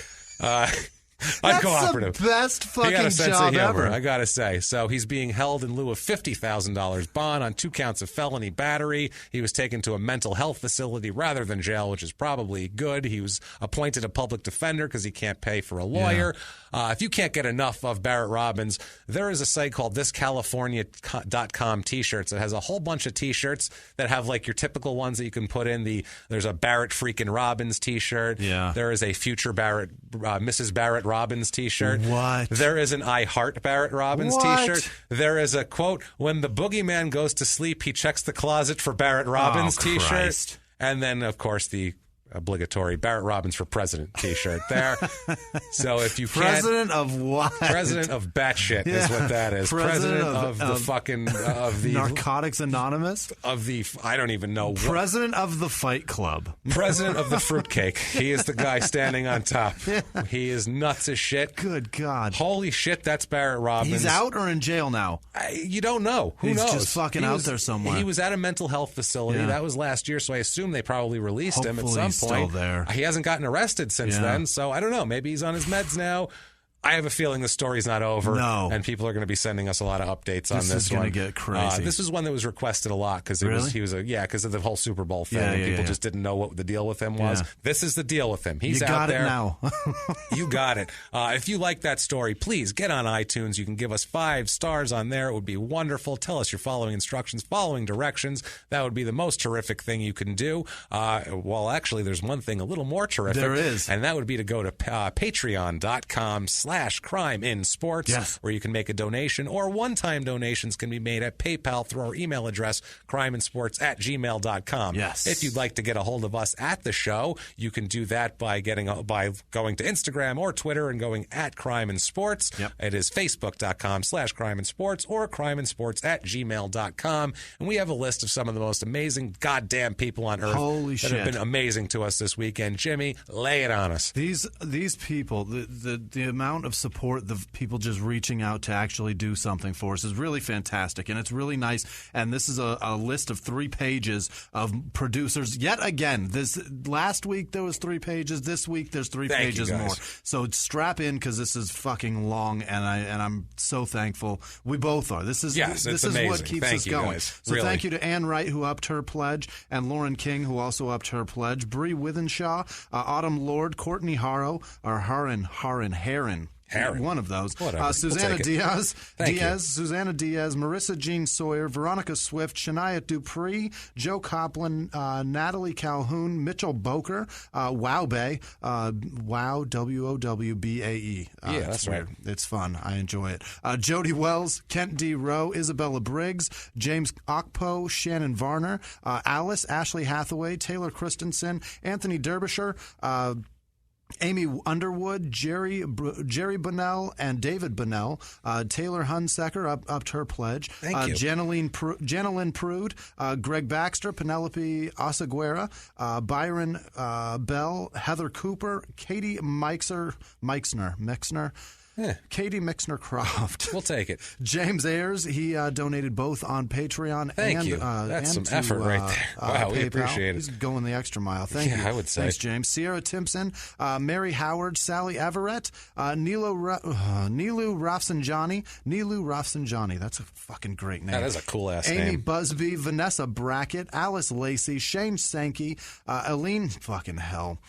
Uncooperative. That's the best fucking he got a sense job of humor, ever. I gotta say. So he's being held in lieu of $50,000 bond on 2 counts of felony battery. He was taken to a mental health facility rather than jail, which is probably good. He was appointed a public defender because he can't pay for a lawyer. If you can't get enough of Barret Robbins, there is a site called thiscalifornia.com t-shirts. It has a whole bunch of t-shirts that have like your typical ones that you can put in. There's a Barret freaking Robbins t-shirt. Yeah. There is a future Barret, Mrs. Barret Robbins t-shirt. What? There is an I Heart Barret Robbins t-shirt. There is a quote, when the boogeyman goes to sleep, he checks the closet for Barret Robbins t-shirt. Christ. And then, of course, the obligatory Barret Robbins for President t-shirt there. So if you can't... President of what? President of batshit is what that is. President of the fucking... of the Narcotics Anonymous? Of the... I don't even know. President of the Fight Club. President of the fruitcake. He is the guy standing on top. He is nuts as shit. Good God. Holy shit, that's Barret Robbins. He's out or in jail now? You don't know. Who knows? He's just fucking out there somewhere. He was at a mental health facility. That was last year, so I assume they probably released him at some point. Still there. He hasn't gotten arrested since then, so I don't know. Maybe he's on his meds now. I have a feeling the story's not over. No. And people are going to be sending us a lot of updates on this one. This is going to get crazy. This was one that was requested a lot because because of the whole Super Bowl thing. And people just didn't know what the deal with him was. This is the deal with him. He's out there. You got it now. You got it. If you like that story, please get on iTunes. You can give us 5 stars on there. It would be wonderful. Tell us you're following instructions, following directions. That would be the most terrific thing you can do. Well, actually, there's one thing a little more terrific. There is. And that would be to go to patreon.com/. patreon.com/crime in sports, where you can make a donation, or one-time donations can be made at PayPal through our email address, crimeinsports@gmail.com. Yes. If you'd like to get a hold of us at the show, you can do that by going to Instagram or Twitter and going at Crime and Sports. It is facebook.com/crime and sports or crimeinsports@gmail.com. And we have a list of some of the most amazing goddamn people on earth that have been amazing to us this weekend. Jimmy, lay it on us. These people, the amount of support, the people just reaching out to actually do something for us is really fantastic, and it's really nice. And this is a list of 3 pages of producers. Yet again, this last week there was 3 pages. This week there's 3 pages more. So strap in, because this is fucking long, and I'm so thankful. We both are. This is what keeps us going. Guys. So really. thank you to Ann Wright, who upped her pledge, and Lauren King, who also upped her pledge. Bree Withenshaw, Autumn Lord, Courtney Harrow, or Heron. One of those. Susanna Diaz, Susanna Diaz, Marissa Jean Sawyer, Veronica Swift, Shania Dupree, Joe Copland, Natalie Calhoun, Mitchell Boker, Wowbae, Wow, WOWBAE. That's weird. right. It's fun. I enjoy it. Jody Wells, Kent D. Rowe, Isabella Briggs, James Okpo, Shannon Varner, Alice, Ashley Hathaway, Taylor Christensen, Anthony Derbyshire, Amy Underwood, Jerry Bunnell, and David Bunnell. Taylor Hunsaker upped her pledge. Thank you. Janelyn Prude, Greg Baxter, Penelope Osaguera, Byron Bell, Heather Cooper, Katie Meixner, Katie Mixner-Croft. We'll take it. James Ayers, he donated both on Patreon Thank you. That's some effort right there. Wow, we appreciate it. He's going the extra mile. Thank you. I would say. Thanks, James. Sierra Timpson, Mary Howard, Sally Everett, Nilu Rafsanjani. That's a fucking great name. That is a cool-ass name. Amy Busby, Vanessa Brackett, Alice Lacey, Shane Sankey, Aline, fucking hell.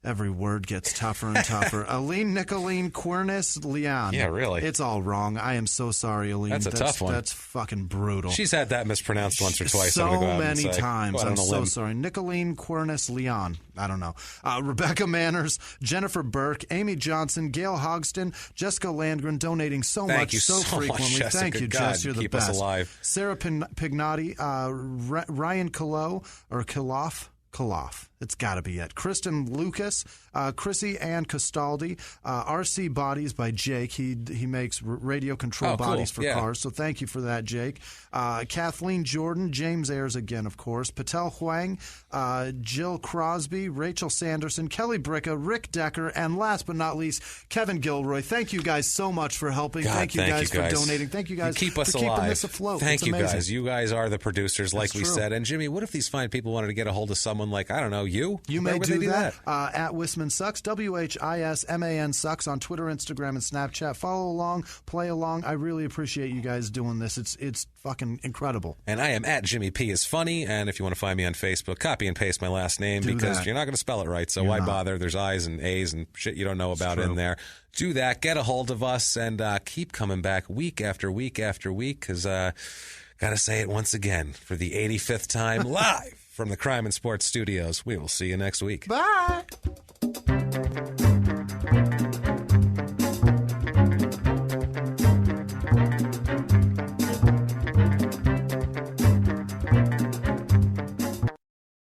Every word gets tougher and tougher. Aline Nicolene Quernis Leon. Yeah, really. It's all wrong. I am so sorry, Aline. That's a tough one. That's fucking brutal. She's had that mispronounced once or twice. So many times. I'm so sorry. Nicolene Quernis Leon. I don't know. Rebecca Manners, Jennifer Burke, Amy Johnson, Gail Hogston, Jessica Landgren donating so Thank much you so frequently. Much, Jessica. Thank you, God, Jess. You're the keep best. Us alive. Sarah Pignotti, Ryan Kaloff. It's got to be it. Kristen Lucas, Chrissy Ann Costaldi, RC Bodies by Jake. He makes radio control bodies for cars, so thank you for that, Jake. Kathleen Jordan, James Ayers again, of course. Patel Huang, Jill Crosby, Rachel Sanderson, Kelly Bricka, Rick Decker, and last but not least, Kevin Gilroy. Thank you guys so much for helping. Thank you guys for donating. Thank you guys for keeping this afloat. Thank you guys. You guys are the producers, like we said. And Jimmy, what if these fine people wanted to get a hold of someone like, I don't know, you? You may do that at Wisman Sucks, WHISMAN Sucks on Twitter, Instagram, and Snapchat. Follow along, play along. I really appreciate you guys doing this. It's fucking incredible. And I am at Jimmy P is funny. And if you want to find me on Facebook, copy and paste my last name because you're not going to spell it right. So why bother? There's I's and A's and shit you don't know about in there. Do that. Get a hold of us and keep coming back week after week after week because got to say it once again for the 85th time live from the Crime and Sports Studios. We will see you next week. Bye.